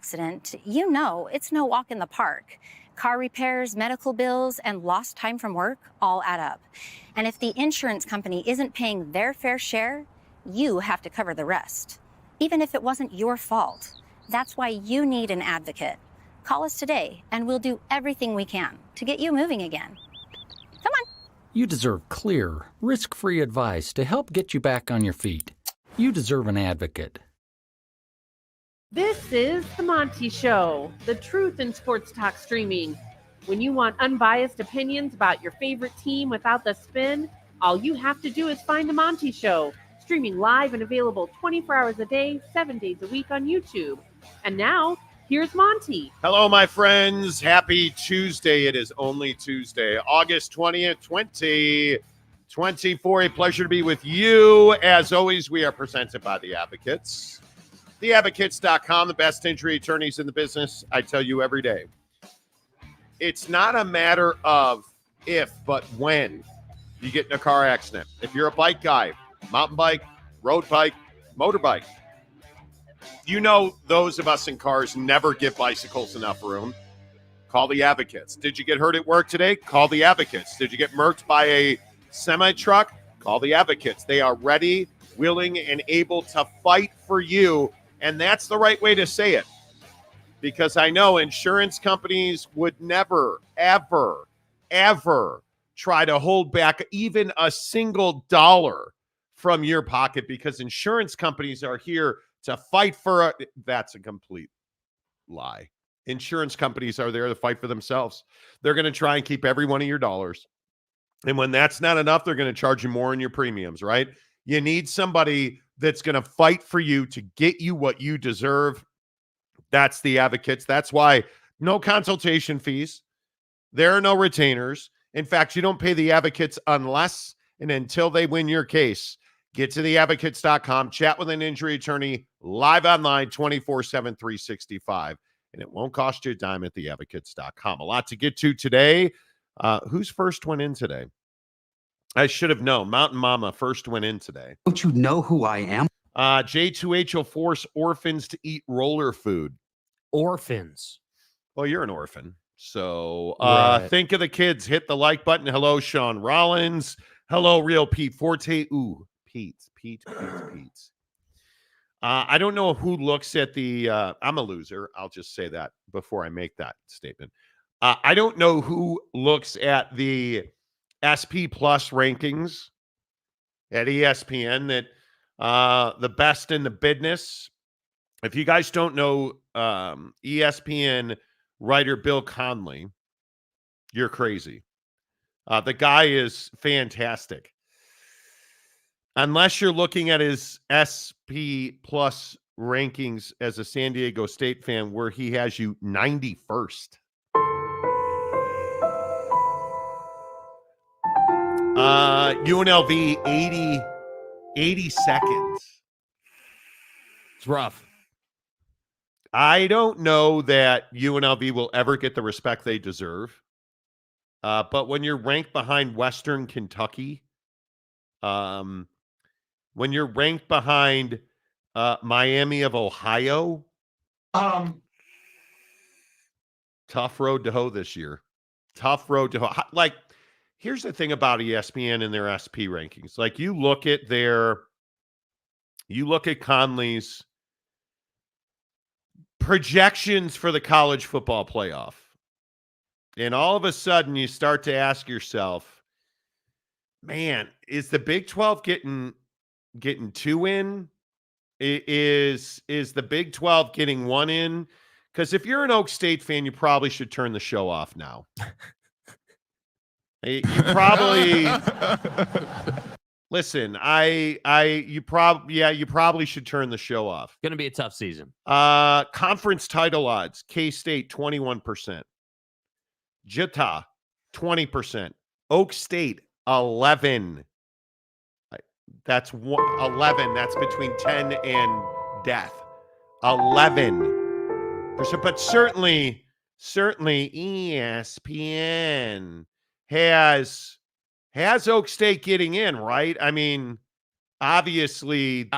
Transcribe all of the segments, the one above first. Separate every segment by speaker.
Speaker 1: accident, you know it's no walk in the park. Car repairs, medical bills, and lost time from work all add up. And if the insurance company isn't paying their fair share, you have to cover the rest, even if it wasn't your fault. That's why you need an advocate. Call us today, and we'll do everything we can to get you moving again. Come on.
Speaker 2: You deserve clear, risk-free advice to help get you back on your feet. You deserve an advocate.
Speaker 3: This is the Monty Show, the truth in sports talk streaming. When you want unbiased opinions about your favorite team without the spin, all you have to do is find the Monty Show, streaming live and available 24 hours a day, 7 days a week on YouTube. And now, here's Monty.
Speaker 4: Hello, my friends. Happy Tuesday. It is only Tuesday, August 20th, 2024. A pleasure to be with you. As always, we are presented by The Advocates. TheAdvocates.com, the best injury attorneys in the business. I tell you every day. It's not a matter of if, but when you get in a car accident. If you're a bike guy, mountain bike, road bike, motorbike, you know those of us in cars never give bicycles enough room. Call The Advocates. Did you get hurt at work today? Call The Advocates. Did you get murked by a semi-truck? Call The Advocates. They are ready, willing, and able to fight for you. And that's the right way to say it. Because I know insurance companies would never, ever, ever try to hold back even a single dollar from your pocket, because insurance companies are here to fight for that's a complete lie. Insurance companies are there to fight for themselves. They're going to try and keep every one of your dollars. And when that's not enough, they're going to charge you more in your premiums, right? You need somebody that's going to fight for you to get you what you deserve. That's The Advocates. That's why no consultation fees. There are no retainers. In fact, you don't pay The Advocates unless and until they win your case. Get to theadvocates.com, chat with an injury attorney, live online, 24/7, 365. And it won't cost you a dime at theadvocates.com. A lot to get to today. Who's first went in today? I should have known. Mountain Mama first went in today.
Speaker 5: Don't you know who I am?
Speaker 4: J2H will force orphans to eat roller food.
Speaker 6: Orphans.
Speaker 4: Well, you're an orphan. So
Speaker 6: Right.
Speaker 4: Think of the kids. Hit the like button. Hello, Sean Rollins. Hello, Real Pete Forte. Ooh, Pete. I don't know who looks at the I'm a loser. I'll just say that before I make that statement. I don't know who looks at the SP Plus rankings at ESPN, that the best in the business. If you guys don't know ESPN writer Bill Conley, you're crazy. The guy is fantastic. Unless you're looking at his SP Plus rankings as a San Diego State fan, where he has you 91st. UNLV 80 seconds.
Speaker 6: It's rough.
Speaker 4: I don't know that UNLV will ever get the respect they deserve. But when you're ranked behind Western Kentucky, when you're ranked behind Miami of Ohio, tough road to hoe this year. Tough road to hoe. Like, here's the thing about ESPN and their SP rankings. Like, you look at Conley's projections for the college football playoff, and all of a sudden you start to ask yourself, man, is the Big 12 getting 2 in? Is the Big 12 getting 1 in? Because if you're an Oak State fan, you probably should turn the show off now. You probably listen. You probably should turn the show off.
Speaker 6: Going to be a tough season.
Speaker 4: Conference title odds: K-State 21%, Utah 20%, Oak State 11. That's 11. That's between 10 and death. 11%, but certainly ESPN has Oak State getting in, right? I mean, obviously, they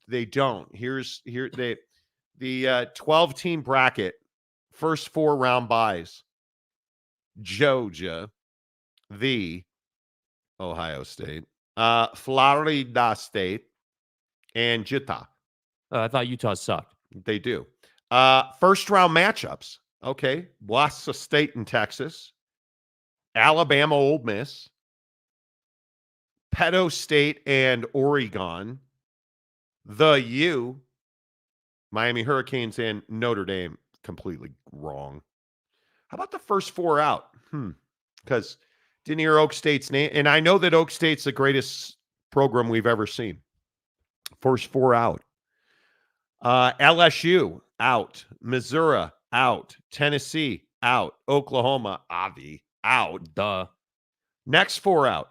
Speaker 4: They don't. The 12-team bracket, first 4-round buys. Georgia, the Ohio State, Florida State, and Utah.
Speaker 6: I thought Utah sucked.
Speaker 4: They do. First round matchups. Okay. Wassa State and Texas, Alabama, Ole Miss, Pedo State and Oregon, the U, Miami Hurricanes, and Notre Dame. Completely wrong. How about the first 4 out? Because didn't hear Oak State's name. And I know that Oak State's the greatest program we've ever seen. First 4 out. LSU, out. Missouri, out. Tennessee, out. Oklahoma, Avi, out.
Speaker 6: Duh.
Speaker 4: Next 4 out.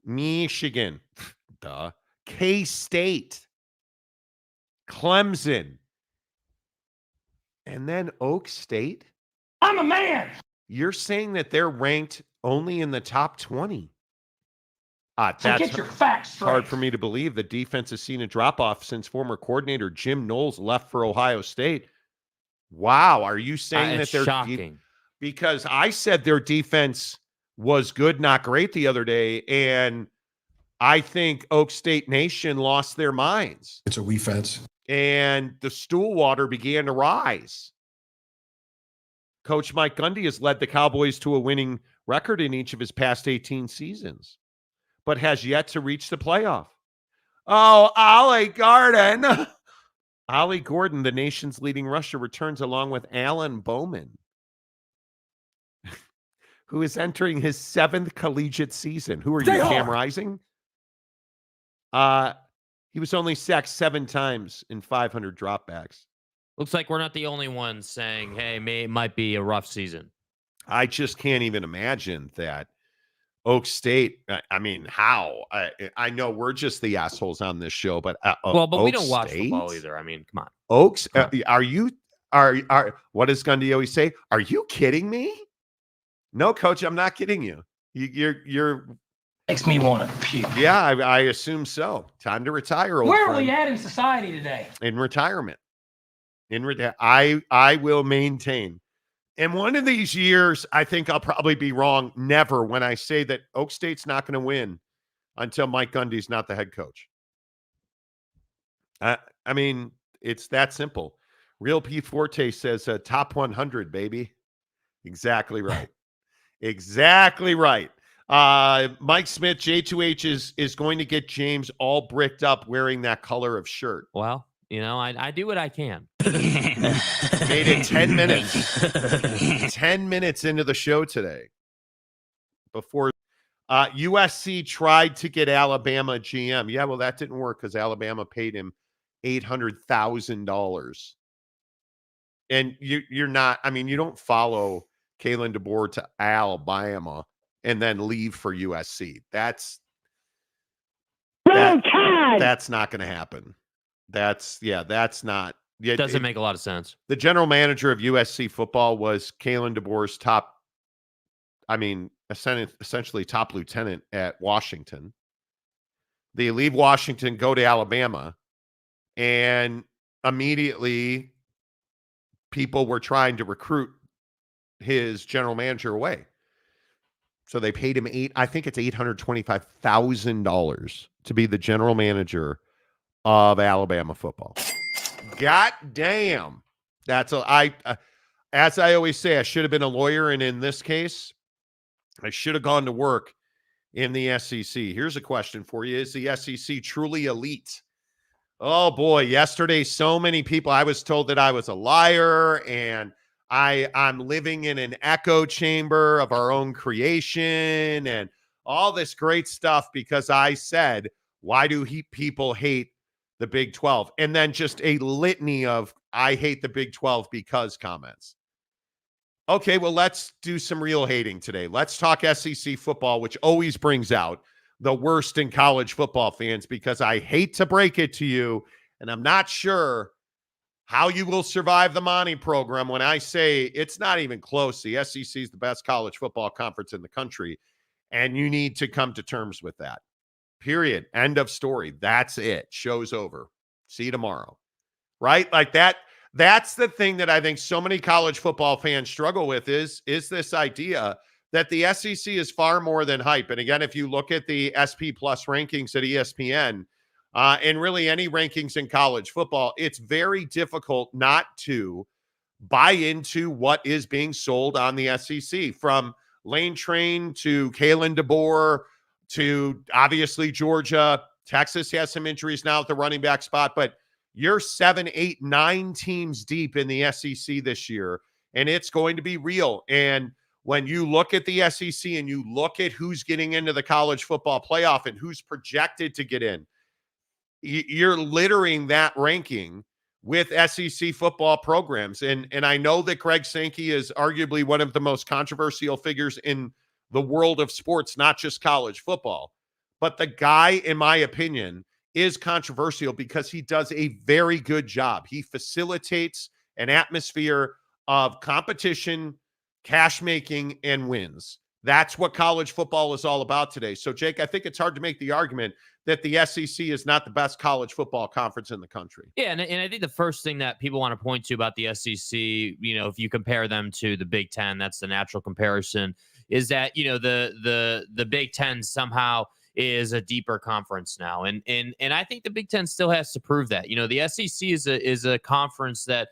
Speaker 4: Michigan, duh. K-State, Clemson, and then Oak State.
Speaker 5: I'm a man.
Speaker 4: You're saying that they're ranked only in the top 20.
Speaker 5: So
Speaker 4: That's
Speaker 5: get your facts straight.
Speaker 4: hard for me to believe. The defense has seen a drop-off since former coordinator Jim Knowles left for Ohio State. Wow, are you saying that
Speaker 6: It's
Speaker 4: they're
Speaker 6: shocking?
Speaker 4: because I said their defense was good, not great the other day, and I think Oak State Nation lost their minds.
Speaker 7: It's a wee fence.
Speaker 4: And the stool water began to rise. Coach Mike Gundy has led the Cowboys to a winning record in each of his past 18 seasons, but has yet to reach the playoff. Oh, Ollie Gordon. Ollie Gordon, the nation's leading rusher, returns along with Alan Bowman, who is entering his 7th collegiate season. Who are you, Cam Rising? He was only sacked 7 times in 500 dropbacks.
Speaker 6: Looks like we're not the only ones saying, hey, it might be a rough season.
Speaker 4: I just can't even imagine that Oak State. I mean, how? I know we're just the assholes on this show, but
Speaker 6: but
Speaker 4: Oak
Speaker 6: we don't watch
Speaker 4: State?
Speaker 6: football either. I mean, come on.
Speaker 4: Oaks, are you? Are what does Gundy always say? Are you kidding me? No, Coach, I'm not kidding you. You're
Speaker 5: Makes me want to puke.
Speaker 4: Yeah, I assume so. Time to retire. Old
Speaker 5: Where are
Speaker 4: friend.
Speaker 5: we at in society today?
Speaker 4: In retirement. I will maintain. In one of these years, I think I'll probably be wrong. Never when I say that Oak State's not going to win until Mike Gundy's not the head coach. I mean, it's that simple. Real P Forte says top 100, baby. Exactly right. Exactly right. Mike Smith, J2H is going to get James all bricked up wearing that color of shirt.
Speaker 6: Well, I do what I can.
Speaker 4: Made it 10 minutes. 10 minutes into the show today. Before USC tried to get Alabama GM. Yeah, well, that didn't work because Alabama paid him $800,000. And you're not, I mean, you don't follow Kalen DeBoer to Alabama and then leave for USC. That's not going to happen. That's not.
Speaker 6: It doesn't make a lot of sense.
Speaker 4: The general manager of USC football was Kalen DeBoer's essentially top lieutenant at Washington. They leave Washington, go to Alabama, and immediately people were trying to recruit his general manager away. So they paid him $825,000 to be the general manager of Alabama football. God damn. As I always say, I should have been a lawyer. And in this case, I should have gone to work in the SEC. Here's a question for you. Is the SEC truly elite? Oh boy. Yesterday, so many people, I was told that I was a liar and I'm living in an echo chamber of our own creation and all this great stuff because I said, why do people hate the Big 12? And then just a litany of I hate the Big 12 because comments. Okay, well, let's do some real hating today. Let's talk SEC football, which always brings out the worst in college football fans because I hate to break it to you, and I'm not sure how you will survive the Monty program when I say it's not even close. The SEC is the best college football conference in the country, and you need to come to terms with that. Period. End of story. That's it. Show's over. See you tomorrow. Right? Like that. That's the thing that I think so many college football fans struggle with is this idea that the SEC is far more than hype. And again, if you look at the SP Plus rankings at ESPN, and really any rankings in college football, it's very difficult not to buy into what is being sold on the SEC, from Lane Train to Kalen DeBoer to obviously Georgia. Texas has some injuries now at the running back spot, but you're 7, 8, 9 teams deep in the SEC this year, and it's going to be real. And when you look at the SEC and you look at who's getting into the college football playoff and who's projected to get in, you're littering that ranking with SEC football programs. And I know that Greg Sankey is arguably one of the most controversial figures in the world of sports, not just college football. But the guy, in my opinion, is controversial because he does a very good job. He facilitates an atmosphere of competition, cash making, and wins. That's what college football is all about today. So, Jake, I think it's hard to make the argument that the SEC is not the best college football conference in the country.
Speaker 6: Yeah, and I think the first thing that people want to point to about the SEC, if you compare them to the Big Ten, that's the natural comparison, is that, the Big Ten somehow is a deeper conference now. And I think the Big Ten still has to prove that. The SEC is a conference that,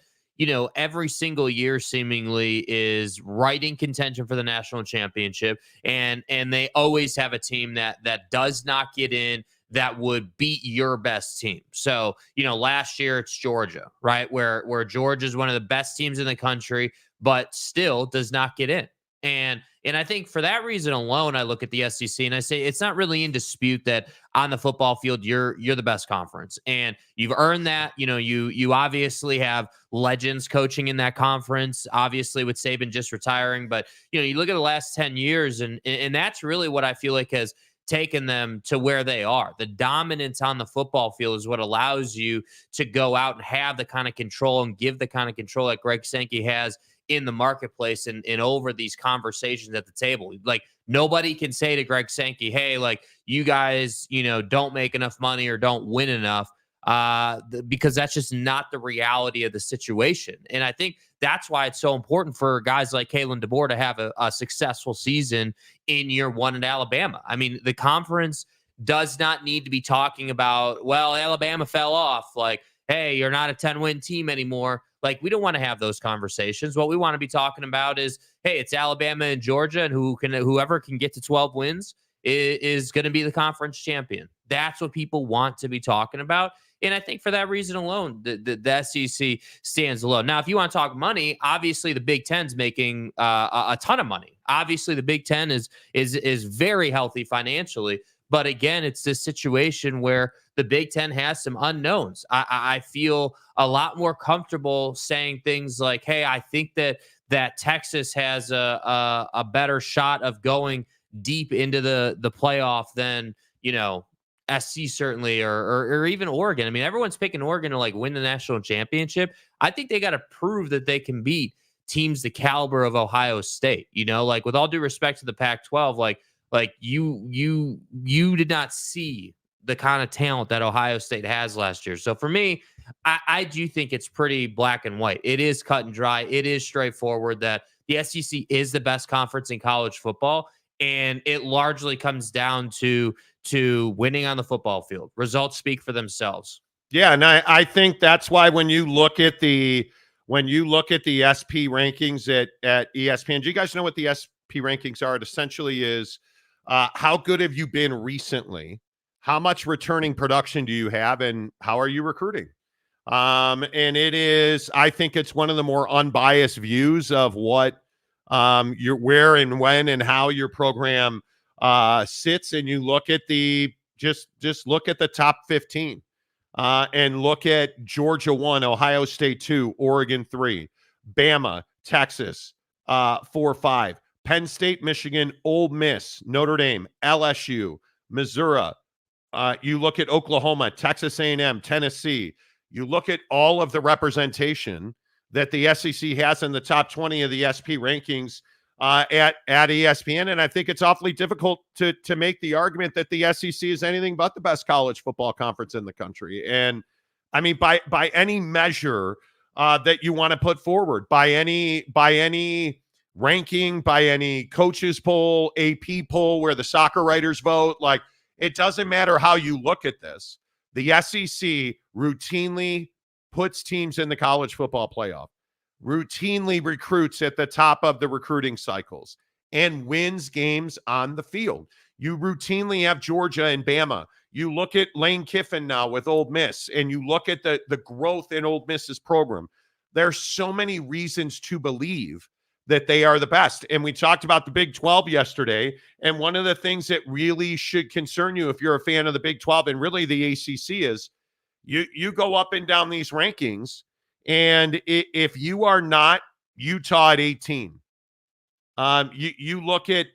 Speaker 6: every single year seemingly is right in contention for the national championship. And they always have a team that does not get in that would beat your best team. So, last year it's Georgia, right? Where Georgia is one of the best teams in the country, but still does not get in. And I think for that reason alone, I look at the SEC and I say it's not really in dispute that on the football field you're the best conference, and you've earned that. You obviously have legends coaching in that conference. Obviously, with Saban just retiring, but you look at the last 10 years, and that's really what I feel like has taken them to where they are. The dominance on the football field is what allows you to go out and have the kind of control and give the kind of control that Greg Sankey has in the marketplace and over these conversations at the table. Like, nobody can say to Greg Sankey, hey, like, you guys, don't make enough money or don't win enough, because that's just not the reality of the situation. And I think that's why it's so important for guys like Kalen DeBoer to have a successful season in year one in Alabama. I mean, the conference does not need to be talking about, well, Alabama fell off. Like, hey, you're not a 10-win team anymore. Like, we don't want to have those conversations. What we want to be talking about is, hey, it's Alabama and Georgia, and whoever can get to 12 wins is going to be the conference champion. That's what people want to be talking about. And I think for that reason alone, the SEC stands alone. Now, if you want to talk money, obviously the Big Ten's making a ton of money. Obviously, the Big Ten is very healthy financially. But again, it's this situation where the Big Ten has some unknowns. I feel a lot more comfortable saying things like, hey, I think that Texas has a better shot of going deep into the playoff than, SC certainly, or even Oregon. I mean, everyone's picking Oregon to like win the national championship. I think they got to prove that they can beat teams the caliber of Ohio State. Like, with all due respect to the Pac-12, like you did not see the kind of talent that Ohio State has last year. So for me, I do think it's pretty black and white. It is cut and dry. It is straightforward that the SEC is the best conference in college football, and it largely comes down to winning on the football field. Results speak for themselves.
Speaker 4: Yeah, and I think that's why when you look at the SP rankings at ESPN, do you guys know what the SP rankings are? It essentially is how good have you been recently? How much returning production do you have, and how are you recruiting? And it is, I think it's one of the more unbiased views of what where and when and how your program sits. And you look at just look at the top 15 and look at Georgia 1, Ohio State 2, Oregon 3, Bama, Texas 4, 5, Penn State, Michigan, Ole Miss, Notre Dame, LSU, Missouri. You look at Oklahoma, Texas A&M, Tennessee. You look at all of the representation that the SEC has in the top 20 of the SP rankings at ESPN, and I think it's awfully difficult to make the argument that the SEC is anything but the best college football conference in the country. And I mean, by any measure that you want to put forward, by any ranking, by any coaches poll, AP poll where the soccer writers vote, like it doesn't matter how you look at this. The SEC routinely puts teams in the college football playoff, routinely recruits at the top of the recruiting cycles, and wins games on the field. You routinely have Georgia and Bama. You look at Lane Kiffin now with Ole Miss, and you look at the growth in Ole Miss's program. There's so many reasons to believe that they are the best. And we talked about the Big 12 yesterday, and one of the things that really should concern you if you're a fan of the Big 12 and really the ACC is you go up and down these rankings, and if you are not Utah at 18, you look at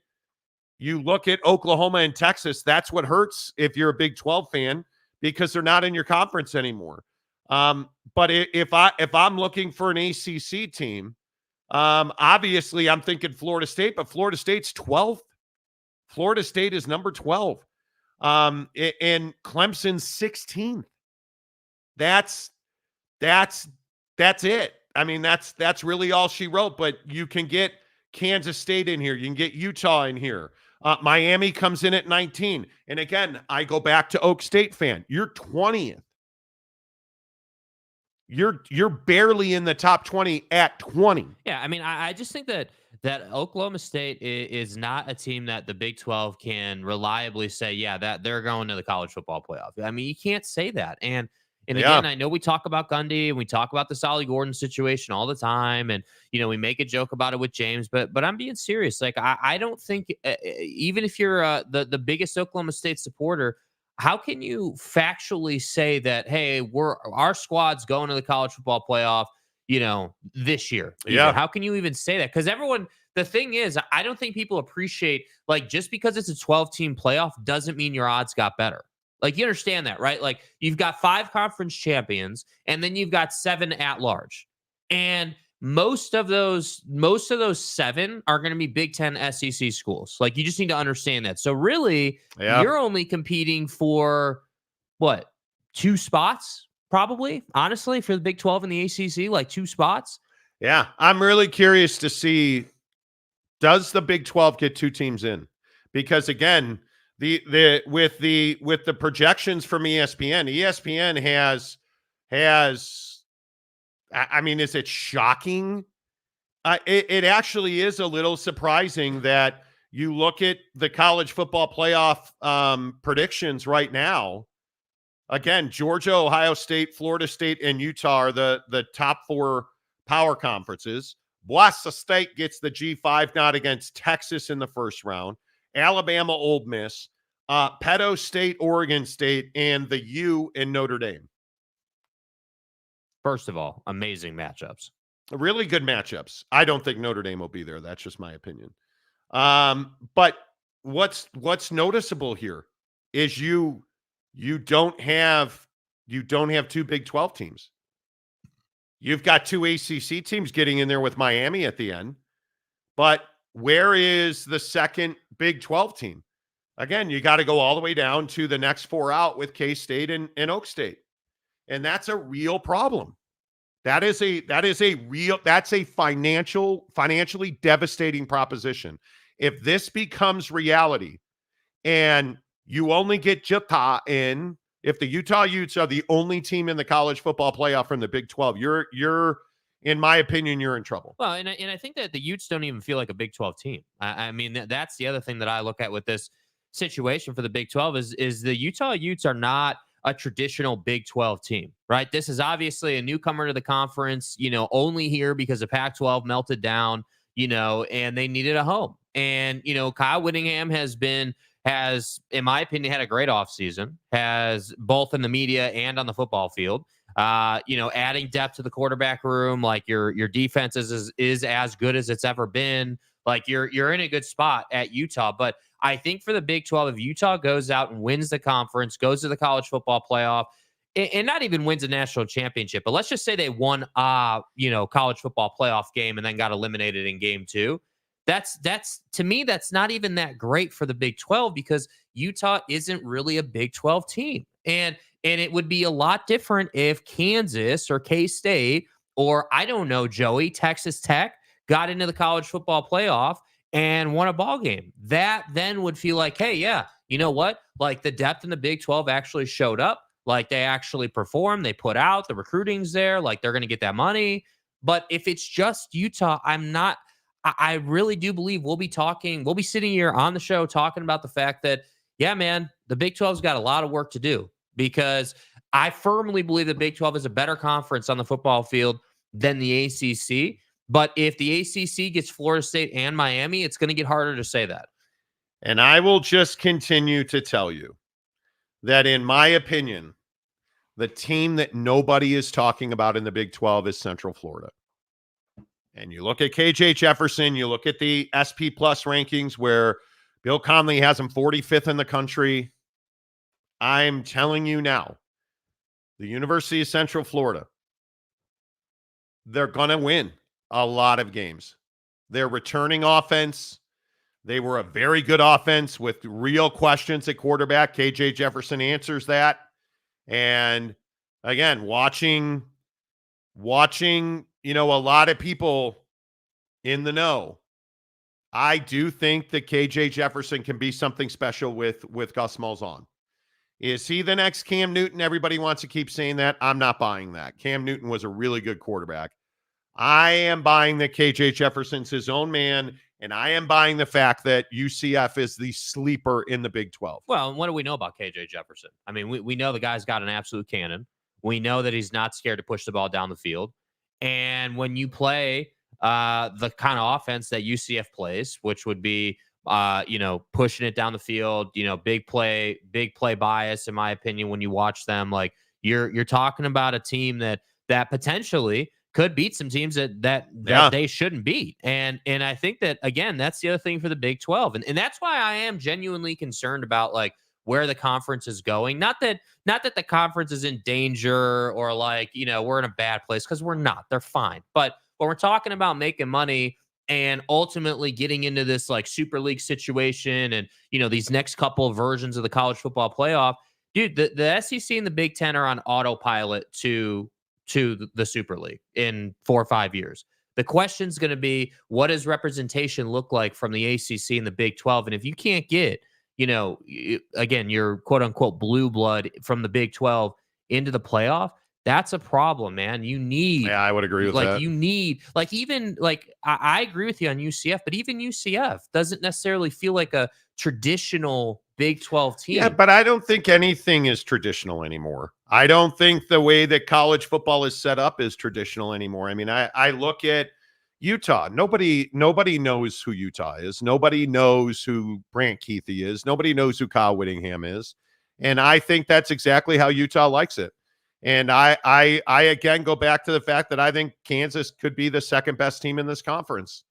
Speaker 4: Oklahoma and Texas. That's what hurts if you're a Big 12 fan, because they're not in your conference anymore. But if I'm looking for an ACC team, obviously I'm thinking Florida State, but Florida State's 12th. Florida State is number 12. And Clemson's 16th. That's it. I mean, that's really all she wrote, but you can get Kansas State in here. You can get Utah in here. Miami comes in at 19. And again, I go back to Oak State fan. You're 20th. You're barely in the top 20 at 20.
Speaker 6: Yeah, I mean, I just think that Oklahoma State is not a team that the Big 12 can reliably say, yeah, that they're going to the college football playoff. I mean, you can't say that. And again, I know we talk about Gundy and we talk about the Solly Gordon situation all the time, and we make a joke about it with James, but I'm being serious. Like I don't think even if you're the biggest Oklahoma State supporter, how can you factually say that, hey, our squad's going to the college football playoff, this year?
Speaker 4: Yeah.
Speaker 6: How can you even say that? Because the thing is, I don't think people appreciate, like, just because it's a 12-team playoff doesn't mean your odds got better. Like, you understand that, right? Like, you've got 5 conference champions, and then you've got 7 at large. And most of those 7 are going to be Big Ten SEC schools. Like, you just need to understand that. So really, you're only competing for what, 2 spots, probably, honestly, for the Big 12 and the ACC, like 2 spots.
Speaker 4: Yeah, I'm really curious to see, does the Big 12 get 2 teams in? Because again, with the projections from ESPN has. I mean, is it shocking? It actually is a little surprising that you look at the college football playoff predictions right now. Again, Georgia, Ohio State, Florida State, and Utah are the top 4 power conferences. Boise State gets the G5 nod against Texas in the first round. Alabama, Ole Miss, Pedo State, Oregon State, and the U in Notre Dame.
Speaker 6: First of all, amazing matchups.
Speaker 4: Really good matchups. I don't think Notre Dame will be there. That's just my opinion. But what's noticeable here is you don't have 2 Big 12 teams. You've got 2 ACC teams getting in there with Miami at the end. But where is the second Big 12 team? Again, you got to go all the way down to the next 4 out with K-State and Oak State. And that's a real problem. That's a financially devastating proposition. If this becomes reality and you only get Utah in, if the Utah Utes are the only team in the college football playoff from the Big 12, you're in my opinion, you're in trouble.
Speaker 6: Well, and I think that the Utes don't even feel like a Big 12 team. I mean, that's the other thing that I look at with this situation for the Big 12 is the Utah Utes are not a traditional Big 12 team, right? This is obviously a newcomer to the conference, only here because the Pac-12 melted down, and they needed a home. And, Kyle Whittingham has, in my opinion, had a great offseason, has both in the media and on the football field. Adding depth to the quarterback room, like your defense is as good as it's ever been. Like you're in a good spot at Utah. But I think for the Big 12, if Utah goes out and wins the conference, goes to the college football playoff, and not even wins a national championship, but let's just say they won college football playoff game and then got eliminated in game 2. That's to me, that's not even that great for the Big 12 because Utah isn't really a Big 12 team. And And it would be a lot different if Kansas or K-State or, I don't know, Joey, Texas Tech got into the college football playoff and won a ball game. That then would feel like, hey, yeah, you know what? Like the depth in the Big 12 actually showed up. Like they actually performed. They put out the recruiting's there. Like they're going to get that money. But if it's just Utah, I really do believe we'll be sitting here on the show talking about the fact that, yeah, man, the Big 12's got a lot of work to do, because I firmly believe the Big 12 is a better conference on the football field than the ACC. But if the ACC gets Florida State and Miami, it's going to get harder to say that.
Speaker 4: And I will just continue to tell you that, in my opinion, the team that nobody is talking about in the Big 12 is Central Florida. And you look at KJ Jefferson, you look at the SP Plus rankings where Bill Conley has him 45th in the country. I'm telling you now, the University of Central Florida, they're going to win a lot of games. They're returning offense. They were a very good offense with real questions at quarterback. KJ Jefferson answers that. And again, watching, a lot of people in the know, I do think that KJ Jefferson can be something special with Gus Malzahn. Is he the next Cam Newton? Everybody wants to keep saying that. I'm not buying that. Cam Newton was a really good quarterback. I am buying that KJ Jefferson's his own man, and I am buying the fact that UCF is the sleeper in the Big 12.
Speaker 6: Well, and what do we know about KJ Jefferson? I mean, we know the guy's got an absolute cannon. We know that he's not scared to push the ball down the field. And when you play the kind of offense that UCF plays, which would be, pushing it down the field, big play bias, in my opinion, when you watch them, like you're talking about a team that potentially could beat some teams that they shouldn't beat. And I think that, again, that's the other thing for the Big 12. And that's why I am genuinely concerned about like where the conference is going. Not that the conference is in danger or like, we're in a bad place, because we're not. They're fine. But when we're talking about making money and ultimately getting into this like Super League situation and, these next couple of versions of the college football playoff, dude, the SEC and the Big Ten are on autopilot to the Super League in 4 or 5 years. The question's going to be, what does representation look like from the ACC and the Big 12? And if you can't get, again, your quote unquote blue blood from the Big 12 into the playoff, that's a problem, man. You need,
Speaker 4: I would agree with that.
Speaker 6: You need, I agree with you on UCF, but even UCF doesn't necessarily feel like a traditional Big 12 team.
Speaker 4: Yeah, but I don't think anything is traditional anymore. I don't think the way that college football is set up is traditional anymore. I mean, I look at Utah. Nobody knows who Utah is. Nobody knows who Brant Keithy is. Nobody knows who Kyle Whittingham is. And I think that's exactly how Utah likes it. And I again go back to the fact that I think Kansas could be the second best team in this conference.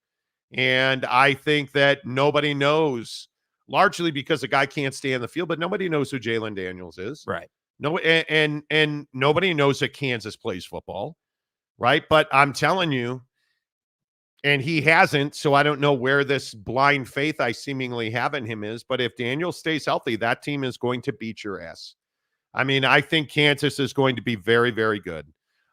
Speaker 4: And I think that nobody knows, largely because the guy can't stay on the field, but nobody knows who Jalen Daniels is.
Speaker 6: Right.
Speaker 4: No, and nobody knows that Kansas plays football, right? But I'm telling you, and he hasn't, so I don't know where this blind faith I seemingly have in him is, but if Daniels stays healthy, that team is going to beat your ass. I mean, I think Kansas is going to be very, very good.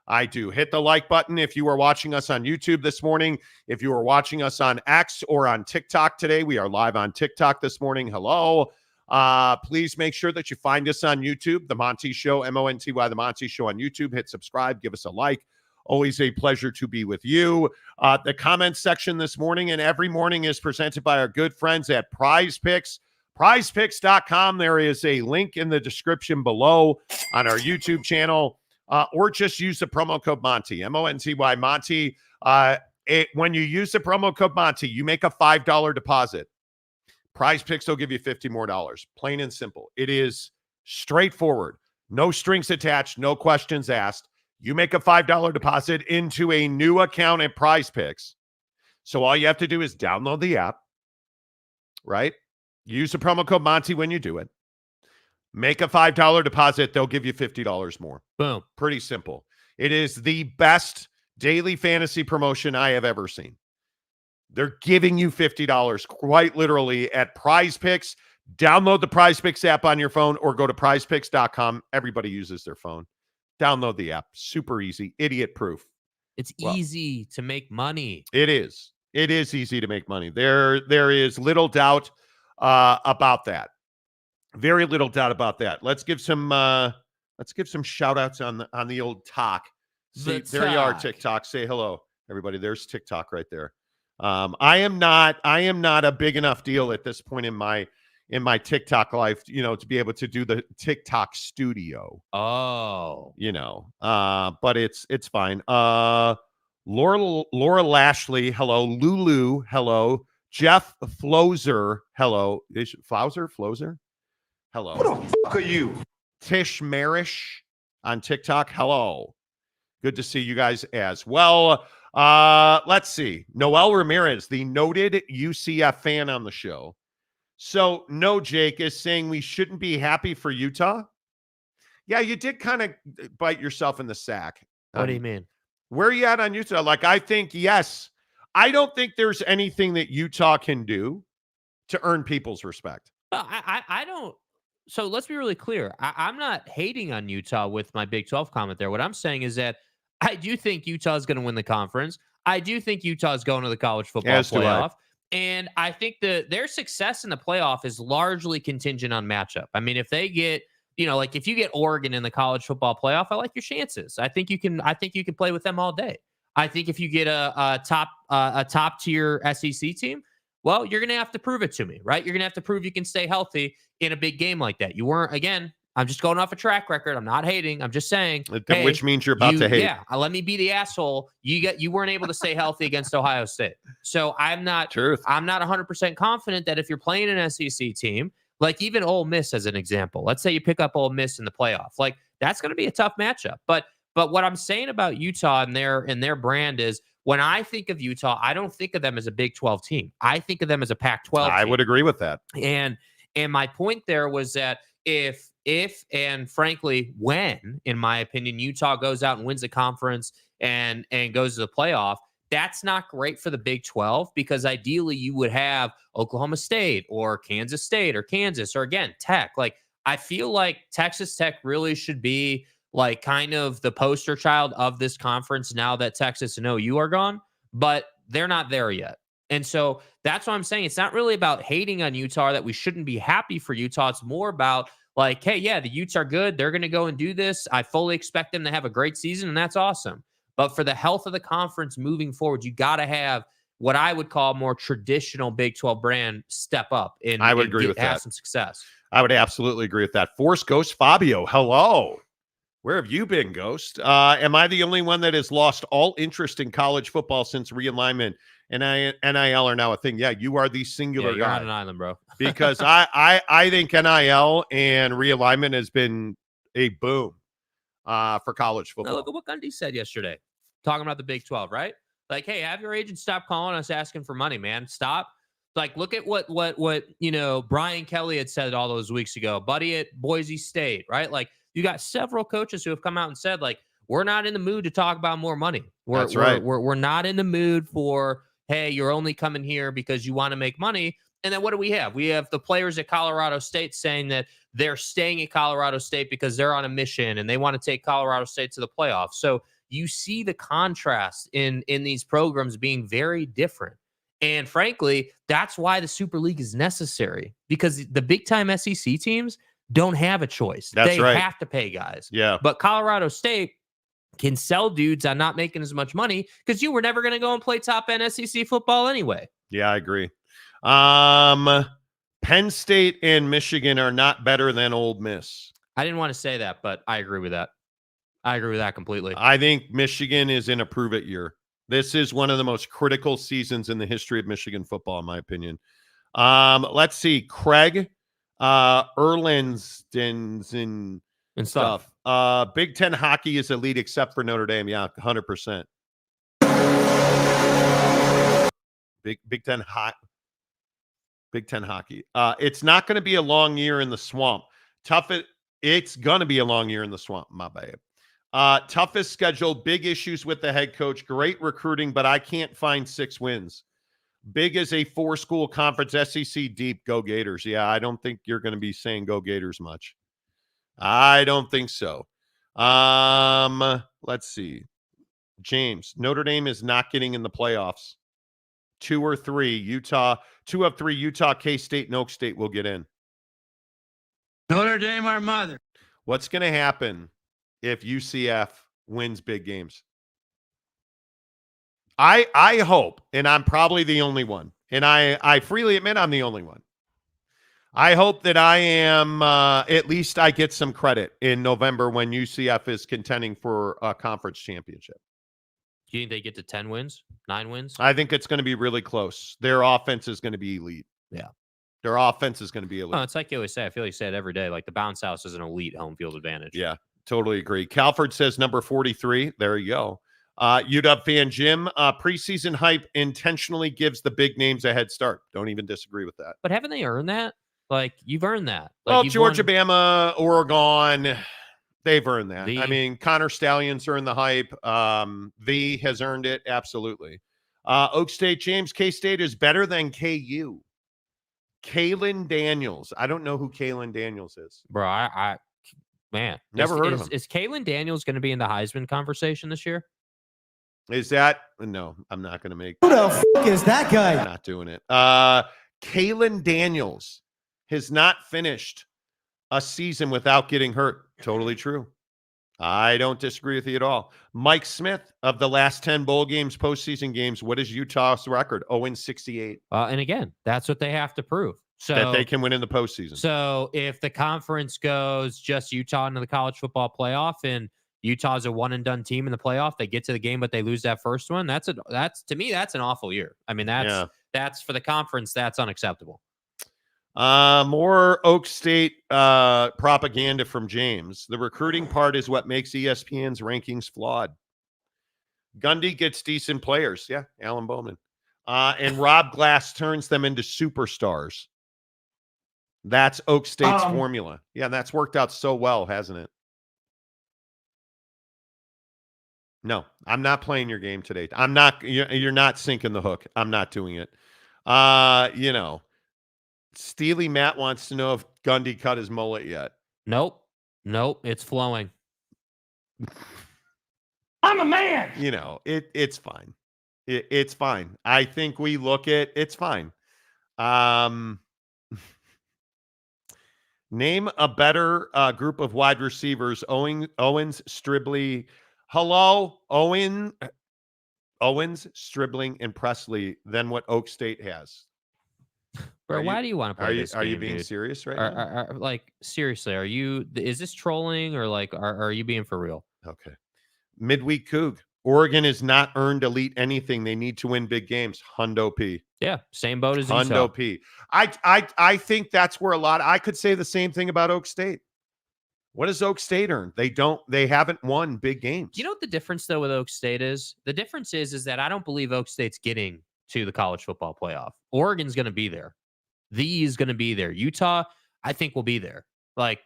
Speaker 4: I do. Hit the like button if you are watching us on YouTube this morning. If you are watching us on X or on TikTok today, we are live on TikTok this morning. Hello. Please make sure that you find us on YouTube, The Monty Show, MONTY, The Monty Show on YouTube. Hit subscribe, give us a like. Always a pleasure to be with you. The comments section this morning and every morning is presented by our good friends at Prize Picks. PrizePicks.com. There is a link in the description below on our YouTube channel, or just use the promo code Monty, MONTY, Monty. When you use the promo code Monty, you make a $5 deposit. Prize Picks will give you $50 more. Plain and simple. It is straightforward. No strings attached, no questions asked. You make a $5 deposit into a new account at Prize Picks. So all you have to do is download the app, right? Use the promo code Monty when you do it. Make a $5 deposit. They'll give you $50 more.
Speaker 6: Boom.
Speaker 4: Pretty simple. It is the best daily fantasy promotion I have ever seen. They're giving you $50 quite literally at Prize Picks. Download the Prize Picks app on your phone or go to prizepicks.com. Everybody uses their phone. Download the app. Super easy. Idiot proof.
Speaker 6: It's easy to make money.
Speaker 4: It is. It is easy to make money. There is little doubt about that. Very little doubt about that. Let's give some shout outs on the old talk. See, there you are, TikTok. Say hello, everybody. There's TikTok right there. I am not a big enough deal at this point in my TikTok life, to be able to do the TikTok studio.
Speaker 6: Oh,
Speaker 4: but it's fine. Laura Lashley, hello. Lulu, hello. Jeff Flozer, hello. Flozer? Hello.
Speaker 7: Who the fuck are you?
Speaker 4: Tish Marish on TikTok, hello. Good to see you guys as well. Let's see. Noel Ramirez, the noted UCF fan on the show. So, no, Jake is saying we shouldn't be happy for Utah. Yeah, you did kind of bite yourself in the sack.
Speaker 6: what do you mean?
Speaker 4: Where are you at on Utah? I think, yes. I don't think there's anything that Utah can do to earn people's respect.
Speaker 6: I don't. So let's be really clear. I'm not hating on Utah with my Big 12 comment there. What I'm saying is that I do think Utah is going to win the conference. I do think Utah is going to the college football playoff. And I think their success in the playoff is largely contingent on matchup. I mean, if they get, if you get Oregon in the college football playoff, I like your chances. I think you can play with them all day. I think if you get a top tier SEC team, well, you're going to have to prove it to me, right? You're going to have to prove you can stay healthy in a big game like that. You weren't, again, I'm just going off a track record. I'm not hating. I'm just saying. Hey,
Speaker 4: which means you're about to hate.
Speaker 6: Yeah, let me be the asshole. You weren't able to stay healthy against Ohio State. So I'm not 100% confident that if you're playing an SEC team, like even Ole Miss as an example, let's say you pick up Ole Miss in the playoff, like that's going to be a tough matchup. But what I'm saying about Utah and their brand is, when I think of Utah, I don't think of them as a Big 12 team. I think of them as a Pac-12 team.
Speaker 4: I would agree with that.
Speaker 6: And my point there was that if and frankly when, in my opinion, Utah goes out and wins the conference and goes to the playoff, that's not great for the Big 12, because ideally you would have Oklahoma State or Kansas State or Kansas or, again, Tech. Like, I feel like Texas Tech really should be like kind of the poster child of this conference now that Texas and OU are gone, but they're not there yet. And so that's what I'm saying. It's not really about hating on Utah, that we shouldn't be happy for Utah. It's more about like, hey, yeah, the Utes are good. They're going to go and do this. I fully expect them to have a great season, and that's awesome. But for the health of the conference moving forward, you got to have what I would call more traditional Big 12 brand step up and
Speaker 4: I would agree with
Speaker 6: have
Speaker 4: that.
Speaker 6: some success.
Speaker 4: I would absolutely agree with that. Force Ghost Fabio, hello. Where have you been, Ghost? Am I the only one that has lost all interest in college football since realignment and NIL are now a thing? Yeah, you are the singular
Speaker 6: you're
Speaker 4: guy.
Speaker 6: on an island, bro.
Speaker 4: Because I think NIL and realignment has been a boom for college football.
Speaker 6: Now look at what Gundy said yesterday, talking about the Big 12, right? Like, hey, have your agent stop calling us asking for money, man. Stop. Like, look at what Brian Kelly had said all those weeks ago, buddy at Boise State, right? Like, you got several coaches who have come out and said, like, we're not in the mood to talk about more money.
Speaker 4: That's right.
Speaker 6: We're not in the mood for, hey, you're only coming here because you want to make money. And then what do we have? We have the players at Colorado State saying that they're staying at Colorado State because they're on a mission and they want to take Colorado State to the playoffs. So you see the contrast in these programs being very different. And frankly, that's why the Super League is necessary, because the big time SEC teams don't have a choice. They have to pay guys.
Speaker 4: Yeah.
Speaker 6: But Colorado State can sell dudes on not making as much money because you were never going to go and play top end SEC football anyway.
Speaker 4: Yeah, I agree. Penn State and Michigan are not better than Ole Miss.
Speaker 6: I didn't want to say that, but I agree with that. I agree with that completely.
Speaker 4: I think Michigan is in a prove-it year. This is one of the most critical seasons in the history of Michigan football, in my opinion. Let's see. Craig Erlandstons and stuff. Big Ten hockey is elite except for Notre Dame. Yeah, 100%. Big Ten hockey. It's not going to be a long year in the swamp. It's going to be a long year in the swamp. My bad. Toughest schedule, big issues with the head coach, great recruiting, but I can't find 6 wins. Big as a 4-school conference, SEC deep, go Gators. Yeah, I don't think you're going to be saying go Gators much. I don't think so. Let's see. James, Notre Dame is not getting in the playoffs. 2 or 3, Utah, 2 of 3, Utah, K-State, and Oak State will get in.
Speaker 5: Notre Dame, our mother.
Speaker 4: What's going to happen if UCF wins big games? I hope, and I'm probably the only one, and I freely admit I'm the only one. I hope that I am, at least I get some credit in November when UCF is contending for a conference championship.
Speaker 6: Do you think they get to 10 wins, 9 wins?
Speaker 4: I think it's going to be really close. Their offense is going to be elite.
Speaker 6: Yeah.
Speaker 4: Their offense is going to be elite.
Speaker 6: Oh, it's like you always say. I feel like you say it every day. Like the bounce house is an elite home field advantage.
Speaker 4: Yeah, totally agree. Calford says number 43. There you go. UW fan Jim, preseason hype intentionally gives the big names a head start. Don't even disagree with that.
Speaker 6: But haven't they earned that? Like, you've earned that. Like,
Speaker 4: Well,
Speaker 6: you've
Speaker 4: Georgia,
Speaker 6: won-
Speaker 4: Bama, Oregon, they've earned that.
Speaker 6: The-
Speaker 4: I mean, Connor Stallions earned the hype. The has earned it, absolutely. Oak State, James, K-State is better than KU. Kalen Daniels. I don't know who Kalen Daniels is.
Speaker 6: Bro, man.
Speaker 4: Never heard of him.
Speaker 6: Is Kalen Daniels going to be in the Heisman conversation this year?
Speaker 4: Is that? No, I'm not going to make.
Speaker 7: Who the fuck is that guy?
Speaker 4: I'm not doing it. Kalen Daniels has not finished a season without getting hurt. Totally true. I don't disagree with you at all. Mike Smith, of the last 10 bowl games, postseason games, what is Utah's record? 0-68.
Speaker 6: And again, that's what they have to prove. So
Speaker 4: That they can win in the postseason.
Speaker 6: So if the conference goes just Utah into the college football playoff and Utah's a one and done team in the playoff, they get to the game, but they lose that first one. That's to me, that's an awful year. I mean, that's for the conference. That's unacceptable.
Speaker 4: More Oak State propaganda from James. The recruiting part is what makes ESPN's rankings flawed. Gundy gets decent players. Yeah, Alan Bowman. And Rob Glass turns them into superstars. That's Oak State's formula. Yeah, that's worked out so well, hasn't it? No, I'm not playing your game today. I'm not. You're not sinking the hook. I'm not doing it. Steely Matt wants to know if Gundy cut his mullet yet.
Speaker 6: Nope. It's flowing.
Speaker 5: I'm a man.
Speaker 4: It's fine. It's fine. I think we look at it's fine. Name a better group of wide receivers. Owens, Stribley. Hello, Owens, Stribling, and Presley than what Oak State has.
Speaker 6: Bro, why do you want to play this game,
Speaker 4: Are you being
Speaker 6: dude?
Speaker 4: serious right now?
Speaker 6: Like, seriously, is this trolling or like, are you being for real?
Speaker 4: Okay. Midweek Coug. Oregon has not earned elite anything. They need to win big games. Hundo P.
Speaker 6: Yeah, same boat as
Speaker 4: Hundo
Speaker 6: Utah.
Speaker 4: P. I think that's where I could say the same thing about Oak State. What does Oak State earn? They haven't won big games.
Speaker 6: You know what the difference though with Oak State is? The difference is that I don't believe Oak State's getting to the college football playoff. Oregon's going to be there. Is going to be there. Utah, I think, will be there. Like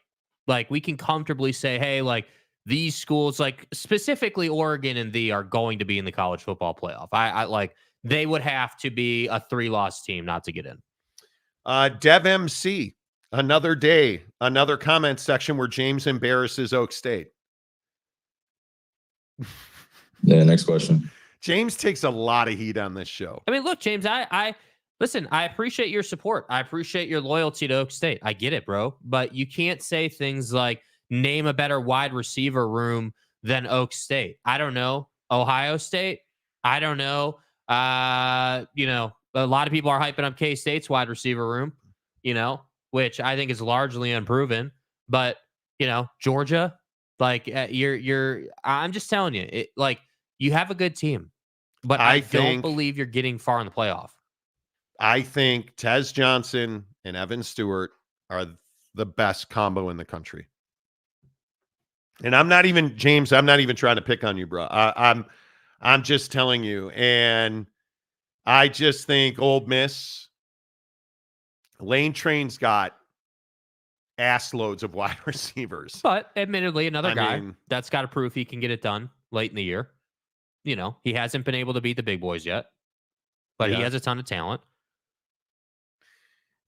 Speaker 6: we can comfortably say, hey, like these schools, like specifically Oregon and are going to be in the college football playoff. I like they would have to be a 3-loss team not to get in.
Speaker 4: Dev MC, another day, another comment section where James embarrasses Oak State.
Speaker 8: Yeah, next question.
Speaker 4: James takes a lot of heat on this show.
Speaker 6: I mean, look, James, listen, I appreciate your support. I appreciate your loyalty to Oak State. I get it, bro. But you can't say things like name a better wide receiver room than Oak State. I don't know. Ohio State? I don't know. A lot of people are hyping up K-State's wide receiver room, which I think is largely unproven. But, Georgia, like I'm just telling you, you have a good team, but I don't believe you're getting far in the playoff.
Speaker 4: I think Tez Johnson and Evan Stewart are the best combo in the country. And I'm not even trying to pick on you, bro. I'm just telling you. And I just think Ole Miss, Lane Train's got ass loads of wide receivers.
Speaker 6: But admittedly, another guy that's got to prove he can get it done late in the year. He hasn't been able to beat the big boys yet. but he has a ton of talent.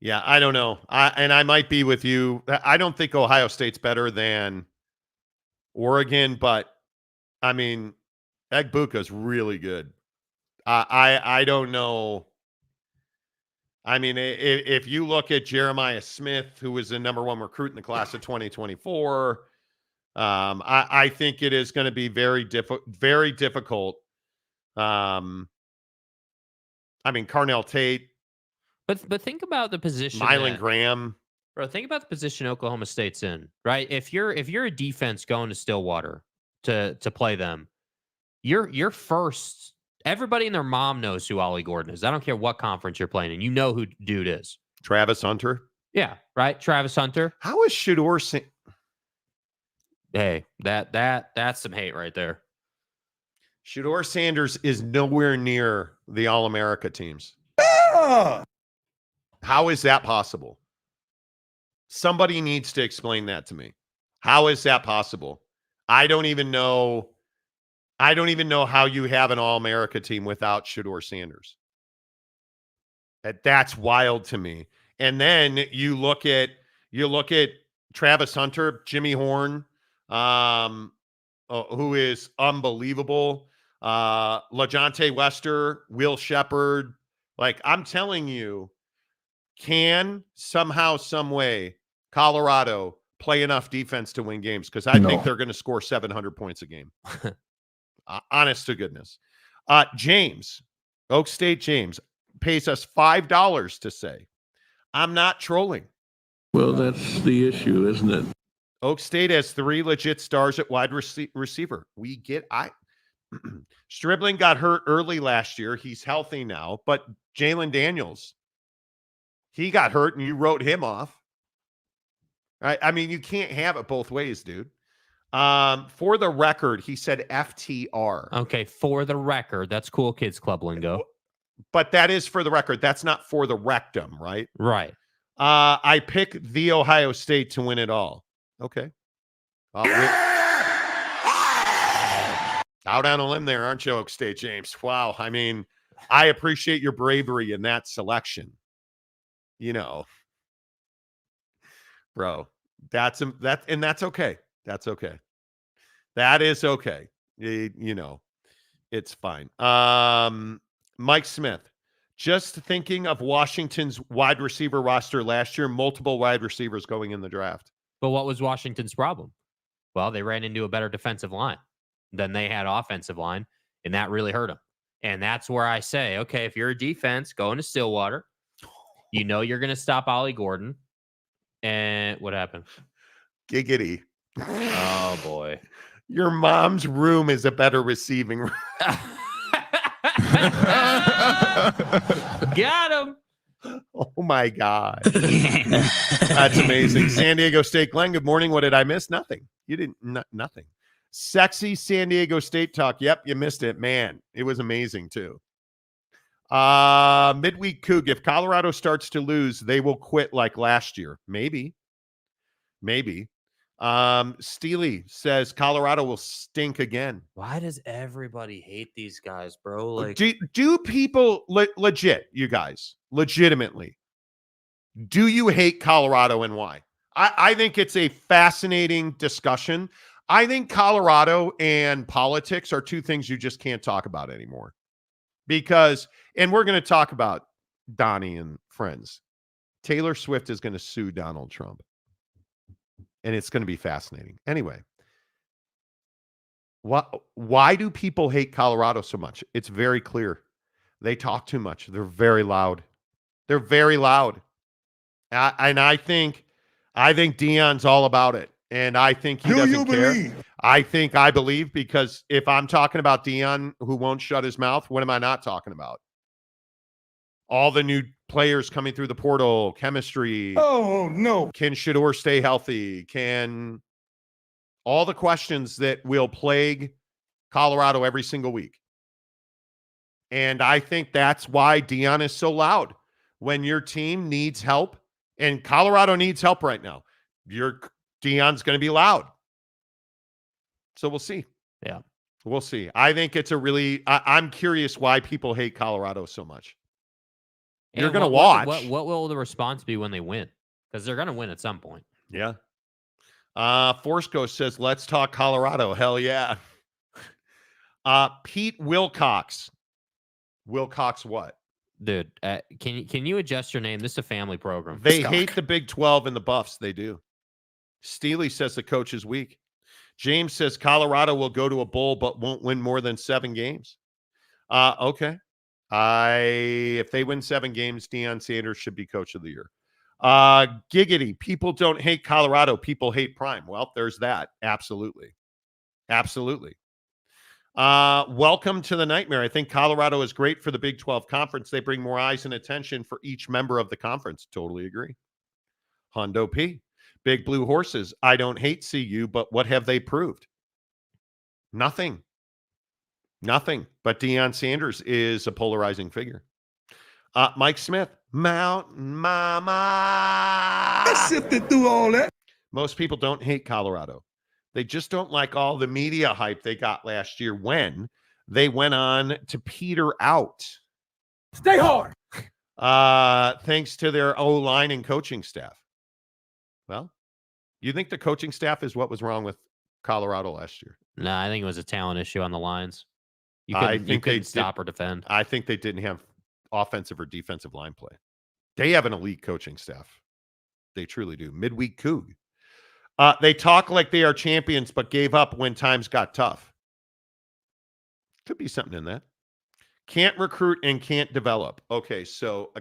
Speaker 4: Yeah, I don't know. I might be with you. I don't think Ohio State's better than Oregon, but I mean, Egbuka's really good. I don't know. I mean, if you look at Jeremiah Smith, who was the number 1 recruit in the class of 2024, I think it is going to be very difficult. I mean, Carnell Tate,
Speaker 6: But think about the position.
Speaker 4: Mylan Graham.
Speaker 6: Bro, think about the position Oklahoma State's in, right? If you're a defense going to Stillwater to play them, you're first. Everybody and their mom knows who Ollie Gordon is. I don't care what conference you're playing in. You know who dude is.
Speaker 4: Travis Hunter.
Speaker 6: Yeah, right. Travis Hunter.
Speaker 4: How is Shedeur?
Speaker 6: Hey, that's some hate right there.
Speaker 4: Shedeur Sanders is nowhere near the All-America teams. How is that possible? Somebody needs to explain that to me. How is that possible? I don't even know how you have an All-America team without Shedeur Sanders. That's wild to me. And then you look at Travis Hunter, Jimmy Horn, who is unbelievable. LaJohntay Wester, Will Shepherd. Like, I'm telling you, can somehow, some way, Colorado play enough defense to win games? Because I think they're going to score 700 points a game. Honest to goodness. James, Oak State James, pays us $5 to say, I'm not trolling.
Speaker 7: Well, that's the issue, isn't it?
Speaker 4: Oak State has 3 legit stars at wide receiver. Stribling got hurt early last year. He's healthy now, but Jalen Daniels, he got hurt and you wrote him off. Right? I mean, you can't have it both ways, dude. For the record, he said FTR.
Speaker 6: Okay, for the record, that's Cool Kids Club lingo.
Speaker 4: But that is for the record. That's not for the rectum, right?
Speaker 6: Right.
Speaker 4: I pick the Ohio State to win it all. Okay. Out on a limb there, aren't you, Oak State James? Wow. I mean, I appreciate your bravery in that selection. You know, bro, that's okay. That's okay. That is okay. You know, it's fine. Mike Smith, just thinking of Washington's wide receiver roster last year, multiple wide receivers going in the draft.
Speaker 6: But what was Washington's problem? Well, they ran into a better defensive line than they had offensive line, and that really hurt them. And that's where I say, okay, if you're a defense going to Stillwater, you know you're going to stop Ollie Gordon. And what happened?
Speaker 4: Giggity.
Speaker 6: Oh, boy.
Speaker 4: Your mom's room is a better receiving room.
Speaker 6: Got him.
Speaker 4: Oh, my God. That's amazing. San Diego State. Glenn, good morning. What did I miss? Nothing. You didn't. Nothing. Sexy San Diego State talk. Yep, you missed it. Man, it was amazing, too. Midweek Coug. If Colorado starts to lose, they will quit like last year. Maybe. Steely says Colorado will stink again.
Speaker 6: Why does everybody hate these guys, bro? Like,
Speaker 4: do people legit, you guys, legitimately, do you hate Colorado and why? I think it's a fascinating discussion. I think Colorado and politics are 2 things you just can't talk about anymore. Because, and we're going to talk about Donnie and friends. Taylor Swift is going to sue Donald Trump. And it's going to be fascinating. Anyway, why do people hate Colorado so much? It's very clear. They talk too much. They're very loud. And I think Deion's all about it. And I think he doesn't care. I believe, because if I'm talking about Deion, who won't shut his mouth, what am I not talking about? All the new players coming through the portal, chemistry. Oh, no. Can Shedeur stay healthy? Can all the questions that will plague Colorado every single week. And I think that's why Deion is so loud. When your team needs help, and Colorado needs help right now, Deion's going to be loud. So we'll see.
Speaker 6: Yeah.
Speaker 4: We'll see. I think it's I'm curious why people hate Colorado so much. You're
Speaker 6: And
Speaker 4: going to
Speaker 6: what-
Speaker 4: watch.
Speaker 6: What will the response be when they win? Because they're going to win at some point.
Speaker 4: Yeah. Force Ghost says, let's talk Colorado. Hell yeah. Pete Wilcox. Wilcox what?
Speaker 6: Dude, can you adjust your name? This is a family program.
Speaker 4: They hate the Big 12 and the Buffs. They do. Steely says the coach is weak. James says Colorado will go to a bowl but won't win more than 7 games. Okay. If they win 7 games, Deion Sanders should be coach of the year. Giggity. People don't hate Colorado. People hate Prime. Well, there's that. Absolutely. Absolutely. Welcome to the nightmare. I think Colorado is great for the Big 12 conference. They bring more eyes and attention for each member of the conference. Totally agree. Hondo P. Big Blue Horses. I don't hate CU, but what have they proved? Nothing. Nothing. But Deion Sanders is a polarizing figure. Mike Smith. Mountain Mama.
Speaker 5: I sifted through all that.
Speaker 4: Most people don't hate Colorado. They just don't like all the media hype they got last year when they went on to peter out.
Speaker 5: Stay hard.
Speaker 4: Thanks to their O-line and coaching staff. Well, you think the coaching staff is what was wrong with Colorado last year?
Speaker 6: No, I think it was a talent issue on the lines. You
Speaker 4: I
Speaker 6: couldn't,
Speaker 4: think they
Speaker 6: stop or defend.
Speaker 4: I think they didn't have offensive or defensive line play. They have an elite coaching staff. They truly do. Midweek Coug. They talk like they are champions, but gave up when times got tough. Could be something in that. Can't recruit and can't develop. Okay, so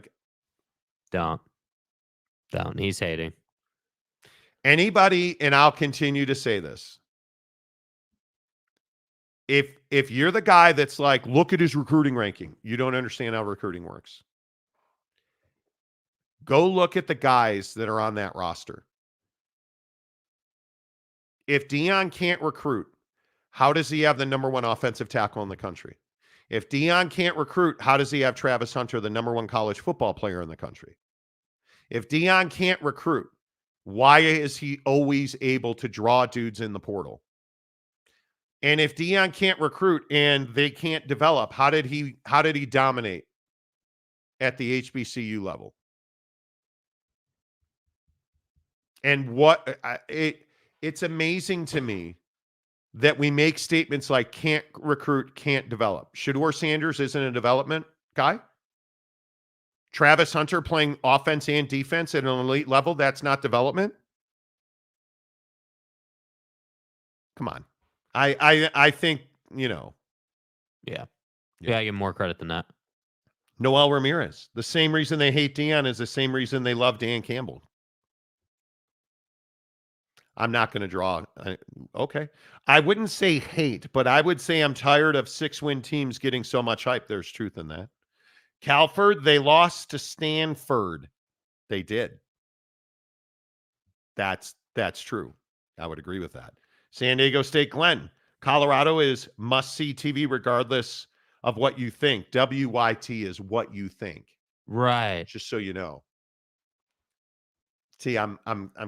Speaker 6: Don't. He's hating.
Speaker 4: anybody, and I'll continue to say this. If you're the guy that's like, look at his recruiting ranking, you don't understand how recruiting works. Go look at the guys that are on that roster. If Deion can't recruit, how does he have the number 1 offensive tackle in the country? If Deion can't recruit, how does he have Travis Hunter, the number 1 college football player in the country? If Deion can't recruit, why is he always able to draw dudes in the portal? And if Deion can't recruit and they can't develop, how did he dominate at the HBCU level? And it's amazing to me that we make statements like can't recruit, can't develop. Shedeur Sanders isn't a development guy. Travis Hunter playing offense and defense at an elite level, that's not development. Come on. I think,
Speaker 6: Yeah. Yeah, I give him more credit than that.
Speaker 4: Noel Ramirez. The same reason they hate Deion is the same reason they love Dan Campbell. I'm not going to draw. Okay. I wouldn't say hate, but I would say I'm tired of 6-win teams getting so much hype. There's truth in that. Calford, they lost to Stanford. They did. That's true. I would agree with that. San Diego State Glenn. Colorado is must-see TV regardless of what you think. WYT is what you think.
Speaker 6: Right.
Speaker 4: Just so you know. See, I'm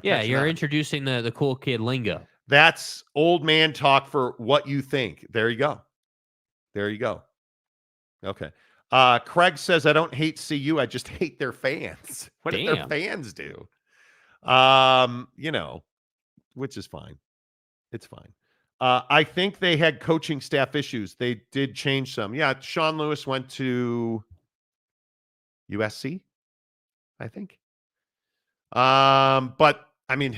Speaker 6: Yeah, you're
Speaker 4: on.
Speaker 6: introducing the cool kid lingo.
Speaker 4: That's old man talk for what you think. There you go. There you go. Okay. Craig says, I don't hate CU. I just hate their fans. What did their fans do? Which is fine. It's fine. I think they had coaching staff issues. They did change some. Yeah, Sean Lewis went to USC, I think. But I mean,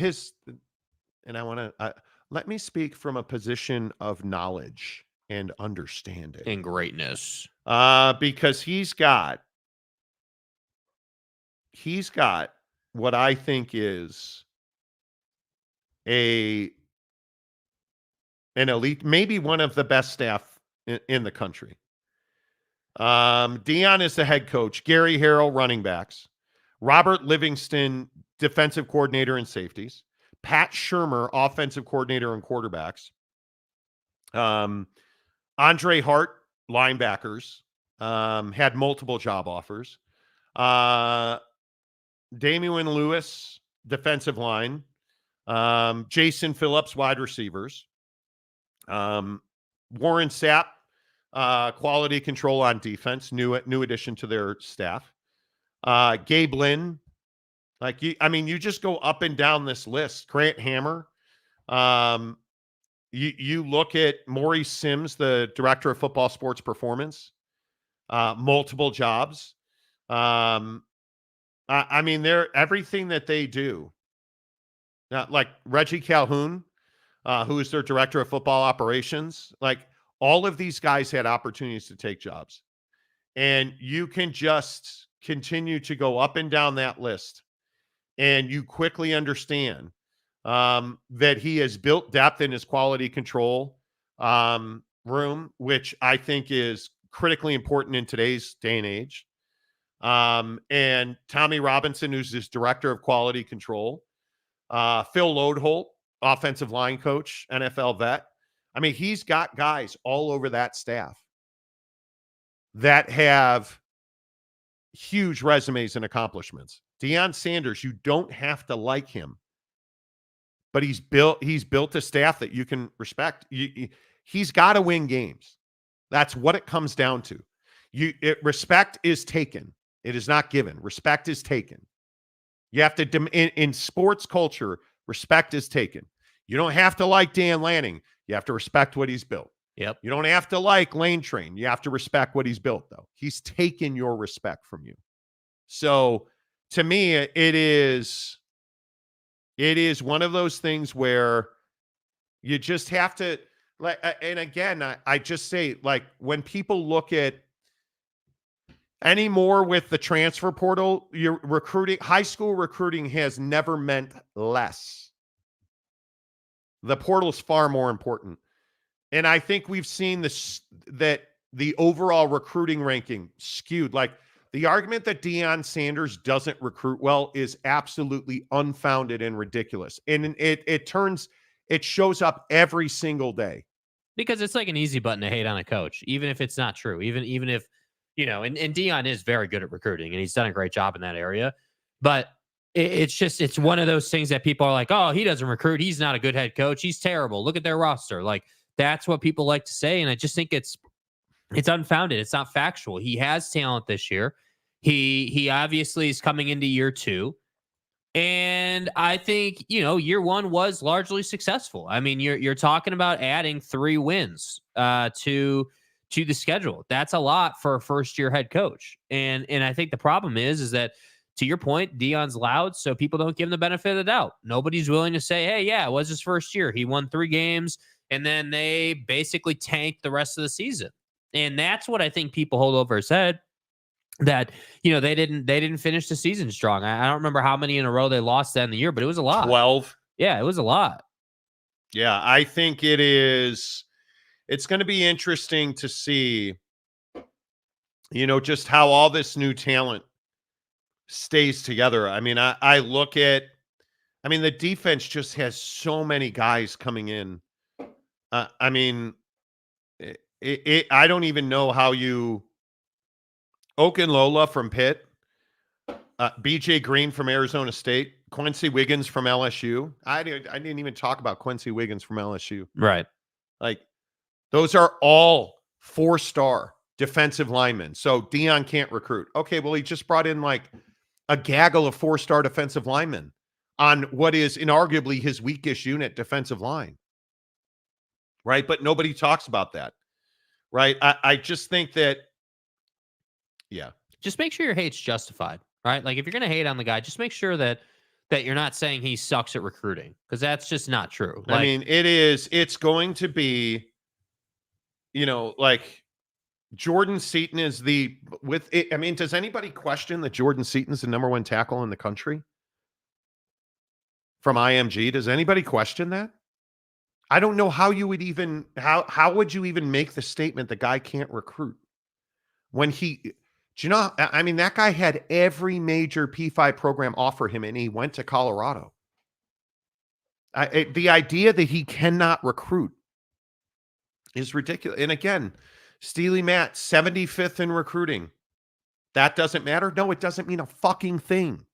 Speaker 4: let me speak from a position of knowledge and understanding
Speaker 6: and greatness.
Speaker 4: Because he's got what I think is an elite, maybe one of the best staff in the country. Deion is the head coach. Gerry Harrell, running backs. Robert Livingston, defensive coordinator and safeties. Pat Shurmur, offensive coordinator and quarterbacks. Andre Hart, linebackers, had multiple job offers. Damian Lewis, defensive line. Jason Phillips, wide receivers. Warren Sapp, quality control on defense, new addition to their staff. Gabe Lynn. You just go up and down this list. Grant Hammer. You look at Maurice Sims, the director of football sports performance, multiple jobs. They're everything that they do. Like Reggie Calhoun, who is their director of football operations. Like all of these guys had opportunities to take jobs. And you can just continue to go up and down that list. And you quickly understand that he has built depth in his quality control room, which I think is critically important in today's day and age. And Tommy Robinson, who's his director of quality control. Phil Lodeholt, offensive line coach, NFL vet. I mean, he's got guys all over that staff that have huge resumes and accomplishments. Deion Sanders, you don't have to like him, but he's built a staff that you can respect. He's got to win games. That's what it comes down to. Respect is taken. It is not given. Respect is taken. You have to, in sports culture, respect is taken. You don't have to like Dan Lanning. You have to respect what he's built.
Speaker 6: Yep.
Speaker 4: You don't have to like Lane Train. You have to respect what he's built, though. He's taken your respect from you. So, to me, it is one of those things where you just have to, like, and again, I just say, like, when people look at anymore with the transfer portal, your recruiting, high school recruiting has never meant less. The portal is far more important. And I think we've seen this, that the overall recruiting ranking skewed. Like the argument that Deion Sanders doesn't recruit well is absolutely unfounded and ridiculous. And it shows up every single day.
Speaker 6: Because it's like an easy button to hate on a coach, even if it's not true. Even if, and Deion is very good at recruiting and he's done a great job in that area. But it's one of those things that people are like, oh, he doesn't recruit. He's not a good head coach. He's terrible. Look at their roster. Like, that's what people like to say. And I just think it's unfounded. It's not factual. He has talent this year. He obviously is coming into year 2. And I think, year 1 was largely successful. I mean, you're talking about adding 3 wins to the schedule. That's a lot for a first-year head coach. And I think the problem is that, to your point, Deion's loud, so people don't give him the benefit of the doubt. Nobody's willing to say, hey, yeah, it was his first year. He won 3 games, and then they basically tanked the rest of the season. And that's what I think people hold over his head, that, they didn't finish the season strong. I don't remember how many in a row they lost that in the year, but it was a lot.
Speaker 4: 12.
Speaker 6: Yeah, it was a lot.
Speaker 4: Yeah, I think it's going to be interesting to see, just how all this new talent stays together. I mean, I look at, the defense just has so many guys coming in. I don't even know how you, Okunlola from Pitt, BJ Green from Arizona State, Quincy Wiggins from LSU. I didn't even talk about Quincy Wiggins from LSU.
Speaker 6: Right.
Speaker 4: Like, those are all 4-star defensive linemen. So Deion can't recruit. Okay, well, he just brought in like a gaggle of 4-star defensive linemen on what is inarguably his weakest unit, defensive line. Right? But nobody talks about that. Right? I just think that, yeah.
Speaker 6: Just make sure your hate's justified, right? Like, if you're going to hate on the guy, just make sure that you're not saying he sucks at recruiting, because that's just not true. Like,
Speaker 4: it's going to be, like Jordan Seaton is does anybody question that Jordan Seaton's the number 1 tackle in the country from IMG? Does anybody question that? I don't know how you would even, how would you even make the statement the guy can't recruit when that guy had every major P5 program offer him and he went to Colorado. The idea that he cannot recruit is ridiculous. And again, Steely Matt, 75th in recruiting. That doesn't matter? No, it doesn't mean a fucking thing.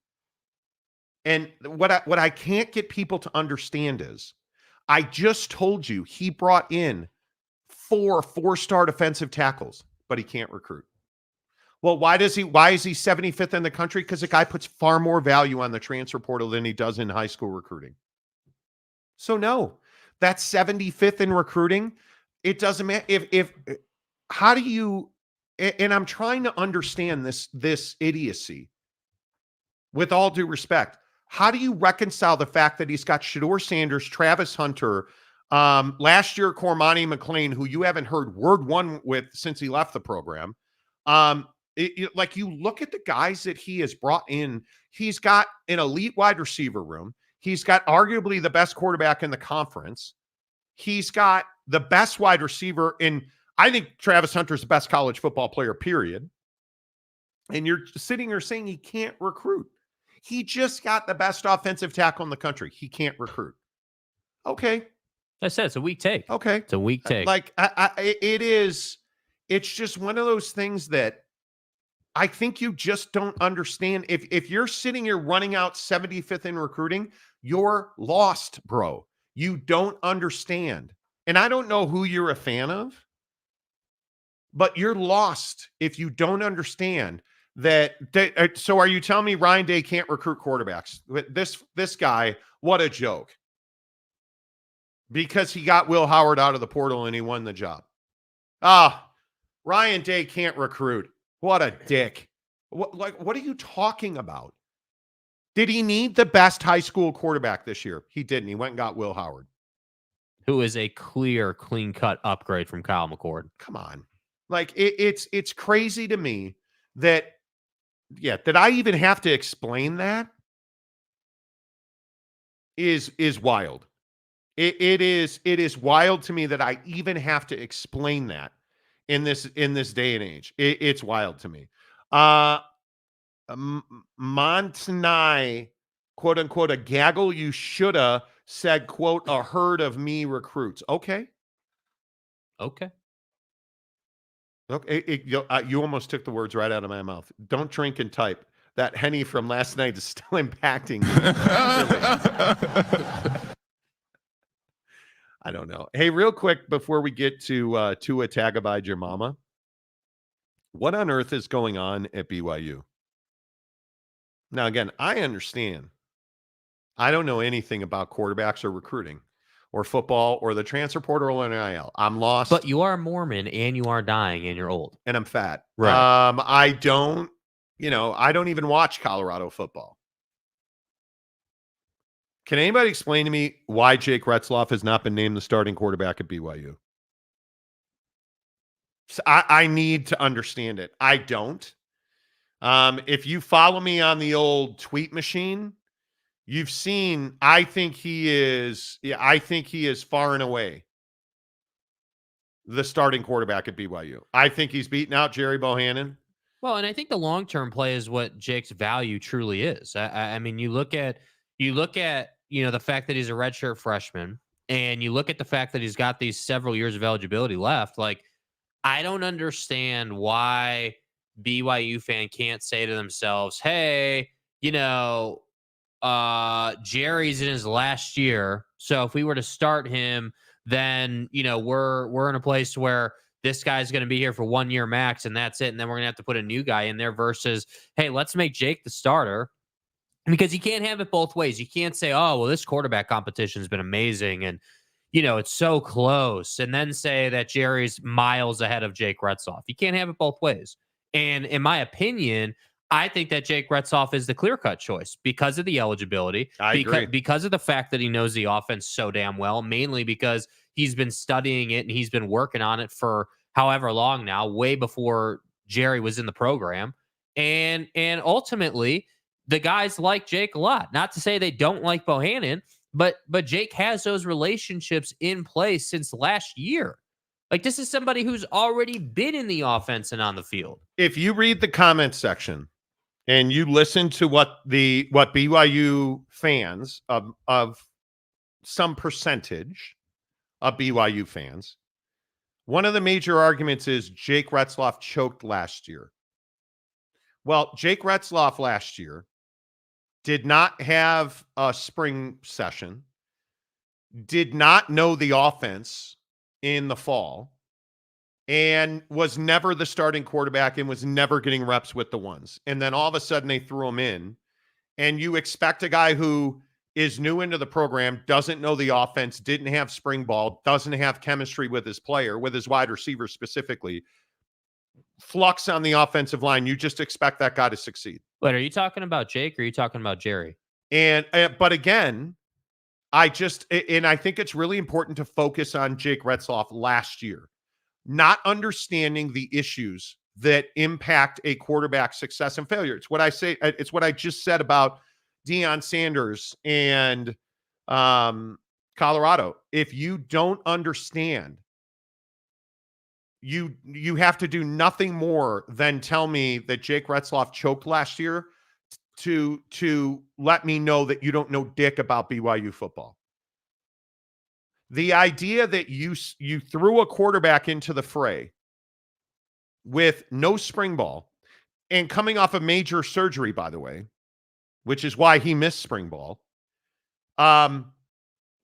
Speaker 4: And what I can't get people to understand is, I just told you he brought in 4 4-star defensive tackles, but he can't recruit. Well, why is he 75th in the country? Because the guy puts far more value on the transfer portal than he does in high school recruiting. So no, that's 75th in recruiting. It doesn't matter how do you, and I'm trying to understand this idiocy with all due respect. How do you reconcile the fact that he's got Shedeur Sanders, Travis Hunter, last year, Cormani McLean, who you haven't heard word one with since he left the program. Like you look at the guys that he has brought in, he's got an elite wide receiver room. He's got arguably the best quarterback in the conference. He's got the best wide receiver I think Travis Hunter's the best college football player, period. And you're sitting here saying he can't recruit. He just got the best offensive tackle in the country. He can't recruit. Okay.
Speaker 6: I said it's a weak take.
Speaker 4: Okay.
Speaker 6: It's a weak take.
Speaker 4: Like it's just one of those things that I think you just don't understand. If you're sitting here running out 75th in recruiting, you're lost, bro. You don't understand. And I don't know who you're a fan of, but you're lost if you don't understand that. So are you telling me Ryan Day can't recruit quarterbacks? This guy, what a joke. Because he got Will Howard out of the portal and he won the job. Ryan Day can't recruit. What a dick. What are you talking about? Did he need the best high school quarterback this year? He didn't. He went and got Will Howard,
Speaker 6: who is a clear, clean-cut upgrade from Kyle McCord.
Speaker 4: Come on. Like, it's crazy to me that I even have to explain that is wild. It is wild to me that I even have to explain that in this day and age. It's wild to me. Montanai, quote unquote, a gaggle you shoulda said, quote, a herd of me recruits. Okay. You almost took the words right out of my mouth. Don't drink and type. That Henny from last night is still impacting me. I don't know. Hey, real quick before we get to Tua Tagovailoa, what on earth is going on at BYU? Now, again, I understand. I don't know anything about quarterbacks or recruiting or football or the transfer portal or NIL. I'm lost.
Speaker 6: But you are Mormon and you are dying and you're old.
Speaker 4: And I'm fat.
Speaker 6: Right.
Speaker 4: I don't even watch Colorado football. Can anybody explain to me why Jake Retzlaff has not been named the starting quarterback at BYU? So I need to understand it. I don't. If you follow me on the old tweet machine, you've seen, I think he is far and away the starting quarterback at BYU. I think he's beaten out Gerry Bohannon.
Speaker 6: Well, and I think the long-term play is what Jake's value truly is. I mean, you look at the fact that he's a redshirt freshman, and you look at the fact that he's got these several years of eligibility left. Like, I don't understand why BYU fan can't say to themselves, hey, Gerry's in his last year. So if we were to start him, then, we're in a place where this guy's going to be here for 1 year max and that's it. And then we're going to have to put a new guy in there versus, hey, let's make Jake the starter, because you can't have it both ways. You can't say, oh, well, this quarterback competition has been amazing and, it's so close, and then say that Gerry's miles ahead of Jake Retzlaff. You can't have it both ways. And in my opinion, I think that Jake Retzlaff is the clear-cut choice because of the eligibility.
Speaker 4: I agree.
Speaker 6: Because of the fact that he knows the offense so damn well, mainly because he's been studying it and he's been working on it for however long now, way before Gerry was in the program. And ultimately, the guys like Jake a lot. Not to say they don't like Bohannon, but Jake has those relationships in place since last year. Like, this is somebody who's already been in the offense and on the field.
Speaker 4: If you read the comment section and you listen to what BYU fans of some percentage of BYU fans, one of the major arguments is Jake Retzlaff choked last year. Well, Jake Retzlaff last year did not have a spring session, did not know the offense in the fall, and was never the starting quarterback and was never getting reps with the ones. And then all of a sudden they threw him in, and you expect a guy who is new into the program, doesn't know the offense, didn't have spring ball, doesn't have chemistry with his player, with his wide receiver specifically, flux on the offensive line. You just expect that guy to succeed.
Speaker 6: Wait, are you talking about Jake or are you talking about Gerry?
Speaker 4: And, but again, I think it's really important to focus on Jake Retzlaff last year, not understanding the issues that impact a quarterback's success and failure. It's what I say. It's what I just said about Deion Sanders and Colorado. If you don't understand, you have to do nothing more than tell me that Jake Retzlaff choked last year to let me know that you don't know dick about BYU football. The idea that you threw a quarterback into the fray with no spring ball and coming off a major surgery, by the way, which is why he missed spring ball,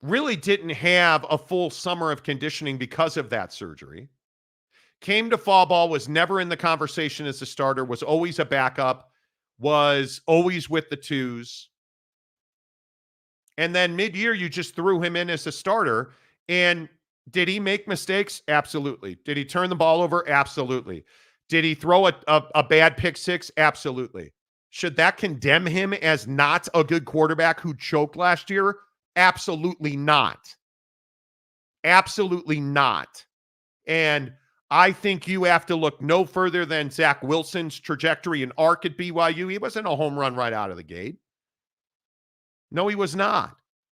Speaker 4: really didn't have a full summer of conditioning because of that surgery. Came to fall ball, was never in the conversation as a starter, was always a backup, was always with the twos. And then mid-year, you just threw him in as a starter. And did he make mistakes? Absolutely. Did he turn the ball over? Absolutely. Did he throw a bad pick six? Absolutely. Should that condemn him as not a good quarterback who choked last year? Absolutely not. Absolutely not. And I think you have to look no further than Zach Wilson's trajectory and arc at BYU. He wasn't a home run right out of the gate. No, he was not.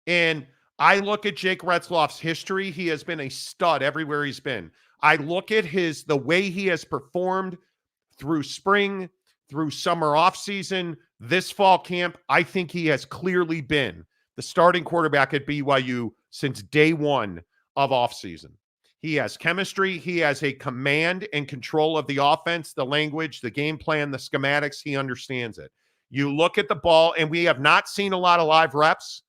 Speaker 4: And I look at Jake Retzlaff's history. He has been a stud everywhere he's been. I look at the way he has performed through spring, through summer offseason, this fall camp. I think he has clearly been the starting quarterback at BYU since day one of offseason. He has chemistry. He has a command and control of the offense, the language, the game plan, the schematics. He understands it. You look at the ball, and we have not seen a lot of live reps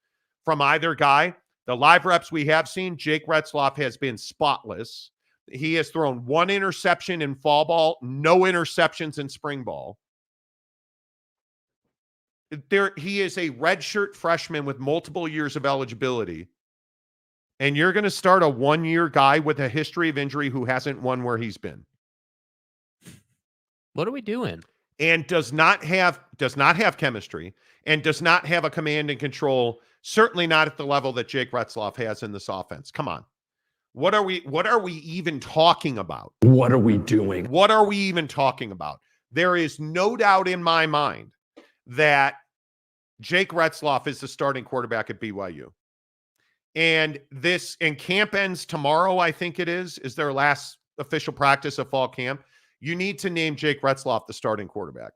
Speaker 4: from either guy. The live reps we have seen, Jake Retzlaff has been spotless. He has thrown one interception in fall ball, no interceptions in spring ball. He is a redshirt freshman with multiple years of eligibility. And you're going to start a one-year guy with a history of injury who hasn't won where he's been.
Speaker 6: What are we doing?
Speaker 4: And does not have chemistry and does not have a command and control, certainly not at the level that Jake Retzlaff has in this offense. Come on. What are we even talking about?
Speaker 5: What are we doing?
Speaker 4: What are we even talking about? There is no doubt in my mind that Jake Retzlaff is the starting quarterback at BYU. And camp ends tomorrow, I think it is their last official practice of fall camp. You need to name Jake Retzlaff the starting quarterback.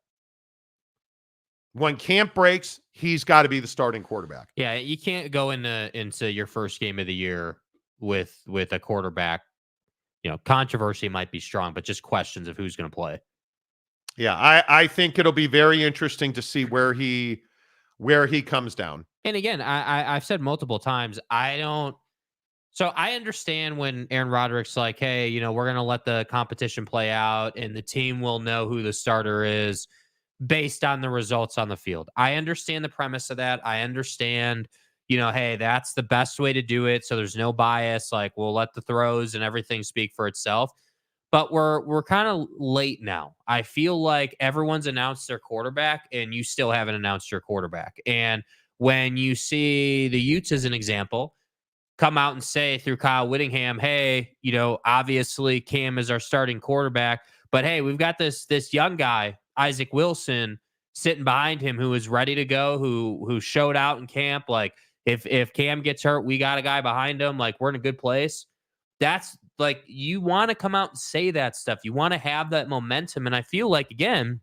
Speaker 4: When camp breaks, he's got to be the starting quarterback.
Speaker 6: Yeah, you can't go into your first game of the year with a quarterback. You know, controversy might be strong, but just questions of who's going to play.
Speaker 4: Yeah, I think it'll be very interesting to see where he comes down.
Speaker 6: And again, I've said multiple times, so I understand when Aaron Roderick's like, hey, you know, we're going to let the competition play out and the team will know who the starter is based on the results on the field. I understand the premise of that. I understand, you know, hey, that's the best way to do it. So there's no bias. Like, we'll let the throws and everything speak for itself. But we're kind of late now. I feel like everyone's announced their quarterback and you still haven't announced your quarterback. And when you see the Utes as an example come out and say through Kyle Whittingham, hey, you know, obviously Cam is our starting quarterback, but hey, we've got this young guy, Isaac Wilson, sitting behind him who is ready to go, who showed out in camp. Like, if Cam gets hurt, we got a guy behind him. Like, we're in a good place. That's like, you want to come out and say that stuff. You want to have that momentum. And I feel like, again,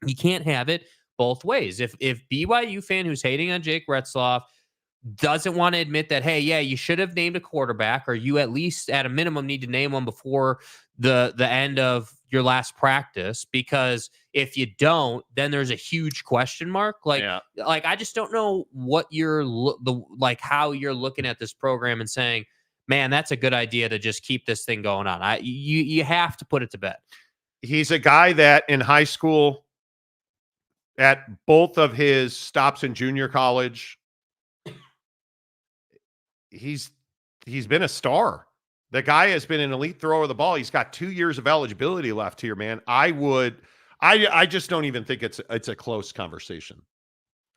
Speaker 6: you can't have it both ways. If BYU fan who's hating on Jake Retzlaff doesn't want to admit that, hey, yeah, you should have named a quarterback, or you at least at a minimum need to name one before the end of your last practice, because if you don't, then there's a huge question mark. Like I just don't know what how you're looking at this program and saying, man, that's a good idea to just keep this thing going on. You have to put it to bed.
Speaker 4: He's a guy that in high school, at both of his stops in junior college, he's been a star. The guy has been an elite thrower of the ball. He's got 2 years of eligibility left here, man. I just don't even think it's a close conversation.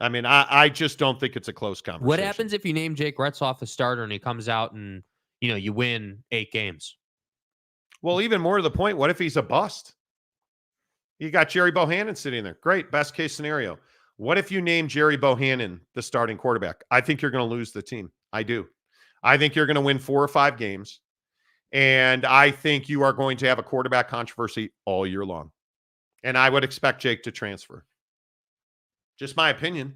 Speaker 4: I mean, I just don't think it's a close conversation.
Speaker 6: What happens if you name Jake Retzlaff a starter and he comes out and, you win 8 games?
Speaker 4: Well, even more to the point, what if he's a bust? You got Gerry Bohannon sitting there. Great, best case scenario. What if you name Gerry Bohannon the starting quarterback? I think you're going to lose the team. I do. I think you're going to win 4 or 5 games. And I think you are going to have a quarterback controversy all year long. And I would expect Jake to transfer. Just my opinion.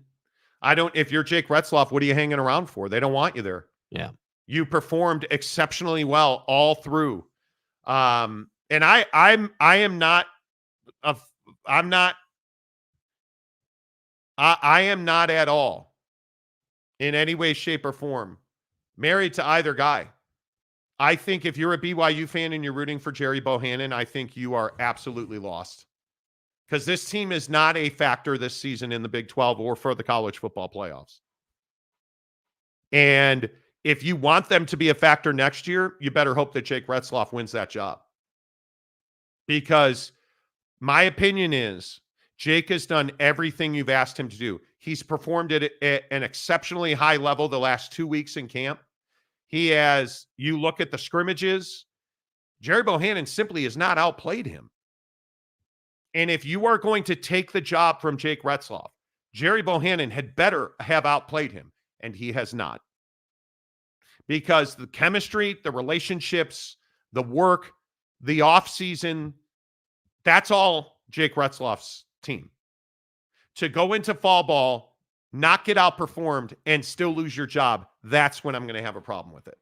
Speaker 4: If you're Jake Retzlaff, what are you hanging around for? They don't want you there.
Speaker 6: Yeah.
Speaker 4: You performed exceptionally well all through. And I am not at all in any way, shape, or form married to either guy. I think if you're a BYU fan and you're rooting for Gerry Bohannon, I think you are absolutely lost. Because this team is not a factor this season in the Big 12 or for the college football playoffs. And if you want them to be a factor next year, you better hope that Jake Retzlaff wins that job. Because my opinion is Jake has done everything you've asked him to do. He's performed at an exceptionally high level the last 2 weeks in camp. You look at the scrimmages, Gerry Bohannon simply has not outplayed him. And if you are going to take the job from Jake Retzlaff, Gerry Bohannon had better have outplayed him, and he has not. Because the chemistry, the relationships, the work, the offseason, that's all Jake Retzlaff's team. To go into fall ball, not get outperformed, and still lose your job, that's when I'm going to have a problem with it.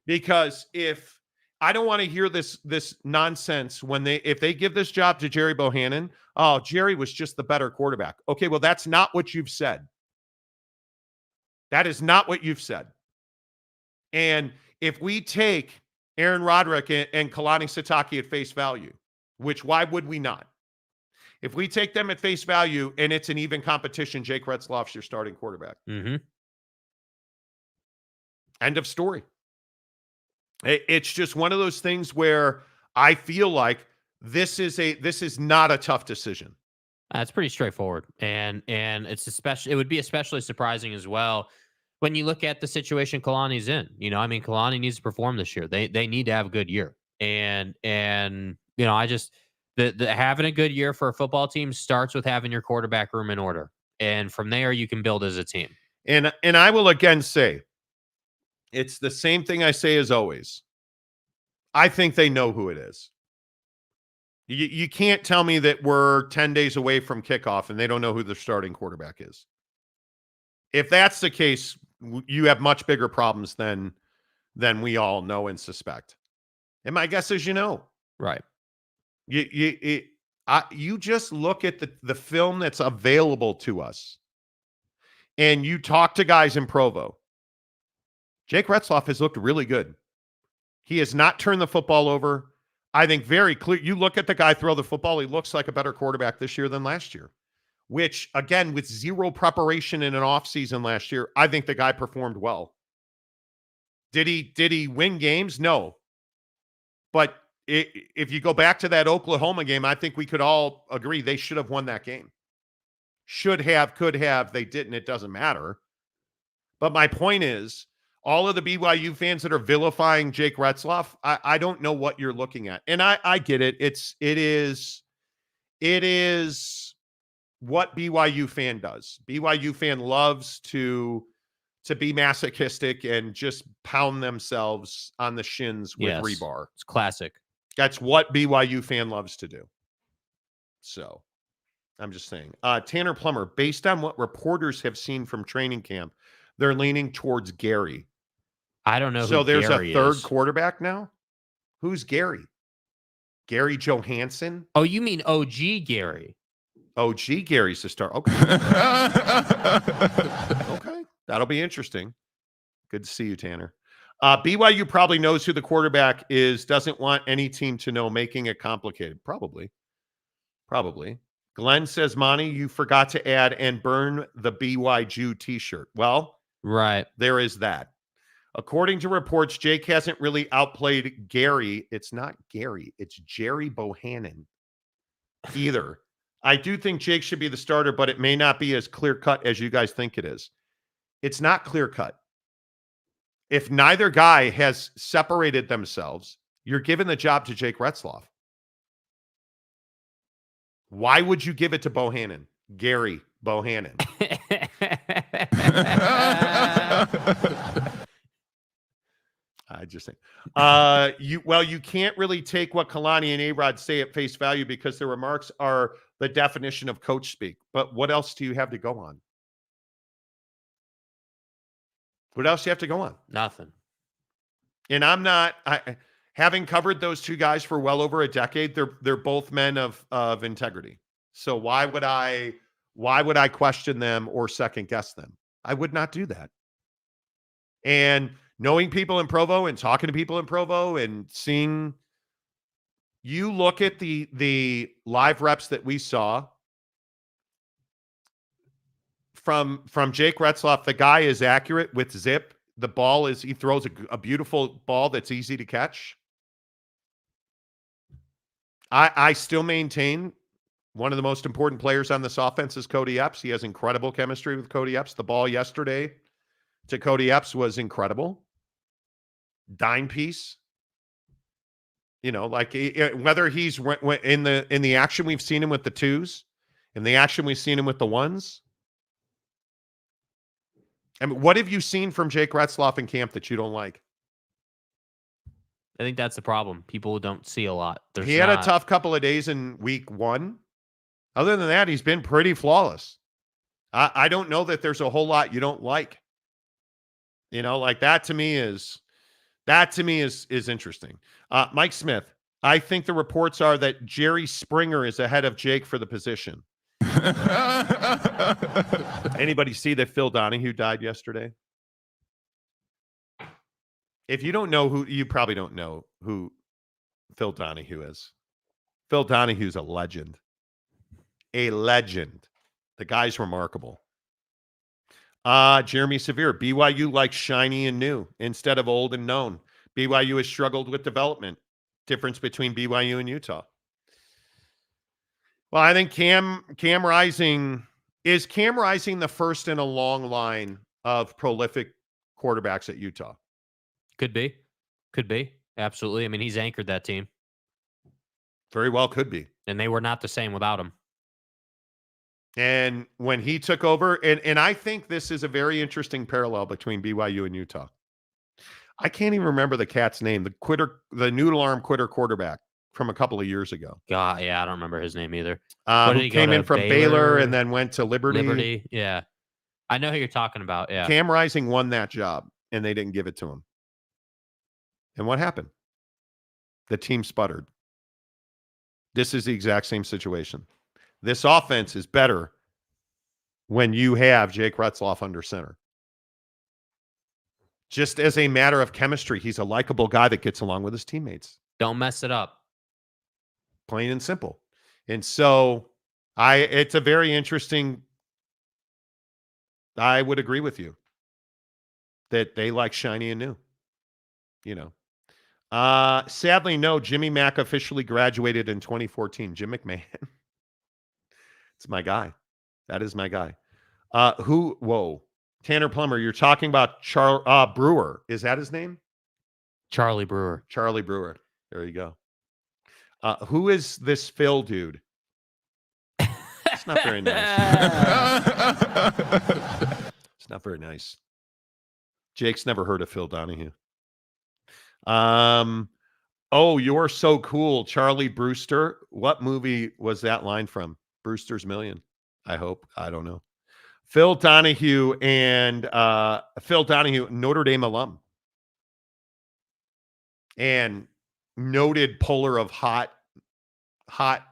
Speaker 4: Because if I don't want to hear this nonsense if they give this job to Gerry Bohannon, oh, Gerry was just the better quarterback. Okay, well, that's not what you've said. That is not what you've said. And if we take Aaron Roderick and Kalani Sitake at face value, which why would we not? If we take them at face value and it's an even competition, Jake Retzlaff's your starting quarterback.
Speaker 6: Mm-hmm.
Speaker 4: End of story. It's just one of those things where I feel like this is not a tough decision.
Speaker 6: It's pretty straightforward, and it would be especially surprising as well when you look at the situation Kalani's in. Kalani needs to perform this year. They need to have a good year, and I just the having a good year for a football team starts with having your quarterback room in order, and from there you can build as a team.
Speaker 4: And I will again say, it's the same thing I say as always. I think they know who it is. You can't tell me that we're 10 days away from kickoff and they don't know who their starting quarterback is. If that's the case, you have much bigger problems than we all know and suspect. And my guess is
Speaker 6: right.
Speaker 4: You just look at the film that's available to us, and you talk to guys in Provo. Jake Retzlaff has looked really good. He has not turned the football over. I think very clear. You look at the guy throw the football, he looks like a better quarterback this year than last year, which, again, with zero preparation in an offseason last year, I think the guy performed well. Did he win games? No. But if you go back to that Oklahoma game, I think we could all agree they should have won that game. Should have, could have. They didn't. It doesn't matter. But my point is, all of the BYU fans that are vilifying Jake Retzlaff, I don't know what you're looking at. And I get it. It is what BYU fan does. BYU fan loves to be masochistic and just pound themselves on the shins with rebar.
Speaker 6: It's classic.
Speaker 4: That's what BYU fan loves to do. So I'm just saying. Tanner Plummer, based on what reporters have seen from training camp, they're leaning towards Gerry.
Speaker 6: I don't know.
Speaker 4: So there's
Speaker 6: Gerry
Speaker 4: a third
Speaker 6: is.
Speaker 4: quarterback now? Who's Gerry? Gary Johansson?
Speaker 6: Oh, you mean OG Gerry?
Speaker 4: OG Gary's the star. Okay. Okay. That'll be interesting. Good to see you, Tanner. BYU probably knows who the quarterback is, doesn't want any team to know, making it complicated. Probably. Glenn says, Monty, you forgot to add and burn the BYU t-shirt. Well,
Speaker 6: Right.
Speaker 4: there is that. According to reports, Jake hasn't really outplayed Gerry. It's not Gerry. It's Gerry Bohannon either. I do think Jake should be the starter, but it may not be as clear-cut as you guys think it is. It's not clear-cut. If neither guy has separated themselves, you're giving the job to Jake Retzlaff. Why would you give it to Bohannon? Gerry Bohannon. I just think you can't really take what Kalani and A-Rod say at face value because their remarks are the definition of coach speak. But what else do you have to go on? What else do you have to go on?
Speaker 6: Nothing.
Speaker 4: And having covered those two guys for well over a decade, they're both men of integrity. So why would I question them or second guess them? I would not do that. And knowing people in Provo and talking to people in Provo and seeing, you look at the live reps that we saw from Jake Retzlaff, the guy is accurate with zip. The ball he throws a beautiful ball that's easy to catch. I still maintain one of the most important players on this offense is Cody Epps. He has incredible chemistry with Cody Epps. The ball yesterday to Cody Epps was incredible. Dime piece. You know, like whether he's in the action we've seen him with the twos, in the action we've seen him with the ones. I mean, what have you seen from Jake Retzlaff in camp that you don't like?
Speaker 6: I think that's the problem. People don't see a lot.
Speaker 4: He had a tough couple of days in week 1. Other than that, he's been pretty flawless. I don't know that there's a whole lot you don't like. You know, like that to me is interesting. Mike Smith, I think the reports are that Jerry Springer is ahead of Jake for the position. Anybody see that Phil Donahue died yesterday? If you don't know you probably don't know who Phil Donahue is. Phil Donahue's a legend. A legend. The guy's remarkable. Jeremy Severe, BYU likes shiny and new instead of old and known. BYU has struggled with development. Difference between BYU and Utah. Well, I think Cam Rising the first in a long line of prolific quarterbacks at Utah.
Speaker 6: Could be. Absolutely. I mean, he's anchored that team.
Speaker 4: Very well could be.
Speaker 6: And they were not the same without him.
Speaker 4: And when he took over, and I think this is a very interesting parallel between BYU and Utah. I can't even remember the cat's name, the noodle arm quitter quarterback from a couple of years ago.
Speaker 6: God, yeah, I don't remember his name either.
Speaker 4: Who came in from Baylor and then went to Liberty.
Speaker 6: Yeah. I know who you're talking about, yeah.
Speaker 4: Cam Rising won that job, and they didn't give it to him. And what happened? The team sputtered. This is the exact same situation. This offense is better when you have Jake Retzlaff under center. Just as a matter of chemistry, he's a likable guy that gets along with his teammates.
Speaker 6: Don't mess it up.
Speaker 4: Plain and simple. And so it's a very interesting, I would agree with you that they like shiny and new, you know. Sadly, no, Jimmy Mack officially graduated in 2014. Jim McMahon. It's my guy. That is my guy. Whoa. Tanner Plummer, you're talking about Brewer. Is that his name?
Speaker 6: Charlie Brewer.
Speaker 4: Charlie Brewer. There you go. Who is this Phil dude? It's not very nice. It's not very nice. Jake's never heard of Phil Donahue. Oh, you're so cool, Charlie Brewster. What movie was that line from? Brewster's Million, I hope. I don't know. Phil Donahue, Notre Dame alum. And noted puller of hot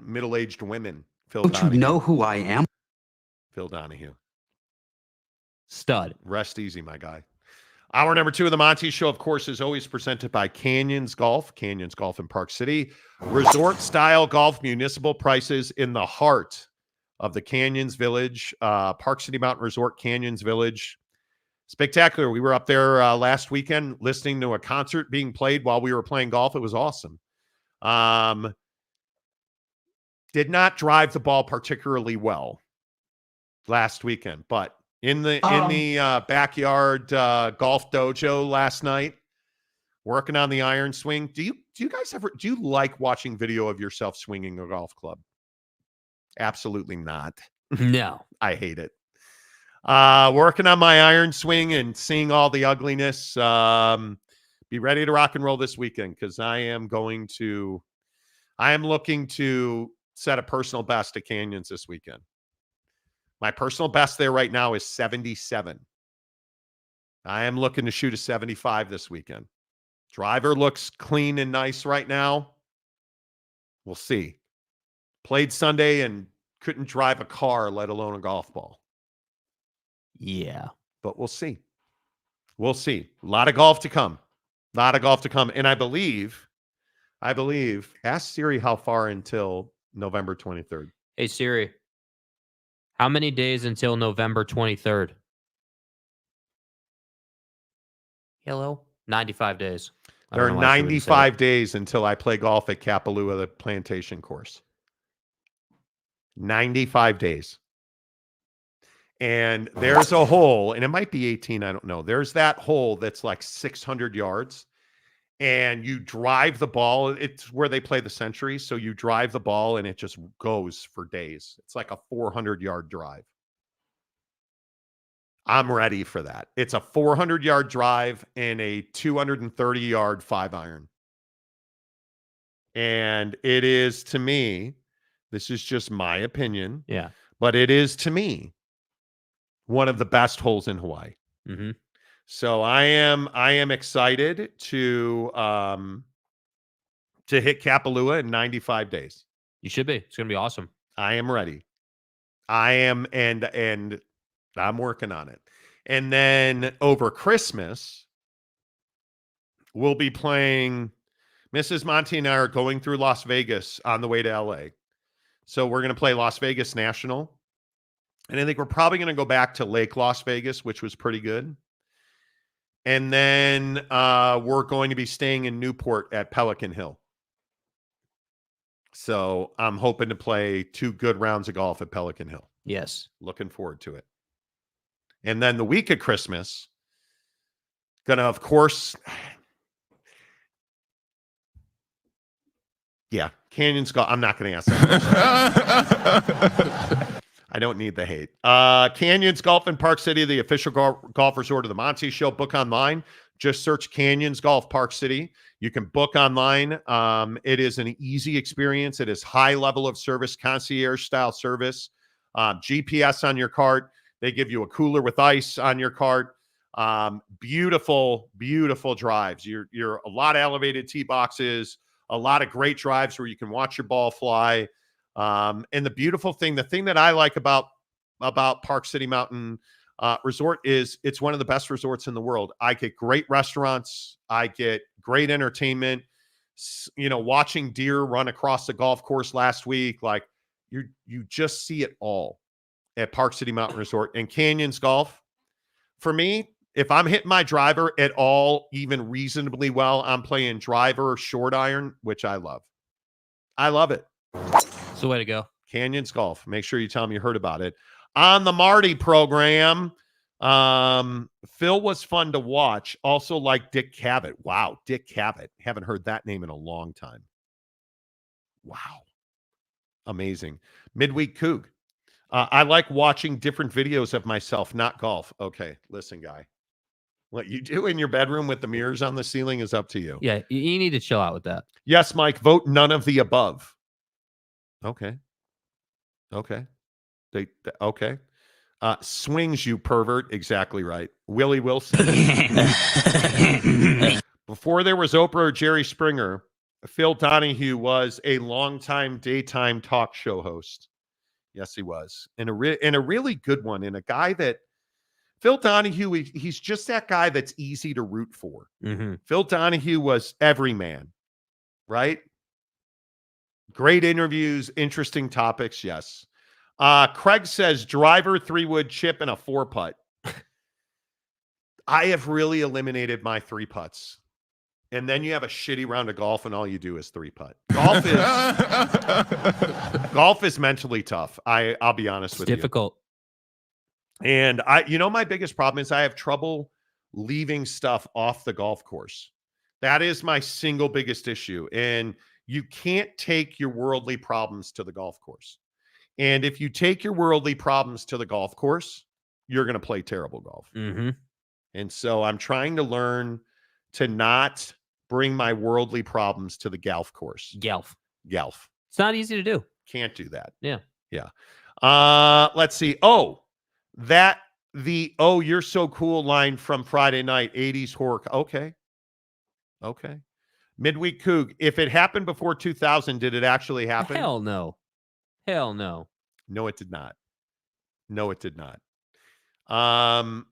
Speaker 4: middle-aged women. Phil Donahue.
Speaker 9: Don't you know who I am?
Speaker 4: Phil Donahue.
Speaker 6: Stud.
Speaker 4: Rest easy, my guy. Hour number 2 of the Monty Show, of course, is always presented by Canyons Golf. Canyons Golf in Park City. Resort-style golf, municipal prices in the heart of the Canyons Village. Park City Mountain Resort, Canyons Village. Spectacular. We were up there last weekend listening to a concert being played while we were playing golf. It was awesome. Did not drive the ball particularly well last weekend, but in the backyard golf dojo last night, working on the iron swing. Do you guys ever like watching video of yourself swinging a golf club? Absolutely not.
Speaker 6: No,
Speaker 4: I hate it. Working on my iron swing and seeing all the ugliness. Be ready to rock and roll this weekend because I am looking to set a personal best at Canyons this weekend. My personal best there right now is 77. I am looking to shoot a 75 this weekend. Driver looks clean and nice right now. We'll see. Played Sunday and couldn't drive a car, let alone a golf ball.
Speaker 6: Yeah.
Speaker 4: But we'll see. We'll see. A lot of golf to come. And I believe, ask Siri how far until November 23rd.
Speaker 6: Hey, Siri. How many days until November 23rd? Hello? 95 days.
Speaker 4: There are 95 days until I play golf at Kapalua, the plantation course. 95 days. And there's a hole, and it might be 18, I don't know. There's that hole that's like 600 yards. And you drive the ball. It's where they play the Century. So you drive the ball and it just goes for days. It's like a 400-yard drive. I'm ready for that. It's a 400-yard drive and a 230-yard 5-iron. And it is, to me, this is just my opinion.
Speaker 6: Yeah.
Speaker 4: But it is, to me, one of the best holes in Hawaii.
Speaker 6: Mm-hmm.
Speaker 4: So I am excited to hit Kapalua in 95 days.
Speaker 6: You should be. It's going to be awesome.
Speaker 4: I am ready. I am, and I'm working on it. And then over Christmas, we'll be playing. Mrs. Monty and I are going through Las Vegas on the way to LA. So we're going to play Las Vegas National. And I think we're probably going to go back to Lake Las Vegas, which was pretty good. And then we're going to be staying in Newport at Pelican Hill. So I'm hoping to play 2 good rounds of golf at Pelican Hill.
Speaker 6: Yes.
Speaker 4: Looking forward to it. And then the week of Christmas, gonna, of course, yeah, Canyons Golf. I'm not going to ask that. I don't need the hate. Canyons Golf in Park City, the official golf resort of the Monty Show. Book online. Just search Canyons Golf Park City. You can book online. It is an easy experience. It is high level of service, concierge style service. GPS on your cart. They give you a cooler with ice on your cart. Beautiful, beautiful drives. You're a lot of elevated tee boxes, a lot of great drives where you can watch your ball fly. And the beautiful thing, the thing that I like about Park City Mountain Resort is it's one of the best resorts in the world. I get great restaurants. I get great entertainment. You know, watching deer run across the golf course last week, like you just see it all at Park City Mountain Resort. And Canyons Golf, for me, if I'm hitting my driver at all, even reasonably well, I'm playing driver, short iron, which I love. I love it.
Speaker 6: It's the way to go.
Speaker 4: Canyons Golf. Make sure you tell them you heard about it. On the Marty program, Phil was fun to watch. Also like Dick Cavett. Wow, Dick Cavett. Haven't heard that name in a long time. Wow. Amazing. Midweek Coug. I like watching different videos of myself, not golf. Okay, listen, guy. What you do in your bedroom with the mirrors on the ceiling is up to you.
Speaker 6: Yeah, you need to chill out with that.
Speaker 4: Yes, Mike, vote none of the above. Okay. Okay. Okay. Swings, you pervert. Exactly right. Willie Wilson. Before there was Oprah or Jerry Springer, Phil Donahue was a longtime daytime talk show host. Yes, he was. And a really good one. And a guy that Phil Donahue, he's just that guy that's easy to root for.
Speaker 6: Mm-hmm.
Speaker 4: Phil Donahue was everyman, right? Great interviews, interesting topics, yes. Craig says, driver, 3-wood chip, and a 4-putt. I have really eliminated my 3-putts. And then you have a shitty round of golf, and all you do is 3-putt. Golf is mentally tough. I'll be honest with you.
Speaker 6: Difficult.
Speaker 4: And my biggest problem is I have trouble leaving stuff off the golf course. That is my single biggest issue. And you can't take your worldly problems to the golf course. And if you take your worldly problems to the golf course, you're going to play terrible golf.
Speaker 6: Mm-hmm.
Speaker 4: And so I'm trying to learn to not bring my worldly problems to the golf course.
Speaker 6: Golf.
Speaker 4: It's
Speaker 6: not easy to do.
Speaker 4: Can't do that.
Speaker 6: Yeah.
Speaker 4: Let's see. You're so cool line from Friday night, 80s horror. Okay. Midweek Coug. If it happened before 2000, did it actually happen?
Speaker 6: Hell no.
Speaker 4: No, it did not. You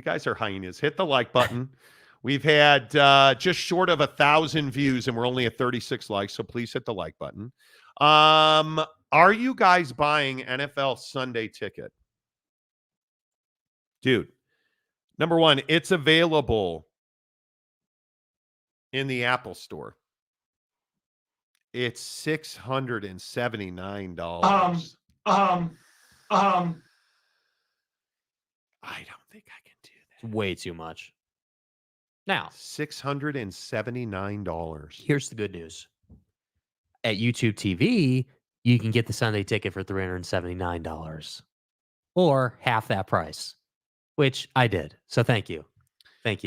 Speaker 4: guys are hyenas. Hit the like button. We've had just short of 1,000 views, and we're only at 36 likes, so please hit the like button. Are you guys buying NFL Sunday ticket? Dude, number one, it's available in the Apple Store. It's $679. I don't think I can do that.
Speaker 6: Way too much. Now,
Speaker 4: $679.
Speaker 6: here's the good news. At YouTube TV, you can get the Sunday ticket for $379 or half that price, which I did. So thank you.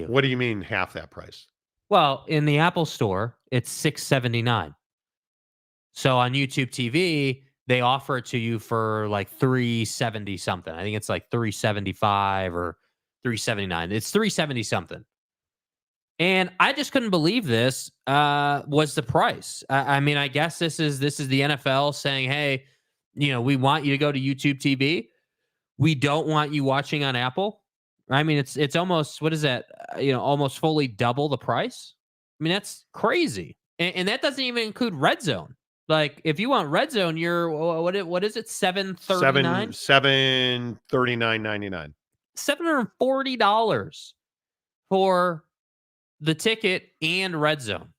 Speaker 4: What do you mean half that price?
Speaker 6: Well, in the Apple Store, it's $679. So on YouTube TV, they offer it to you for like $370 something. I think it's like $375 or $379. It's $370 something. And I just couldn't believe this was the price. I mean, I guess this is the NFL saying, hey, we want you to go to YouTube TV. We don't want you watching on Apple. I mean, it's almost, what is that? Almost fully double the price. I mean, that's crazy. And that doesn't even include Red Zone. Like, if you want Red Zone, you're what is it? $739?
Speaker 4: $739.99.
Speaker 6: $740 for the ticket and Red Zone.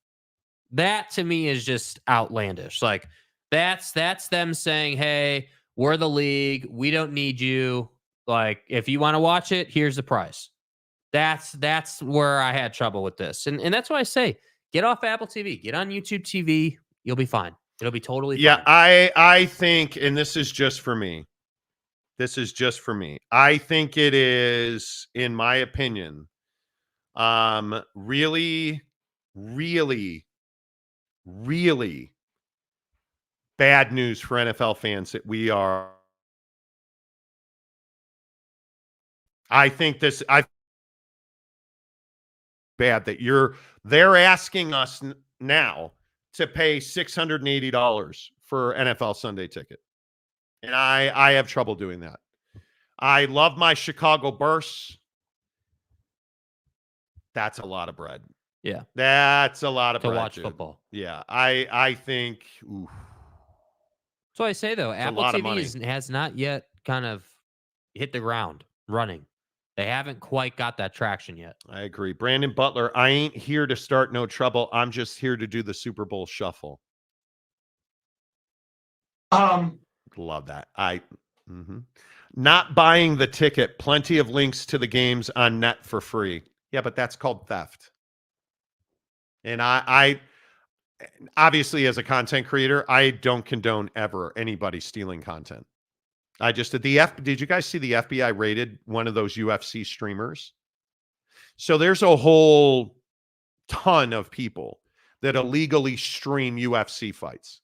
Speaker 6: That to me is just outlandish. Like, that's them saying, hey, we're the league. We don't need you. Like, if you want to watch it, here's the price. That's where I had trouble with this. And that's why I say, get off Apple TV. Get on YouTube TV. You'll be fine. It'll be totally fine.
Speaker 4: Yeah, I think, and this is just for me. I think it is, in my opinion, really, really, really bad news for NFL fans that we are. I think bad that they're asking us now to pay $680 for NFL Sunday ticket. And I have trouble doing that. I love my Chicago Bears. That's a lot of bread.
Speaker 6: Yeah.
Speaker 4: That's a lot of bread.
Speaker 6: To watch
Speaker 4: dude.
Speaker 6: football.
Speaker 4: Yeah. I think. Oof.
Speaker 6: So I say, though, Apple TV has not yet kind of hit the ground running. They haven't quite got that traction yet.
Speaker 4: I agree. Brandon Butler, I ain't here to start no trouble. I'm just here to do the Super Bowl shuffle. Love that. Not buying the ticket. Plenty of links to the games on net for free. Yeah, but that's called theft. And I obviously, as a content creator, I don't condone ever anybody stealing content. Did you guys see the FBI raided one of those UFC streamers? So there's a whole ton of people that illegally stream UFC fights.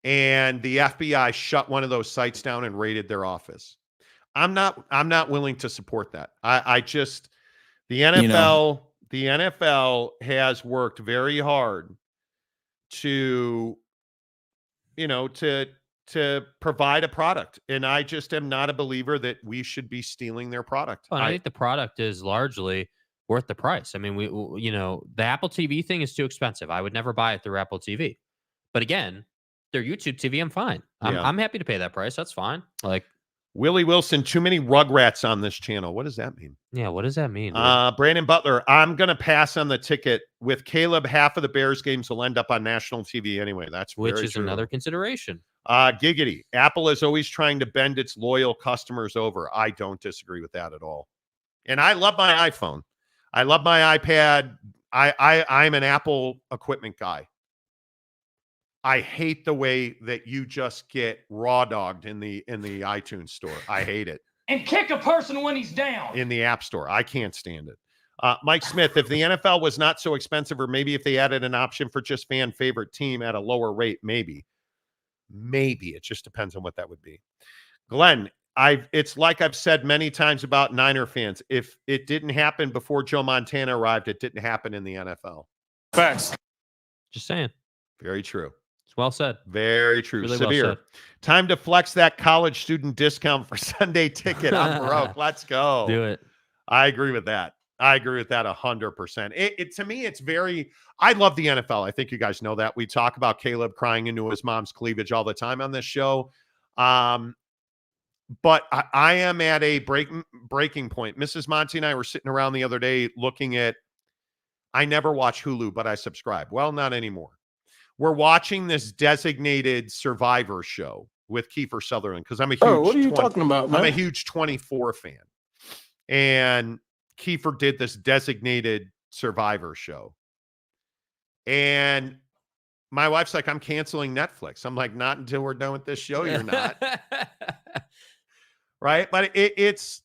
Speaker 4: And the FBI shut one of those sites down and raided their office. I'm not willing to support that. The NFL has worked very hard to to provide a product. And I just am not a believer that we should be stealing their product.
Speaker 6: Well, I think the product is largely worth the price. I mean, the Apple TV thing is too expensive. I would never buy it through Apple TV. But again, their YouTube TV, I'm fine. I'm happy to pay that price. That's fine. Like
Speaker 4: Willie Wilson, too many Rugrats on this channel. What does that mean?
Speaker 6: Yeah, what does that mean?
Speaker 4: Brandon Butler, I'm going to pass on the ticket. With Caleb, half of the Bears games will end up on national TV anyway. That's
Speaker 6: Which is
Speaker 4: true.
Speaker 6: another consideration.
Speaker 4: Giggity. Apple is always trying to bend its loyal customers over. I don't disagree with that at all. And I love my iPhone. I love my iPad. I'm an Apple equipment guy. I hate the way that you just get raw dogged in the iTunes store. I hate it.
Speaker 5: And kick a person when he's down.
Speaker 4: In the App Store. I can't stand it. Mike Smith, if the NFL was not so expensive, or maybe if they added an option for just fan favorite team at a lower rate, maybe. It just depends on what that would be. Glenn, it's like I've said many times about Niner fans. If it didn't happen before Joe Montana arrived, it didn't happen in the NFL.
Speaker 5: Facts.
Speaker 6: Just saying.
Speaker 4: Very true.
Speaker 6: It's well said.
Speaker 4: Very true.
Speaker 6: Really
Speaker 4: Severe.
Speaker 6: well said.
Speaker 4: Time to flex that college student discount for Sunday ticket. I'm broke. Let's go.
Speaker 6: Do it.
Speaker 4: I agree with that. 100%. It to me, it's very, I love the NFL. I think you guys know that. We talk about Caleb crying into his mom's cleavage all the time on this show. But I am at a breaking point. Mrs. Monty and I were sitting around the other day looking at, I never watch Hulu, but I subscribe. Well, not anymore. We're watching this Designated Survivor show with Kiefer Sutherland because I'm a huge.
Speaker 5: Oh, what are you talking about, man?
Speaker 4: I'm a huge 24 fan, and Kiefer did this Designated Survivor show, and my wife's like, "I'm canceling Netflix." I'm like, "Not until we're done with this show. You're not." Right? But it's.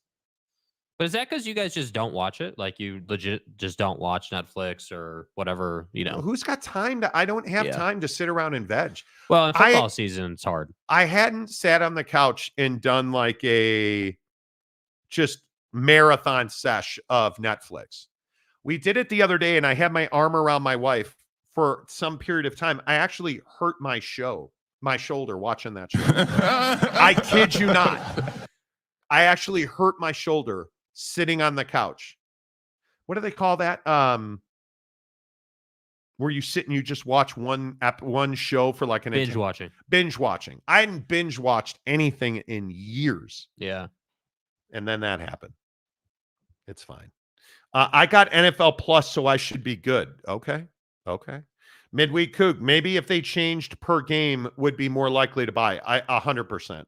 Speaker 6: But is that because you guys just don't watch it? Like you legit just don't watch Netflix or whatever,
Speaker 4: Who's got time to, I don't have time to sit around and veg.
Speaker 6: Well, in football season, it's hard.
Speaker 4: I hadn't sat on the couch and done like a just marathon sesh of Netflix. We did it the other day and I had my arm around my wife for some period of time. I actually hurt my shoulder watching that show. I kid you not. I actually hurt my shoulder sitting on the couch. What do they call that? Where you sit and you just watch one show for like an
Speaker 6: binge watching.
Speaker 4: Binge watching. I hadn't binge watched anything in years.
Speaker 6: Yeah.
Speaker 4: And then that happened. It's fine. I got NFL Plus, so I should be good. Okay. Midweek Coug. Maybe if they changed per game, would be more likely to buy. 100%.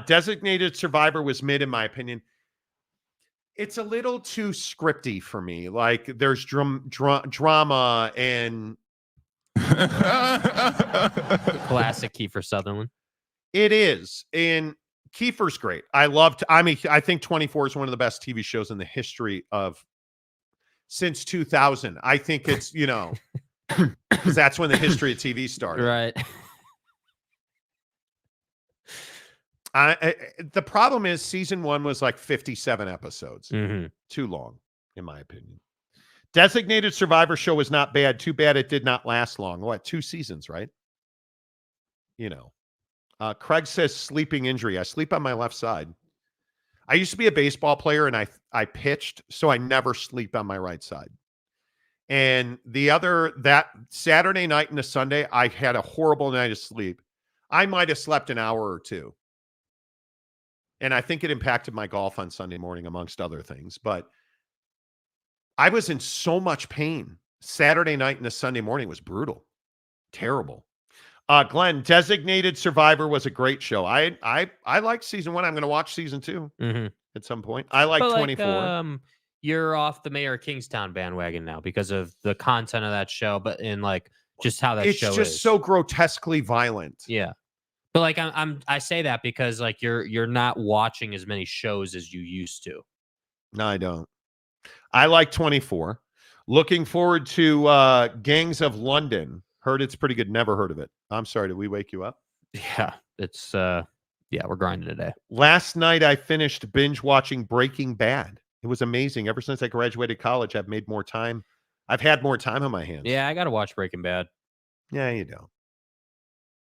Speaker 4: Designated Survivor was mid, in my opinion. It's a little too scripty for me. Like there's drama and
Speaker 6: classic Kiefer Sutherland.
Speaker 4: It is, and Kiefer's great. I think 24 is one of the best TV shows in the history of since 2000. I think it's because that's when the history of TV started.
Speaker 6: Right.
Speaker 4: The problem is season 1 was like 57 episodes.
Speaker 6: Mm-hmm.
Speaker 4: Too long, in my opinion. Designated Survivor show was not bad. Too bad it did not last long. What, 2 seasons, right? Craig says sleeping injury. I sleep on my left side. I used to be a baseball player and I pitched, so I never sleep on my right side. And that Saturday night and the Sunday, I had a horrible night of sleep. I might have slept an hour or 2. And I think it impacted my golf on Sunday morning, amongst other things. But I was in so much pain. Saturday night and the Sunday morning was brutal. Terrible. Glenn, Designated Survivor was a great show. I liked season 1. I'm going to watch season 2 at some point. I like 24.
Speaker 6: You're off the Mayor of Kingstown bandwagon now because of the content of that show, but in like just how that show is.
Speaker 4: It's just so grotesquely violent.
Speaker 6: Yeah. But like I say that because like you're not watching as many shows as you used to.
Speaker 4: No, I don't. I like 24. Looking forward to Gangs of London. Heard it's pretty good. Never heard of it. I'm sorry. Did we wake you up?
Speaker 6: Yeah, it's we're grinding today.
Speaker 4: Last night I finished binge watching Breaking Bad. It was amazing. Ever since I graduated college, I've had more time on my hands.
Speaker 6: Yeah, I got to watch Breaking Bad.
Speaker 4: Yeah, you don't.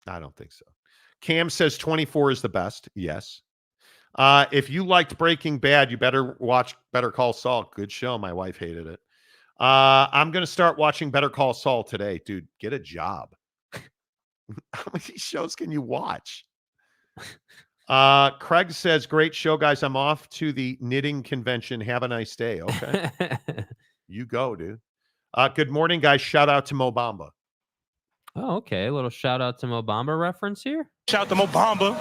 Speaker 4: I don't think so. Cam says 24 is the best. Yes. If you liked Breaking Bad, you better watch Better Call Saul. Good show. My wife hated it. I'm going to start watching Better Call Saul today. Dude, get a job. How many shows can you watch? Craig says, great show, guys. I'm off to the knitting convention. Have a nice day. Okay. You go, dude. Good morning, guys. Shout out to Mo Bamba.
Speaker 6: Oh, okay. A little shout out to Mo Bamba reference here.
Speaker 5: Shout out to Mo Bamba.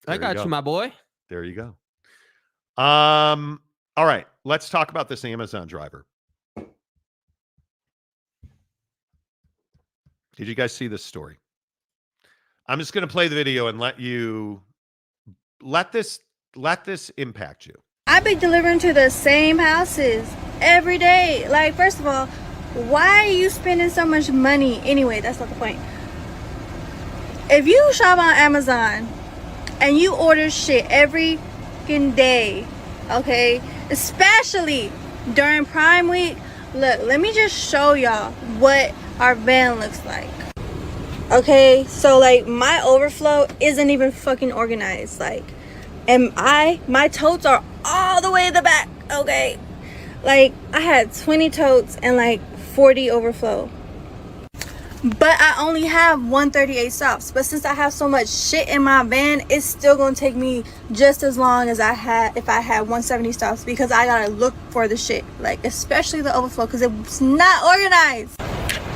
Speaker 6: I got you, my boy.
Speaker 4: There you go. All right. Let's talk about this Amazon driver. Did you guys see this story? I'm just going to play the video and let this impact you.
Speaker 9: I've been delivering to the same houses every day. Like, first of all, why are you spending so much money? Anyway, that's not the point. If you shop on Amazon and you order shit every fucking day, okay, especially during Prime Week, look, let me just show y'all what our van looks like. Okay, so like my overflow isn't even fucking organized. Like, and my totes are all the way in the back. Okay, like I had 20 totes and like 40 overflow, but I only have 138 stops. But since I have so much shit in my van, it's still gonna take me just as long as I had if I had 170 stops, because I gotta look for the shit, like especially the overflow, because it's not organized.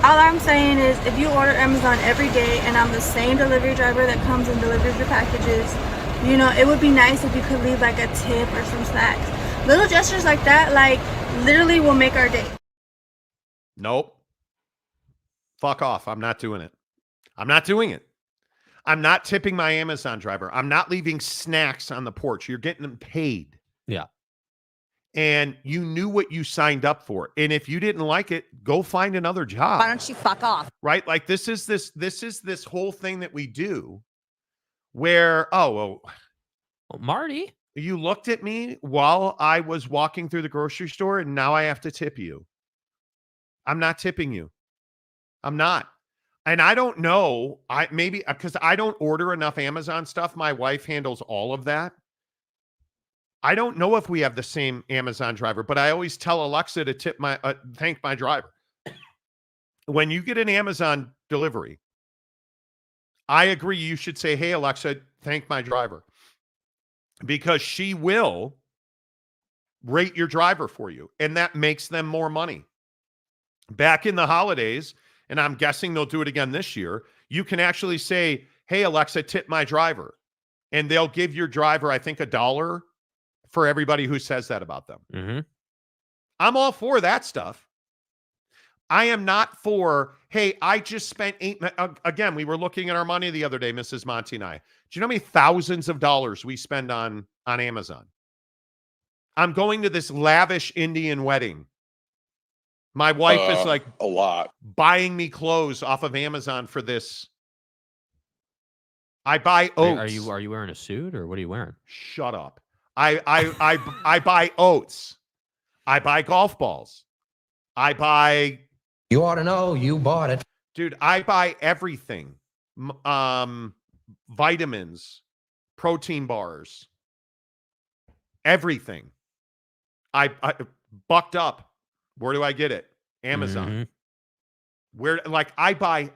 Speaker 9: All I'm saying is, if you order Amazon every day and I'm the same delivery driver that comes and delivers your packages, you know, it would be nice if you could leave like a tip or some snacks. Little gestures like that, like, literally will make our day.
Speaker 4: Nope. Fuck off. I'm not doing it. I'm not doing it. I'm not tipping my Amazon driver. I'm not leaving snacks on the porch. You're getting them paid.
Speaker 6: Yeah.
Speaker 4: And you knew what you signed up for. And if you didn't like it, go find another job.
Speaker 1: Why don't you fuck off?
Speaker 4: Right? Like this is this whole thing that we do where, well,
Speaker 6: Marty,
Speaker 4: you looked at me while I was walking through the grocery store and now I have to tip you. I'm not tipping you. I'm not. And I don't know. Maybe because I don't order enough Amazon stuff. My wife handles all of that. I don't know if we have the same Amazon driver, but I always tell Alexa to thank my driver. When you get an Amazon delivery, I agree you should say, hey, Alexa, thank my driver. Because she will rate your driver for you, and that makes them more money. Back in the holidays, and I'm guessing they'll do it again this year, you can actually say, hey, Alexa, tip my driver. And they'll give your driver, I think, $1 for everybody who says that about them.
Speaker 6: Mm-hmm.
Speaker 4: I'm all for that stuff. I am not for, hey, I just spent again, we were looking at our money the other day, Mrs. Monty and I. Do you know how many thousands of dollars we spend on Amazon? I'm going to this lavish Indian wedding. My wife is like
Speaker 10: a lot
Speaker 4: buying me clothes off of Amazon for this. I buy oats.
Speaker 6: Are you wearing a suit or what are you wearing?
Speaker 4: Shut up. I buy oats. I buy golf balls. I buy.
Speaker 11: You ought to know you bought it.
Speaker 4: Dude, I buy everything. Vitamins, protein bars, everything. I bucked up. Where do I get it? Amazon.
Speaker 6: Mm-hmm.
Speaker 4: Where, like,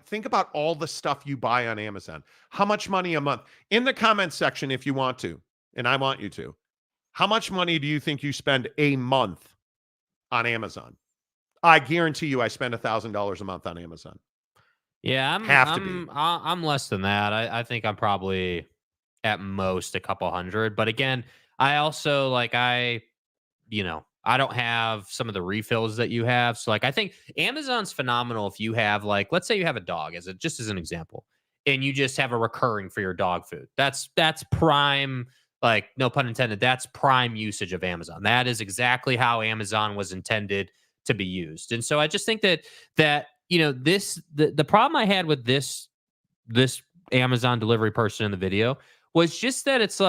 Speaker 4: think about all the stuff you buy on Amazon. How much money a month? In the comments section, if you want to, and I want you to, how much money do you think you spend a month on Amazon? I guarantee you I spend $1,000 a month on Amazon.
Speaker 6: Yeah, I'm less than that. I think I'm probably at most a couple hundred. But again, I also I don't have some of the refills that you have. So I think Amazon's phenomenal if you have let's say you have a dog as an example, and you just have a recurring for your dog food. That's prime, no pun intended. That's prime usage of Amazon. That is exactly how Amazon was intended to be used. And so I just think that the problem I had with this Amazon delivery person in the video was just that it's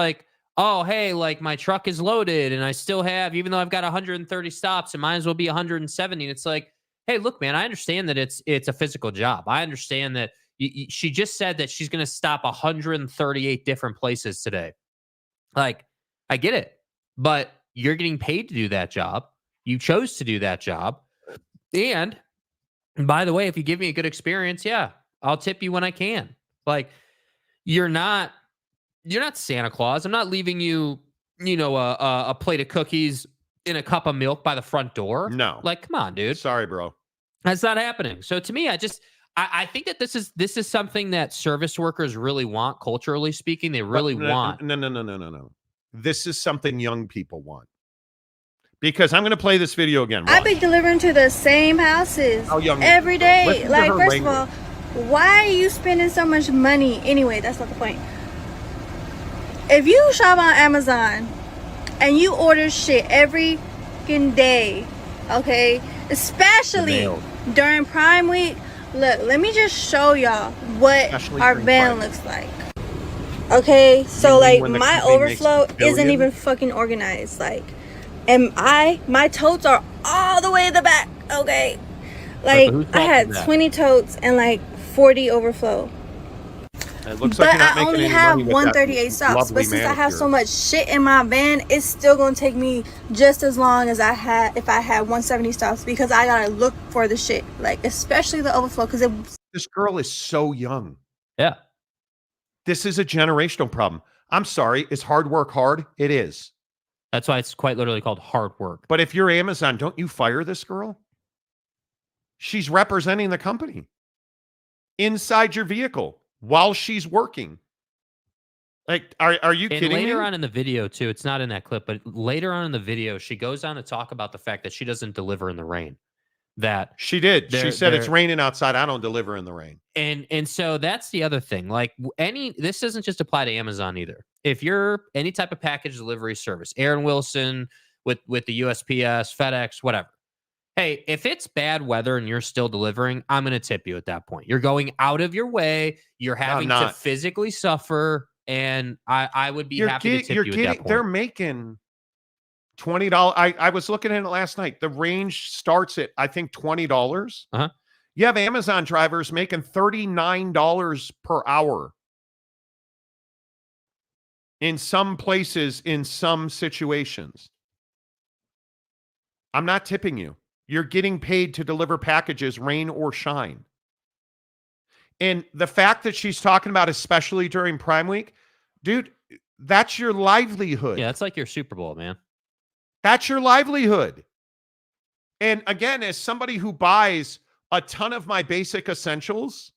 Speaker 6: oh, hey, my truck is loaded and I still have, even though I've got 130 stops, it might as well be 170. And it's hey, look, man, I understand that it's a physical job. I understand that, She just said that she's going to stop 138 different places today. Like, I get it, but you're getting paid to do that job. You chose to do that job. And by the way, if you give me a good experience, yeah, I'll tip you when I can. Like, you're not Santa Claus. I'm not leaving you, a plate of cookies in a cup of milk by the front door.
Speaker 4: No.
Speaker 6: Like, come on, dude.
Speaker 4: Sorry, bro.
Speaker 6: That's not happening. So to me, I think that this is something that service workers really want, culturally speaking. They really want.
Speaker 4: No. This is something young people want. Because I'm going to play this video again.
Speaker 9: I've been delivering to the same houses every day. Like, first of all, why are you spending so much money? Anyway, that's not the point. If you shop on Amazon and you order shit every fucking day, okay, especially during Prime Week, look, let me just show y'all what our van looks like. Okay, so like my overflow isn't even fucking organized. Like, and my totes are all the way in the back. Okay, like I had 20 totes and like 40 overflow.
Speaker 4: It looks
Speaker 9: but
Speaker 4: like you're not
Speaker 9: I only
Speaker 4: making any
Speaker 9: have
Speaker 4: money with
Speaker 9: 138 stops. But since I have so much shit in my van, it's still gonna take me just as long as I had if I had 170 stops, because I gotta look for the shit, like especially the overflow. Because
Speaker 4: this girl is so young.
Speaker 6: Yeah,
Speaker 4: this is a generational problem. I'm sorry, is hard work hard? It is.
Speaker 6: That's why it's quite literally called hard work.
Speaker 4: But if you're Amazon, don't you fire this girl? She's representing the company inside your vehicle while she's working. Like, are you kidding me?
Speaker 6: Later on in the video, too, it's not in that clip, but later on in the video, she goes on to talk about the fact that she doesn't deliver in the rain. That
Speaker 4: she did. She said it's raining outside. I don't deliver in the rain.
Speaker 6: And so that's the other thing. Like, this doesn't just apply to Amazon either. If you're any type of package delivery service, Aaron Wilson with the USPS, FedEx, whatever. Hey, if it's bad weather and you're still delivering, I'm going to tip you at that point. You're going out of your way. You're having to physically suffer. And I would be happy to tip you at that point.
Speaker 4: They're making $20. I was looking at it last night. The range starts at, I think, $20.
Speaker 6: Uh-huh.
Speaker 4: You have Amazon drivers making $39 per hour. In some places, in some situations. I'm not tipping you. You're getting paid to deliver packages, rain or shine. And the fact that she's talking about, especially during Prime Week, dude, that's your livelihood.
Speaker 6: Yeah, that's like your Super Bowl, man.
Speaker 4: That's your livelihood. And again, as somebody who buys a ton of my basic essentials,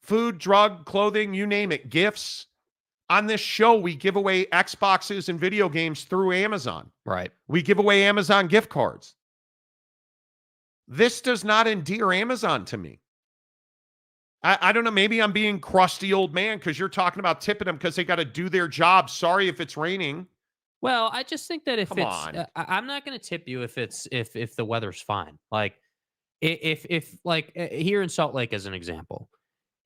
Speaker 4: food, drug, clothing, you name it, gifts, on this show, we give away Xboxes and video games through Amazon.
Speaker 6: Right.
Speaker 4: We give away Amazon gift cards. This does not endear Amazon to me. I don't know. Maybe I'm being crusty old man because you're talking about tipping them because they got to do their job. Sorry if it's raining.
Speaker 6: Well, I just think that if I'm not going to tip you if the weather's fine. Like if like here in Salt Lake as an example.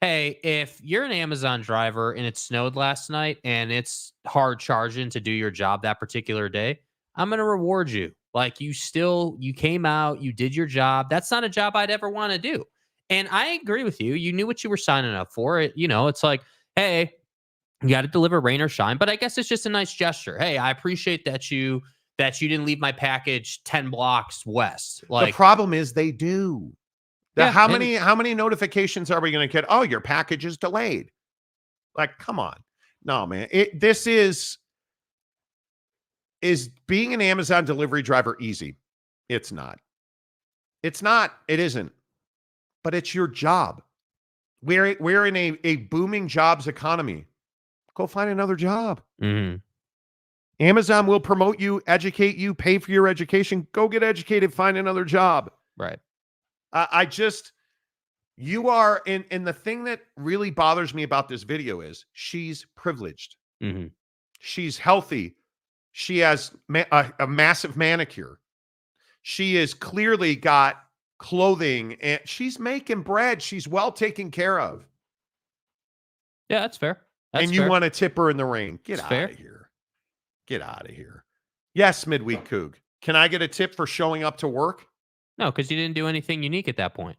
Speaker 6: Hey, if you're an Amazon driver and it snowed last night and it's hard charging to do your job that particular day, I'm going to reward you. Like you came out, you did your job. That's not a job I'd ever want to do. And I agree with you. You knew what you were signing up for. It's like, hey, you got to deliver rain or shine. But I guess it's just a nice gesture. Hey, I appreciate that you didn't leave my package 10 blocks west. Like,
Speaker 4: the problem is they do. How many notifications are we going to get? Oh, your package is delayed. Like, come on. No, man. This is being an Amazon delivery driver easy? It's not. It's not. It isn't. But it's your job. We're in a booming jobs economy. Go find another job.
Speaker 6: Mm-hmm.
Speaker 4: Amazon will promote you, educate you, pay for your education. Go get educated, find another job.
Speaker 6: Right.
Speaker 4: You are, and the thing that really bothers me about this video is she's privileged.
Speaker 6: Mm-hmm.
Speaker 4: She's healthy. She has a massive manicure. She has clearly got clothing and she's making bread. She's well taken care of.
Speaker 6: Yeah, that's fair.
Speaker 4: And you want to tip her in the rain. Get out of here. Get out of here. Yes, midweek Coug. Can I get a tip for showing up to work?
Speaker 6: No, because you didn't do anything unique at that point.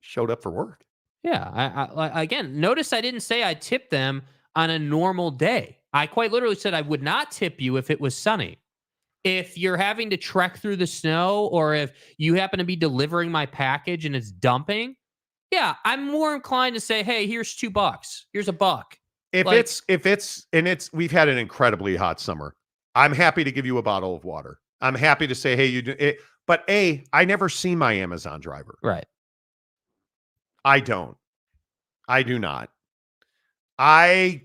Speaker 4: showed up for work.
Speaker 6: Yeah. Again, notice I didn't say I tipped them on a normal day. I quite literally said I would not tip you if it was sunny. If you're having to trek through the snow, or if you happen to be delivering my package and it's dumping, yeah, I'm more inclined to say, hey, here's $2. Here's $1.
Speaker 4: We've had an incredibly hot summer. I'm happy to give you a bottle of water. I'm happy to say, hey, you do it. But I never see my Amazon driver.
Speaker 6: Right.
Speaker 4: I don't. I do not. I'm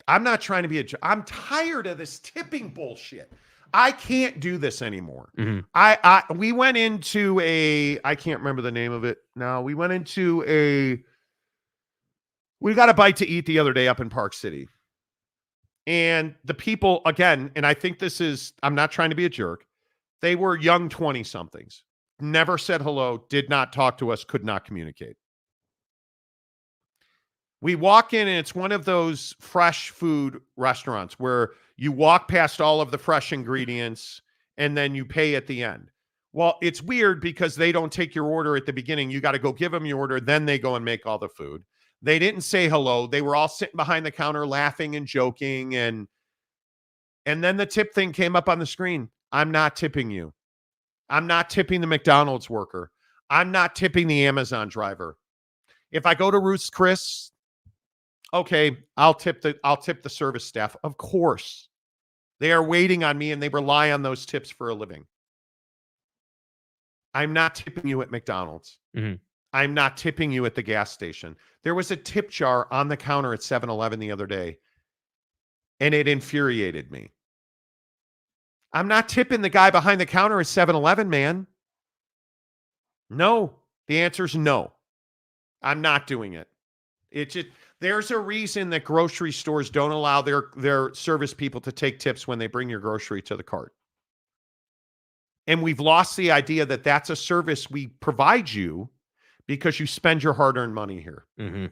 Speaker 4: not trying to be I'm tired of this tipping bullshit. I can't do this anymore.
Speaker 6: Mm-hmm.
Speaker 4: We went into I can't remember the name of it now. We got a bite to eat the other day up in Park City. And the people, again, and I think I'm not trying to be a jerk. They were young 20-somethings. Never said hello, did not talk to us, could not communicate. We walk in, and it's one of those fresh food restaurants where you walk past all of the fresh ingredients and then you pay at the end. Well, it's weird because they don't take your order at the beginning. You got to go give them your order. Then they go and make all the food. They didn't say hello. They were all sitting behind the counter laughing and joking. And then the tip thing came up on the screen. I'm not tipping you. I'm not tipping the McDonald's worker. I'm not tipping the Amazon driver. If I go to Ruth's Chris, okay, I'll tip the service staff. Of course. They are waiting on me and they rely on those tips for a living. I'm not tipping you at McDonald's.
Speaker 6: Mm-hmm.
Speaker 4: I'm not tipping you at the gas station. There was a tip jar on the counter at 7-Eleven the other day, and it infuriated me. I'm not tipping the guy behind the counter at 7-Eleven, man. No. The answer is no. I'm not doing it. There's a reason that grocery stores don't allow their service people to take tips when they bring your grocery to the cart. And we've lost the idea that that's a service we provide you because you spend your hard-earned money here.
Speaker 6: Mm-hmm.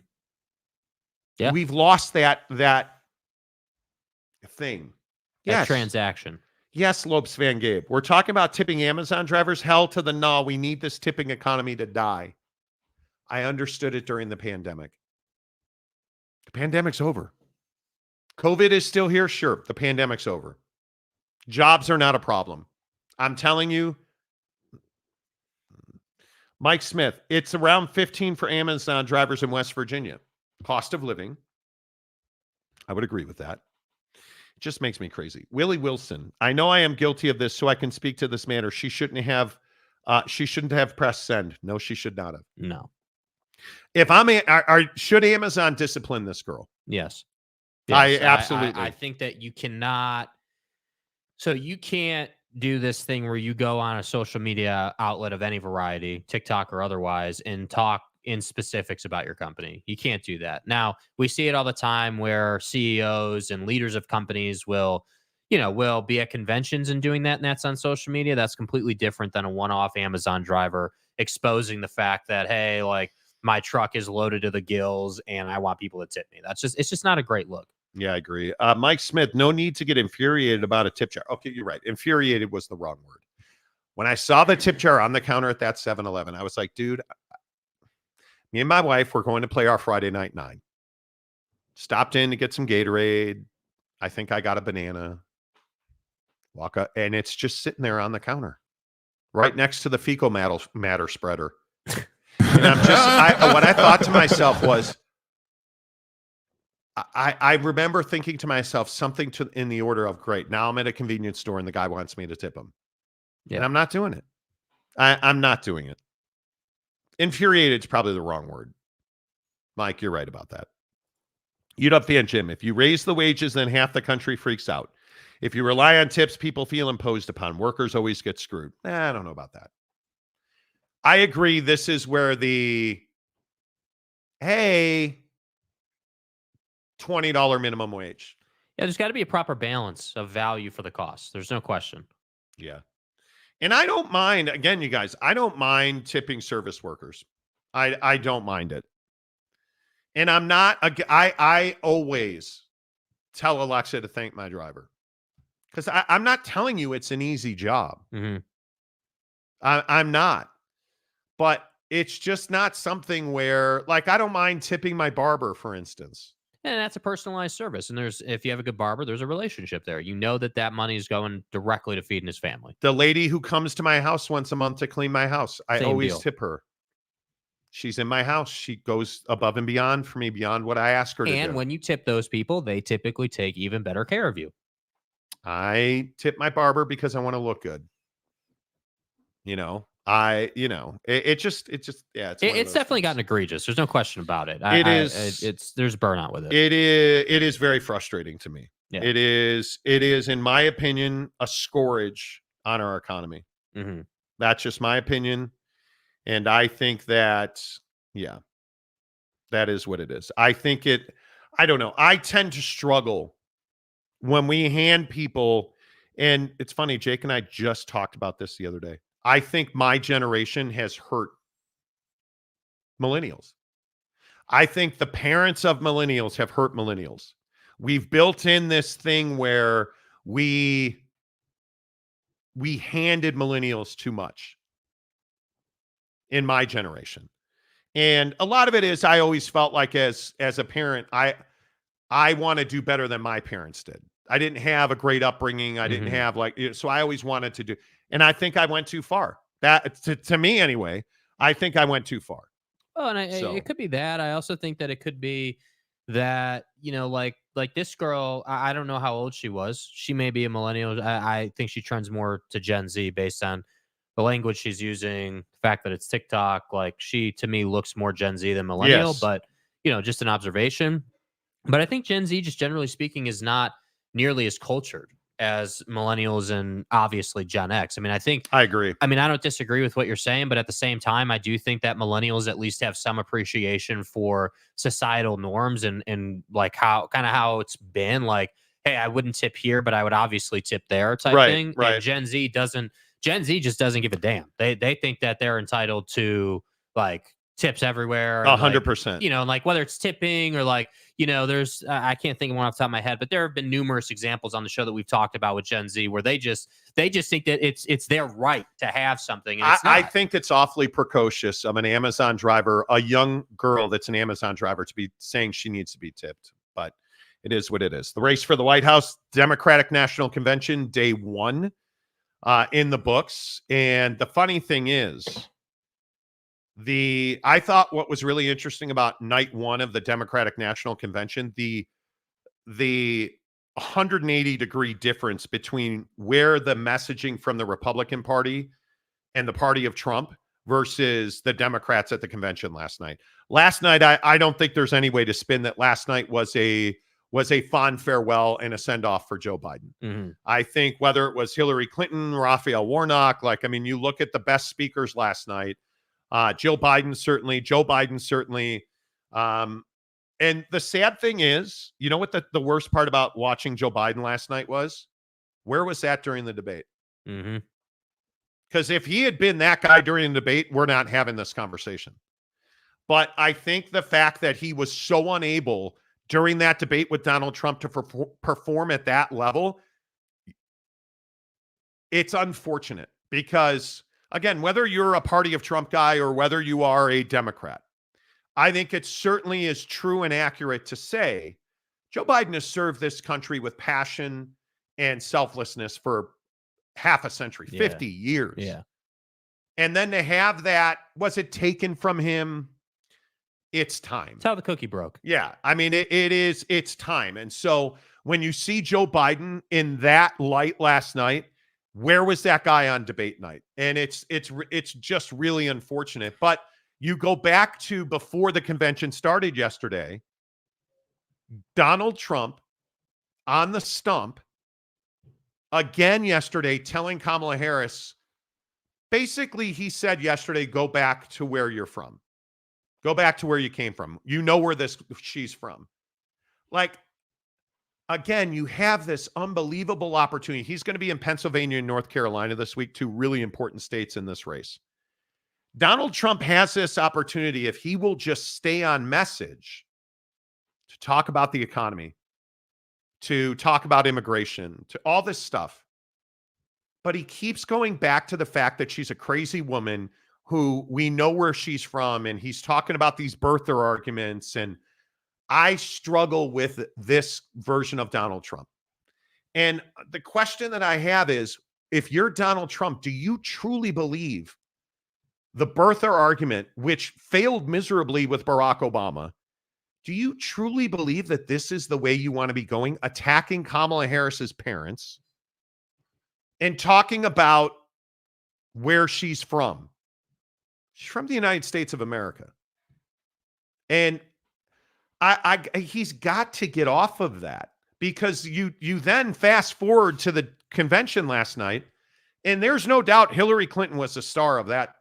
Speaker 6: Yeah.
Speaker 4: We've lost that thing.
Speaker 6: That transaction.
Speaker 4: Yes, Lopes Van Gabe. We're talking about tipping Amazon drivers. Hell to the no. We need this tipping economy to die. I understood it during the pandemic. The pandemic's over. COVID is still here. Sure. The pandemic's over. Jobs are not a problem. I'm telling you, Mike Smith, it's around 15 for Amazon drivers in West Virginia. Cost of living. I would agree with that. It just makes me crazy. Willie Wilson, I know I am guilty of this, so I can speak to this matter. She shouldn't have pressed send. No, she should not have.
Speaker 6: No.
Speaker 4: If should Amazon discipline this girl?
Speaker 6: Yes.
Speaker 4: I absolutely.
Speaker 6: I think that you cannot. So you can't do this thing where you go on a social media outlet of any variety, TikTok or otherwise, and talk in specifics about your company. You can't do that. Now, we see it all the time where CEOs and leaders of companies will be at conventions and doing that, and that's on social media. That's completely different than a one-off Amazon driver exposing the fact that, hey, like, my truck is loaded to the gills and I want people to tip me. It's just not a great look.
Speaker 4: Yeah, I agree. Mike Smith, no need to get infuriated about a tip jar. Okay, you're right. Infuriated was the wrong word. When I saw the tip jar on the counter at that 7-Eleven, I was like, dude, me and my wife were going to play our Friday night 9. Stopped in to get some Gatorade. I think I got a banana. Walk up, and it's just sitting there on the counter, right next to the fecal matter spreader. And what I thought to myself was, I remember thinking to myself something in the order of, great, now I'm at a convenience store and the guy wants me to tip him. Yeah. And I'm not doing it. I'm not doing it. Infuriated is probably the wrong word. Mike, you're right about that. UW fan Jim, if you raise the wages, then half the country freaks out. If you rely on tips, people feel imposed upon. Workers always get screwed. I don't know about that. I agree. This is where $20 minimum wage.
Speaker 6: Yeah, there's got to be a proper balance of value for the cost. There's no question.
Speaker 4: Yeah. And I don't mind, again, you guys, I don't mind tipping service workers. I don't mind it. And I always tell Alexa to thank my driver. Because I'm not telling you it's an easy job.
Speaker 6: Mm-hmm.
Speaker 4: I'm not. but it's just not something where, like, I don't mind tipping my barber, for instance.
Speaker 6: And that's a personalized service. And if you have a good barber, there's a relationship there. You know that money is going directly to feeding his family.
Speaker 4: The lady who comes to my house once a month to clean my house, I always tip her. She's in my house. She goes above and beyond for me, beyond what I ask her to do.
Speaker 6: And when you tip those people, they typically take even better care of you.
Speaker 4: I tip my barber because I want to look good. It's
Speaker 6: definitely gotten egregious. There's no question about it. There's burnout with it.
Speaker 4: It is very frustrating to me.
Speaker 6: Yeah.
Speaker 4: It is, in my opinion, a scourge on our economy.
Speaker 6: Mm-hmm.
Speaker 4: That's just my opinion. And I think that, that is what it is. I don't know. I tend to struggle when we hand people, and it's funny, Jake and I just talked about this the other day. I think my generation has hurt millennials. I think the parents of millennials have hurt millennials. We've built in this thing where we handed millennials too much in my generation. And a lot of it is, I always felt like as a parent, I want to do better than my parents did. I didn't have a great upbringing. I didn't have so I always wanted to do. And I think I went too far. That to me anyway, I think I went too far.
Speaker 6: Oh, and it could be that. I also think that it could be that, like this girl, I don't know how old she was. She may be a millennial. I think she trends more to Gen Z based on the language she's using, the fact that it's TikTok. Like, she, to me, looks more Gen Z than millennial,
Speaker 4: Yes.
Speaker 6: but, just an observation. But I think Gen Z, just generally speaking, is not nearly as cultured as millennials and obviously Gen X. I mean,
Speaker 4: I agree.
Speaker 6: I don't disagree with what you're saying, but at the same time, I do think that millennials at least have some appreciation for societal norms and like how it's been. Like, hey, I wouldn't tip here, but I would obviously tip there type thing.
Speaker 4: Right.
Speaker 6: And Gen Z just doesn't give a damn. They think that they're entitled to like tips everywhere.
Speaker 4: 100%.
Speaker 6: Like whether it's tipping or like, there's, I can't think of one off the top of my head, but there have been numerous examples on the show that we've talked about with Gen Z where they just think that it's their right to have something. And
Speaker 4: I think it's awfully precocious of an Amazon driver, a young girl that's an Amazon driver, to be saying she needs to be tipped, but it is what it is. The race for the White House, Democratic National Convention, day 1 in the books. And the funny thing is, I thought what was really interesting about night 1 of the Democratic National Convention, the 180-degree difference between where the messaging from the Republican Party and the party of Trump versus the Democrats at the convention last night. Last night, I don't think there's any way to spin that last night was a fond farewell and a send-off for Joe Biden.
Speaker 6: Mm-hmm.
Speaker 4: I think whether it was Hillary Clinton, Raphael Warnock, you look at the best speakers last night, Joe Biden certainly. And the sad thing is, you know what the worst part about watching Joe Biden last night was? Where was that during the debate?
Speaker 6: Mm-hmm.
Speaker 4: Because if he had been that guy during the debate, we're not having this conversation. But I think the fact that he was so unable during that debate with Donald Trump to perform at that level, it's unfortunate because, again, whether you're a party of Trump guy or whether you are a Democrat, I think it certainly is true and accurate to say Joe Biden has served this country with passion and selflessness for half a century, 50 years.
Speaker 6: Yeah.
Speaker 4: And then to have that, was it taken from him? It's time.
Speaker 6: It's how the cookie broke.
Speaker 4: Yeah. It's time. And so when you see Joe Biden in that light last night, where was that guy on debate night? And it's just really unfortunate. But you go back to before the convention started yesterday, Donald Trump on the stump again yesterday telling Kamala Harris, basically he said yesterday, go back to where you're from. Go back to where you came from. You know where she's from. Like, again, you have this unbelievable opportunity. He's going to be in Pennsylvania and North Carolina this week, 2 really important states in this race. Donald Trump has this opportunity, if he will just stay on message, to talk about the economy, to talk about immigration, to all this stuff. But he keeps going back to the fact that she's a crazy woman who we know where she's from, and he's talking about these birther arguments, and I struggle with this version of Donald Trump. And the question that I have is, if you're Donald Trump, do you truly believe the birther argument, which failed miserably with Barack Obama, do you truly believe that this is the way you want to be going, attacking Kamala Harris's parents and talking about where she's from? She's from the United States of America. And he's got to get off of that, because you then fast forward to the convention last night, and there's no doubt Hillary Clinton was the star of that.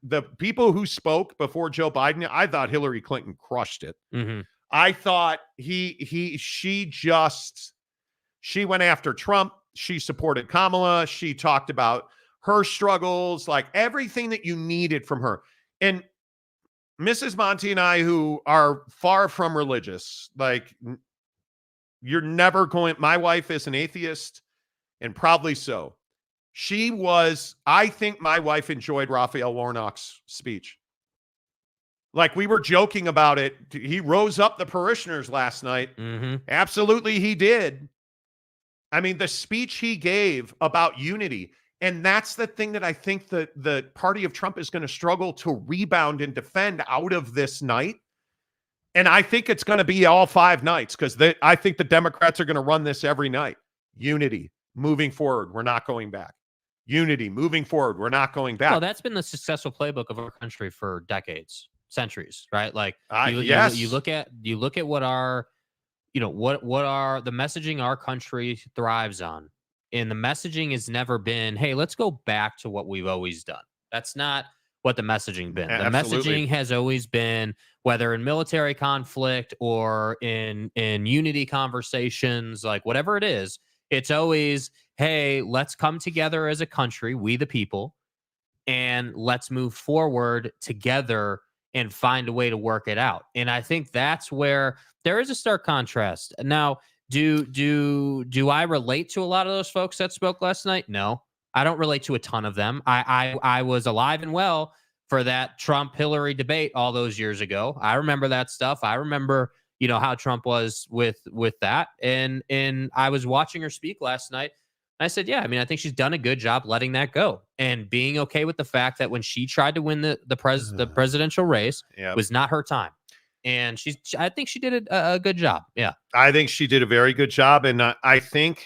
Speaker 4: The people who spoke before Joe Biden, I thought Hillary Clinton crushed it.
Speaker 6: Mm-hmm.
Speaker 4: I thought she went after Trump. She supported Kamala. She talked about her struggles, like everything that you needed from her. And Mrs. Monty and I, who are far from religious, like, you're never going, my wife is an atheist, and probably so. I think my wife enjoyed Raphael Warnock's speech. Like, we were joking about it. He rose up the parishioners last night.
Speaker 6: Mm-hmm.
Speaker 4: Absolutely, he did. I mean, the speech he gave about unity, and that's the thing that I think the party of Trump is going to struggle to rebound and defend out of this night. And I think it's going to be all 5 nights, because I think the Democrats are going to run this every night. Unity, moving forward, we're not going back. Unity, moving forward, we're not going back.
Speaker 6: Well, that's been the successful playbook of our country for decades, centuries, right? Like,
Speaker 4: yes.
Speaker 6: you look at what our, what are the messaging our country thrives on. And the messaging has never been, hey, let's go back to what we've always done. That's not what the messaging been.
Speaker 4: Absolutely.
Speaker 6: The messaging has always been, whether in military conflict or in unity conversations, like whatever it is, it's always, hey, let's come together as a country, we the people, and let's move forward together and find a way to work it out. And I think that's where there is a stark contrast. Now, do I relate to a lot of those folks that spoke last night? No, I don't relate to a ton of them. I was alive and well for that Trump-Hillary debate all those years ago. I remember that stuff. I remember, how Trump was with that. And I was watching her speak last night. I said, yeah, I mean, I think she's done a good job letting that go and being okay with the fact that when she tried to win the presidential race, was not her time. And I think she did a good job. Yeah.
Speaker 4: I think she did a very good job. And I think,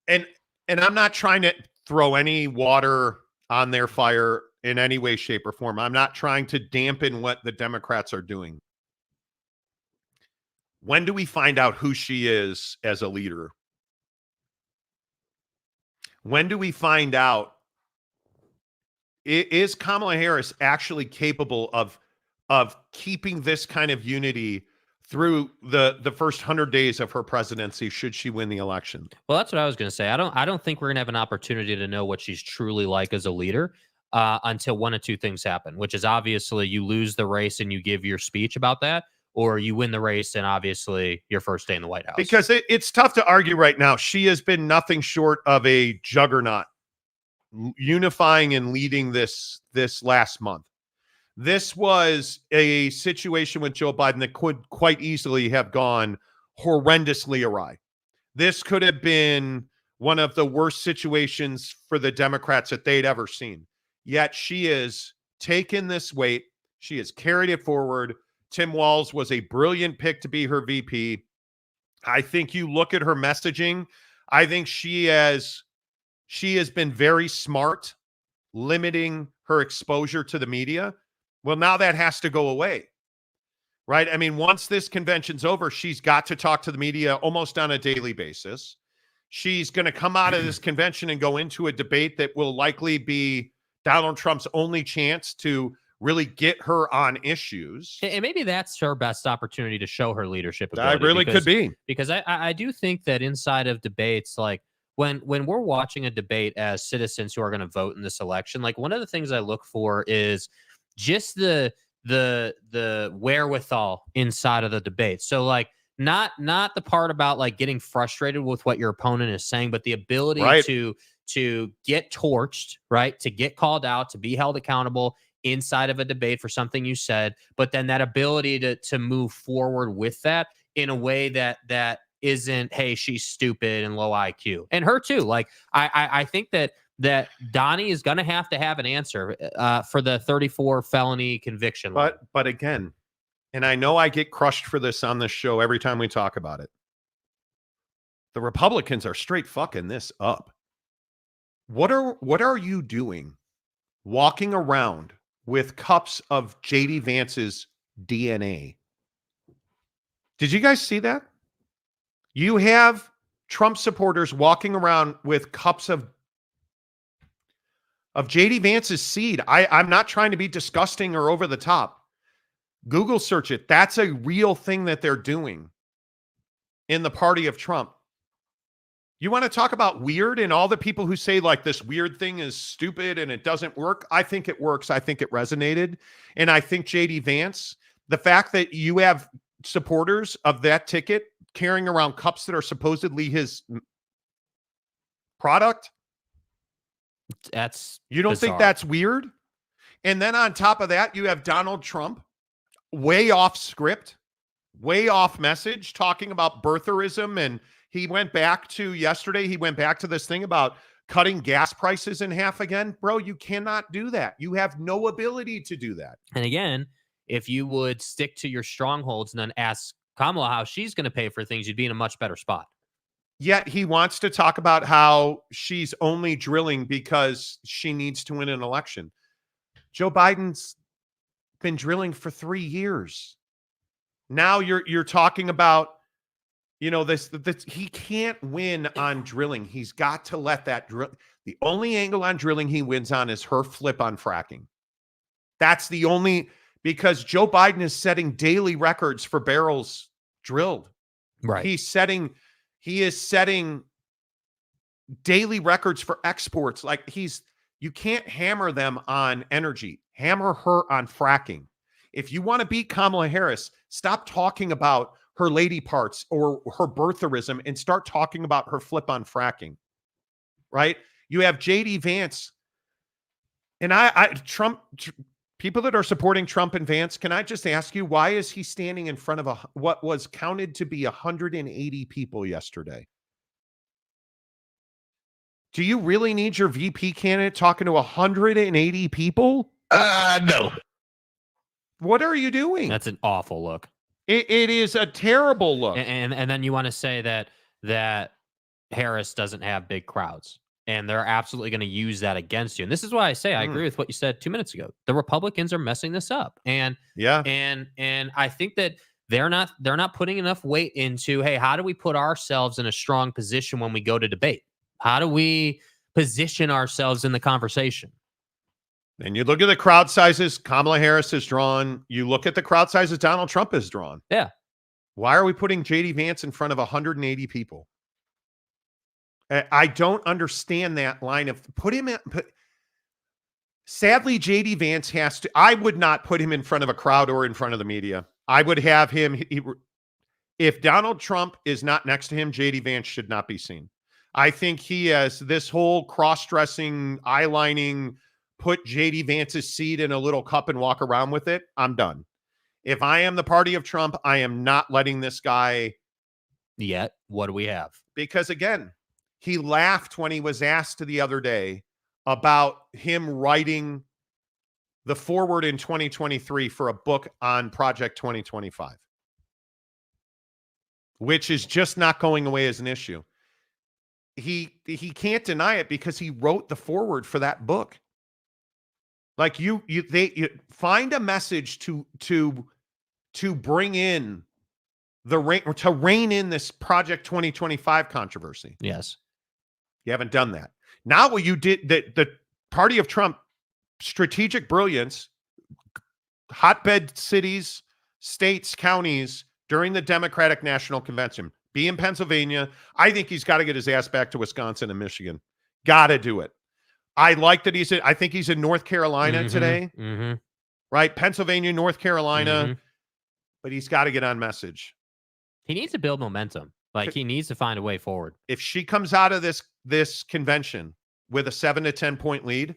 Speaker 4: and I'm not trying to throw any water on their fire in any way, shape, or form. I'm not trying to dampen what the Democrats are doing. When do we find out who she is as a leader? When do we find out, is Kamala Harris actually capable of keeping this kind of unity through the first 100 days of her presidency, should she win the election?
Speaker 6: Well, that's what I was going to say. I don't think we're going to have an opportunity to know what she's truly like as a leader until one of two things happen, which is obviously you lose the race and you give your speech about that, or you win the race and obviously your first day in the White House.
Speaker 4: Because it's tough to argue right now. She has been nothing short of a juggernaut, unifying and leading this last month. This was a situation with Joe Biden that could quite easily have gone horrendously awry. This could have been one of the worst situations for the Democrats that they'd ever seen. Yet she has taken this weight. She has carried it forward. Tim Walz was a brilliant pick to be her VP. I think you look at her messaging. I think she has been very smart, limiting her exposure to the media. Well, now that has to go away, right? I mean, once this convention's over, she's got to talk to the media almost on a daily basis. She's going to come out of this convention and go into a debate that will likely be Donald Trump's only chance to really get her on issues.
Speaker 6: And maybe that's her best opportunity to show her leadership ability.
Speaker 4: That really could be.
Speaker 6: Because I do think that inside of debates, like when we're watching a debate as citizens who are going to vote in this election, like one of the things I look for is just the wherewithal inside of the debate. So like not the part about like getting frustrated with what your opponent is saying, but the ability to get torched, right? To get called out, to be held accountable inside of a debate for something you said, but then that ability to move forward with that in a way that isn't, hey, she's stupid and low IQ. And her too. Like, I think that Donnie is going to have an answer for the 34 felony conviction.
Speaker 4: But again, and I know I get crushed for this on this show every time we talk about it, the Republicans are straight fucking this up. What are you doing walking around with cups of JD Vance's DNA? Did you guys see that? You have Trump supporters walking around with cups of JD Vance's seed. I'm not trying to be disgusting or over the top. Google search it. That's a real thing that they're doing in the party of Trump. You want to talk about weird and all the people who say like this weird thing is stupid and it doesn't work? I think it works. I think it resonated. And I think JD Vance, the fact that you have supporters of that ticket carrying around cups that are supposedly his product, you don't think that's weird? And then on top of that, you have Donald Trump way off script, way off message, talking about birtherism. And he went back to this thing about cutting gas prices in half again. Bro, you cannot do that. You have no ability to do that.
Speaker 6: And again, if you would stick to your strongholds and then ask Kamala how she's going to pay for things, you'd be in a much better spot.
Speaker 4: Yet he wants to talk about how she's only drilling because she needs to win an election. Joe Biden's been drilling for 3 years. Now you're talking about, this he can't win on drilling. He's got to let that drill. The only angle on drilling he wins on is her flip on fracking. That's the only, because Joe Biden is setting daily records for barrels drilled.
Speaker 6: Right.
Speaker 4: He is setting daily records for exports. Like you can't hammer them on energy. Hammer her on fracking. If you want to beat Kamala Harris, stop talking about her lady parts or her birtherism and start talking about her flip on fracking. Right? You have JD Vance. And Trump, people that are supporting Trump and Vance, can I just ask you, why is he standing in front of what was counted to be 180 people yesterday? Do you really need your VP candidate talking to 180 people?
Speaker 7: No.
Speaker 4: What are you doing?
Speaker 6: That's an awful look.
Speaker 4: It is a terrible look.
Speaker 6: And then you want to say that Harris doesn't have big crowds. And they're absolutely going to use that against you. And this is why I say I agree with what you said 2 minutes ago. The Republicans are messing this up. And I think that they're not putting enough weight into, hey, how do we put ourselves in a strong position when we go to debate? How do we position ourselves in the conversation?
Speaker 4: And you look at the crowd sizes Kamala Harris has drawn. You look at the crowd sizes Donald Trump has drawn.
Speaker 6: Yeah.
Speaker 4: Why are we putting JD Vance in front of 180 people? I don't understand that line of sadly, JD Vance has to, I would not put him in front of a crowd or in front of the media. I would have him, if Donald Trump is not next to him, JD Vance should not be seen. I think he has this whole cross-dressing, eyelining, put JD Vance's seed in a little cup and walk around with it. I'm done. If I am the party of Trump, I am not letting this guy.
Speaker 6: Yet, what do we have?
Speaker 4: Because again, he laughed when he was asked the other day about him writing the foreword in 2023 for a book on Project 2025, which is just not going away as an issue. He can't deny it because he wrote the foreword for that book. Like you find a message to bring in to rein in this Project 2025 controversy.
Speaker 6: Yes.
Speaker 4: You haven't done that. Now what you did, the party of Trump, strategic brilliance, hotbed cities, states, counties during the Democratic National Convention. Be in Pennsylvania. I think he's got to get his ass back to Wisconsin and Michigan. Got to do it. I like that I think he's in North Carolina today.
Speaker 6: Mm-hmm.
Speaker 4: Right? Pennsylvania, North Carolina. But he's got to get on message.
Speaker 6: He needs to build momentum. Like, he needs to find a way forward.
Speaker 4: If she comes out of this convention with a 7 to 10 point lead.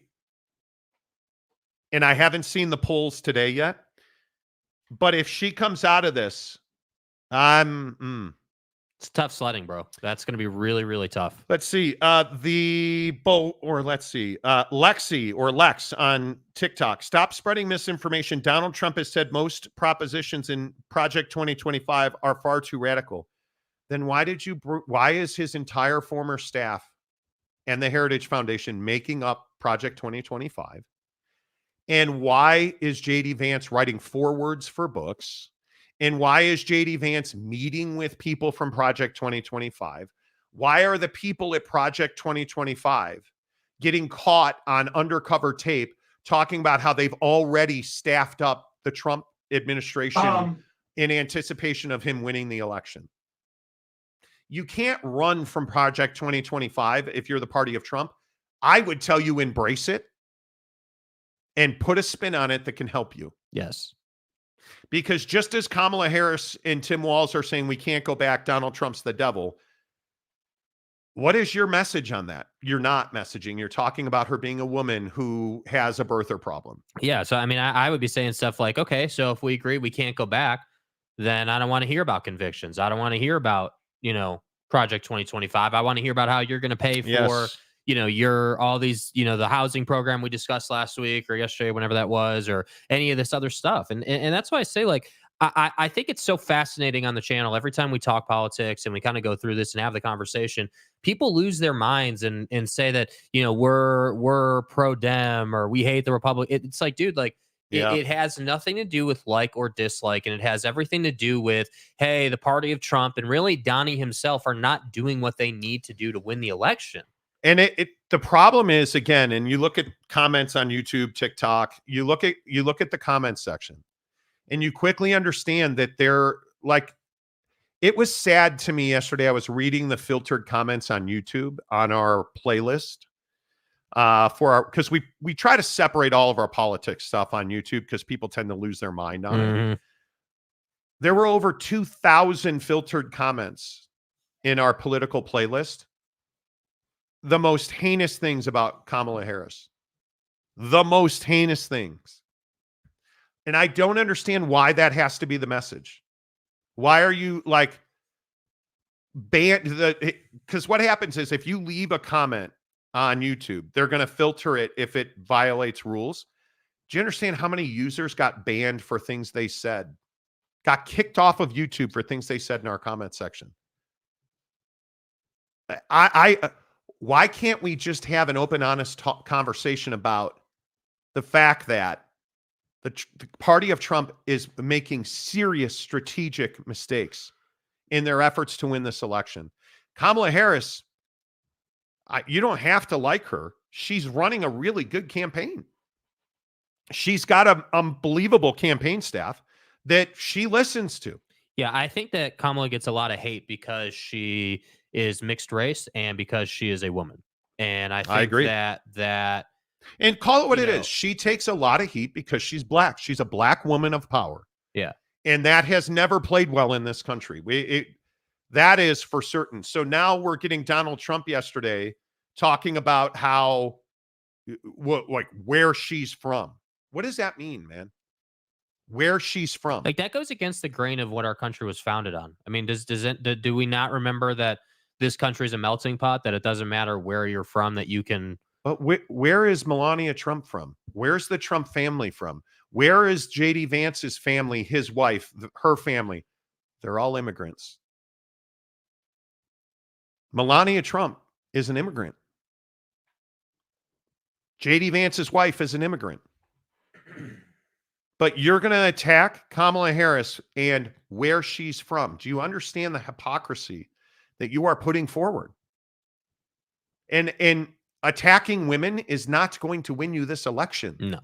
Speaker 4: And I haven't seen the polls today yet. But if she comes out of this,
Speaker 6: it's tough sledding, bro. That's going to be really, really tough.
Speaker 4: Let's see. Lexi or Lex on TikTok. Stop spreading misinformation. Donald Trump has said most propositions in Project 2025 are far too radical. Then why is his entire former staff and the Heritage Foundation making up Project 2025? And why is JD Vance writing forewords for books? And why is JD Vance meeting with people from Project 2025? Why are the people at Project 2025 getting caught on undercover tape talking about how they've already staffed up the Trump administration in anticipation of him winning the election? You can't run from Project 2025 if you're the party of Trump. I would tell you embrace it and put a spin on it that can help you.
Speaker 6: Yes.
Speaker 4: Because just as Kamala Harris and Tim Walz are saying we can't go back, Donald Trump's the devil. What is your message on that? You're not messaging. You're talking about her being a woman who has a birther problem.
Speaker 6: Yeah. So, I mean, I would be saying stuff like, okay, so if we agree we can't go back, then I don't want to hear about convictions. I don't want to hear about, Project 2025. I want to hear about how you're going to pay for, all these, the housing program we discussed last week or yesterday, whenever that was, or any of this other stuff. And that's why I say, like, I think it's so fascinating on the channel. Every time we talk politics and we kind of go through this and have the conversation, people lose their minds and say that, we're pro-Dem or we hate the Republic. It's like, dude, like, it has nothing to do with like or dislike, and it has everything to do with, hey, the party of Trump and really Donnie himself are not doing what they need to do to win the election.
Speaker 4: And the problem is, again, and you look at comments on YouTube, TikTok, you look at the comments section, and you quickly understand that they're like, it was sad to me yesterday. I was reading the filtered comments on YouTube on our playlist. Because we try to separate all of our politics stuff on YouTube because people tend to lose their mind on it. There were over 2,000 filtered comments in our political playlist. The most heinous things about Kamala Harris. The most heinous things. And I don't understand why that has to be the message. Why are you like banned? Because what happens is if you leave a comment on YouTube, they're going to filter it if it violates rules. Do you understand how many users got banned for things they said? Got kicked off of YouTube for things they said in our comment section. Why can't we just have an open, honest conversation about the fact that the party of Trump is making serious strategic mistakes in their efforts to win this election? Kamala Harris, you don't have to like her. She's running a really good campaign. She's got an unbelievable campaign staff that she listens to.
Speaker 6: Yeah, I think that Kamala gets a lot of hate because she is mixed race and because she is a woman. And I think I agree that
Speaker 4: and call it what it is. She takes a lot of heat because she's black. She's a black woman of power.
Speaker 6: Yeah.
Speaker 4: And that has never played well in this country. That is for certain. So now we're getting Donald Trump yesterday talking about how, where she's from. What does that mean, man? Where she's from.
Speaker 6: Like, that goes against the grain of what our country was founded on. I mean, do we not remember that this country is a melting pot, that it doesn't matter where you're from, that you can.
Speaker 4: But where is Melania Trump from? Where's the Trump family from? Where is JD Vance's family, his wife, her family? They're all immigrants. Melania Trump is an immigrant. JD Vance's wife is an immigrant. But you're going to attack Kamala Harris and where she's from. Do you understand the hypocrisy that you are putting forward? And attacking women is not going to win you this election.
Speaker 6: No.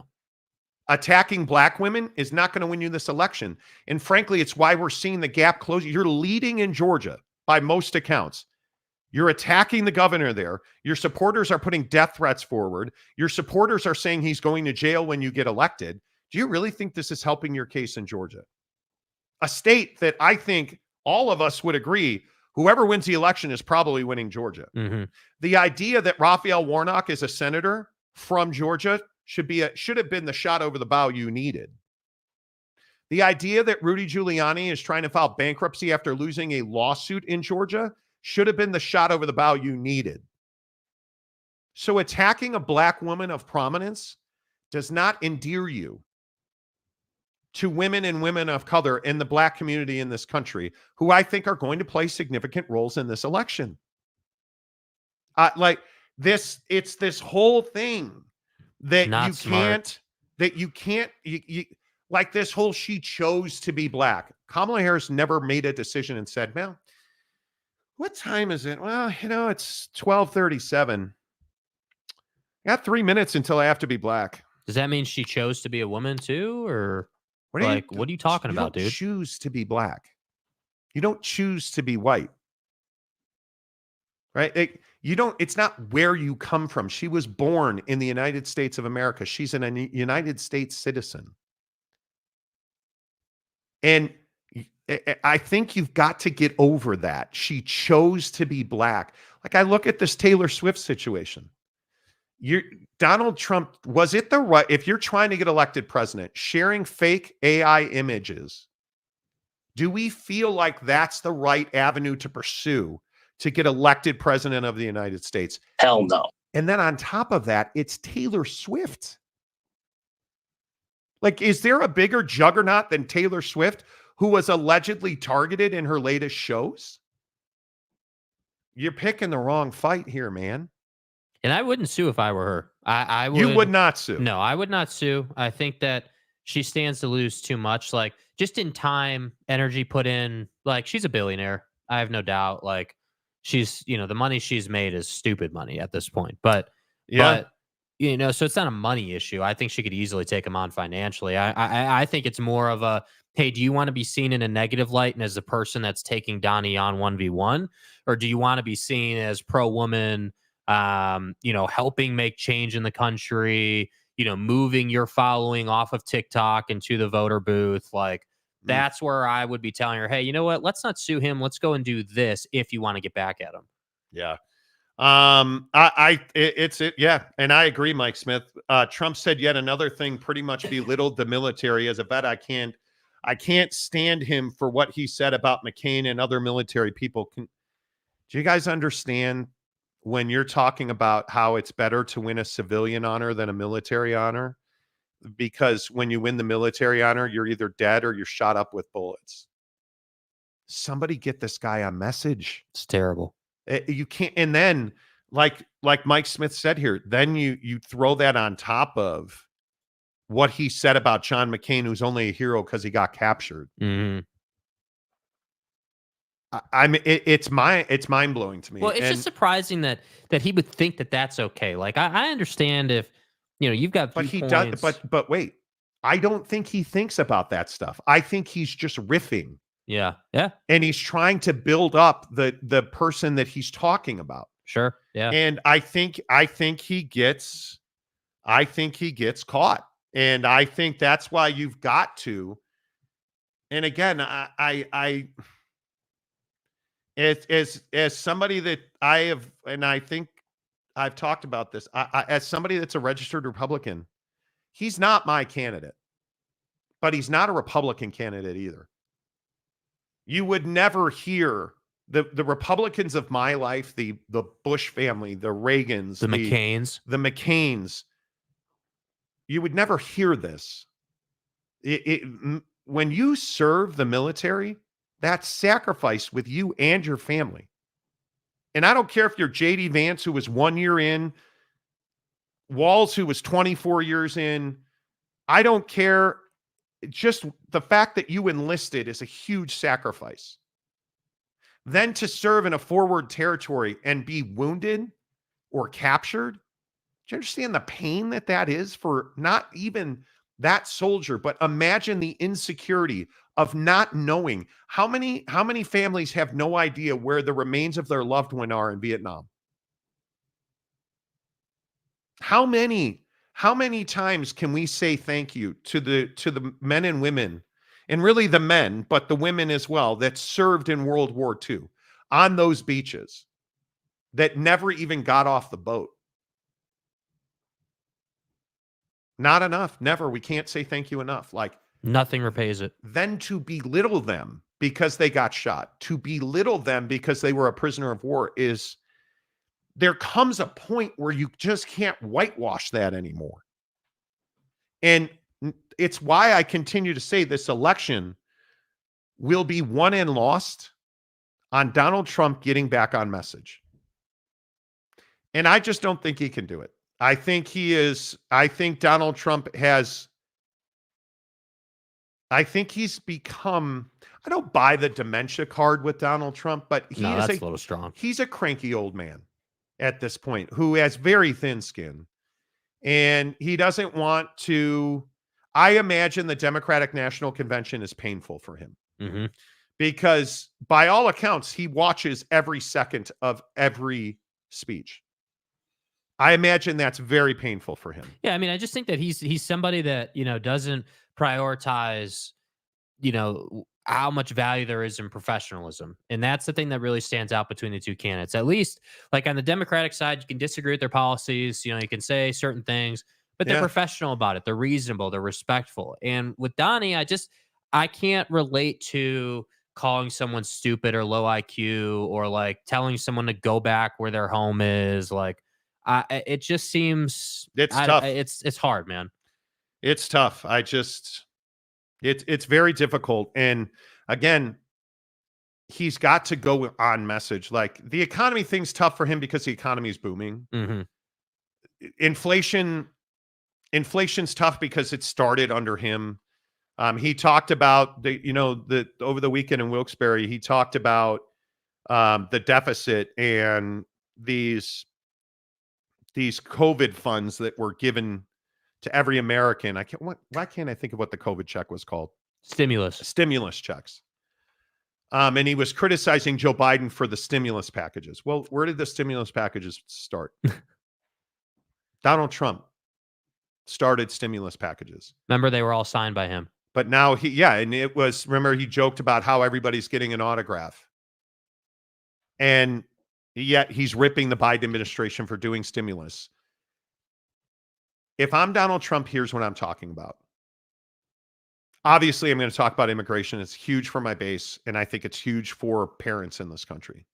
Speaker 4: Attacking black women is not going to win you this election. And frankly, it's why we're seeing the gap close. You're leading in Georgia by most accounts. You're attacking the governor there. Your supporters are putting death threats forward. Your supporters are saying he's going to jail when you get elected. Do you really think this is helping your case in Georgia? A state that I think all of us would agree Whoever wins the election is probably winning Georgia.
Speaker 6: Mm-hmm.
Speaker 4: The idea that Raphael Warnock is a senator from Georgia should have been the shot over the bow you needed. The idea that Rudy Giuliani is trying to file bankruptcy after losing a lawsuit in Georgia should have been the shot over the bow you needed. So attacking a black woman of prominence does not endear you to women and women of color in the black community in this country, who I think are going to play significant roles in this election. It's this whole thing that you can't, like this whole she chose to be black. Kamala Harris never made a decision and said, well, what time is it? Well, it's 12:37. I got 3 minutes until I have to be black.
Speaker 6: Does that mean she chose to be a woman too? Or
Speaker 4: what are you
Speaker 6: talking about, dude?
Speaker 4: You don't choose to be black. You don't choose to be white. Right? It's not where you come from. She was born in the United States of America. She's a United States citizen. And I think you've got to get over that. She chose to be black. Like, I look at this Taylor Swift situation. Donald Trump, was it the right, if you're trying to get elected president, sharing fake AI images, do we feel like that's the right avenue to pursue to get elected president of the United States?
Speaker 10: Hell no.
Speaker 4: And then on top of that, it's Taylor Swift. Like, is there a bigger juggernaut than Taylor Swift, who was allegedly targeted in her latest shows? You're picking the wrong fight here, man.
Speaker 6: And I wouldn't sue if I were her. I would.
Speaker 4: You would not sue.
Speaker 6: No, I would not sue. I think that she stands to lose too much. Like, just in time, energy put in. Like, she's a billionaire. I have no doubt. Like, she's, the money she's made is stupid money at this point. But so it's not a money issue. I think she could easily take him on financially. I think it's more of a, hey, do you want to be seen in a negative light and as the person that's taking Donnie on 1v1? Or do you want to be seen as pro-woman, helping make change in the country, moving your following off of TikTok into the voter booth? Like, that's where I would be telling her, hey, you know what? Let's not sue him. Let's go and do this if you want to get back at him.
Speaker 4: Yeah. Yeah. And I agree, Mike Smith. Trump said yet another thing pretty much belittled the military. As a vet, I can't stand him for what he said about McCain and other military people. Do you guys understand when you're talking about how it's better to win a civilian honor than a military honor? Because when you win the military honor, you're either dead or you're shot up with bullets. Somebody get this guy a message.
Speaker 6: It's terrible.
Speaker 4: You can't. And then like Mike Smith said here, then you throw that on top of what he said about John McCain, who's only a hero because he got captured.
Speaker 6: Mm-hmm.
Speaker 4: It's mind blowing to me.
Speaker 6: Well, it's just surprising that he would think that that's okay. Like, I understand if you've got,
Speaker 4: but he does. But wait, I don't think he thinks about that stuff. I think he's just riffing.
Speaker 6: Yeah.
Speaker 4: And he's trying to build up the person that he's talking about.
Speaker 6: Sure. Yeah.
Speaker 4: And I think he gets caught. And I think that's why you've got to. And again, I as somebody that I have, and I think I've talked about this, as somebody that's a registered Republican, he's not my candidate, but he's not a Republican candidate either. You would never hear the Republicans of my life, the Bush family, the Reagans,
Speaker 6: the
Speaker 4: McCains. You would never hear this. When you serve the military, that's sacrifice with you and your family. And I don't care if you're J.D. Vance, who was 1 year in, Walls, who was 24 years in. I don't care. Just the fact that you enlisted is a huge sacrifice. Then to serve in a forward territory and be wounded or captured. Do you understand the pain that is for not even that soldier, but imagine the insecurity of not knowing. How many families have no idea where the remains of their loved one are in Vietnam? How many times can we say thank you to the men and women, and really the men, but the women as well, that served in World War II? on those beaches that never even got off the boat. Not enough. Never. We can't say thank you enough. Like,
Speaker 6: nothing repays it.
Speaker 4: Then to belittle them because they got shot, to belittle them because they were a prisoner of war is, there comes a point where you just can't whitewash that anymore. And it's why I continue to say this election will be won and lost on Donald Trump getting back on message. And I just don't think he can do it. I think Donald Trump has, I think he's become, I don't buy the dementia card with Donald Trump, but
Speaker 6: that's a little strong.
Speaker 4: He's a cranky old man at this point who has very thin skin. And he doesn't want to, I imagine the Democratic National Convention is painful for him.
Speaker 6: Mm-hmm.
Speaker 4: Because by all accounts, he watches every second of every speech. I imagine that's very painful for him.
Speaker 6: Yeah, I mean, I just think that he's somebody that, doesn't prioritize, how much value there is in professionalism. And that's the thing that really stands out between the two candidates. At least, like on the Democratic side, you can disagree with their policies, you can say certain things, but they're professional about it. They're reasonable, they're respectful. And with Donnie, I can't relate to calling someone stupid or low IQ or like telling someone to go back where their home is. Like, it just seems
Speaker 4: tough.
Speaker 6: It's hard, man.
Speaker 4: It's tough. It's very difficult. And again, he's got to go on message. Like, the economy thing's tough for him because the economy is booming.
Speaker 6: Mm-hmm.
Speaker 4: Inflation's tough because it started under him. He talked about over the weekend in Wilkes-Barre, he talked about the deficit and these COVID funds that were given to every American. Why can't I think of what the COVID check was called? Stimulus checks. And he was criticizing Joe Biden for the stimulus packages. Well, where did the stimulus packages start? Donald Trump started stimulus packages.
Speaker 6: Remember, they were all signed by him.
Speaker 4: But now remember, he joked about how everybody's getting an autograph. And yet he's ripping the Biden administration for doing stimulus. If I'm Donald Trump, here's what I'm talking about. Obviously, I'm going to talk about immigration. It's huge for my base, and I think it's huge for parents in this country.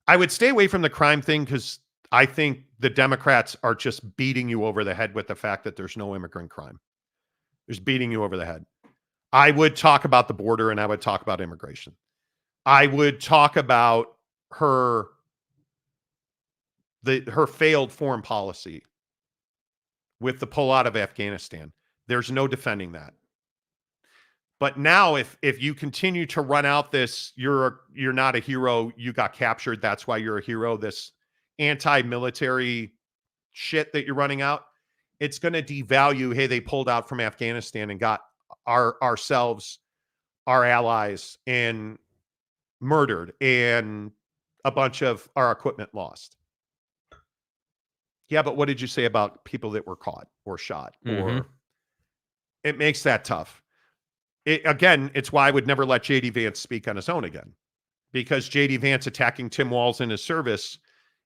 Speaker 4: I would stay away from the crime thing because I think the Democrats are just beating you over the head with the fact that there's no immigrant crime. There's beating you over the head. I would talk about the border, and I would talk about immigration. I would talk about her failed foreign policy with the pullout of Afghanistan. There's no defending that. But now if you continue to run out this, you're not a hero, you got captured, that's why you're a hero, this anti-military shit that you're running out, it's going to devalue, hey, they pulled out from Afghanistan and got ourselves, our allies, and murdered, and a bunch of our equipment lost. Yeah, but what did you say about people that were caught or shot?
Speaker 6: Mm-hmm.
Speaker 4: Or it makes that tough. Again, it's why I would never let J.D. Vance speak on his own again, because J.D. Vance attacking Tim Walz in his service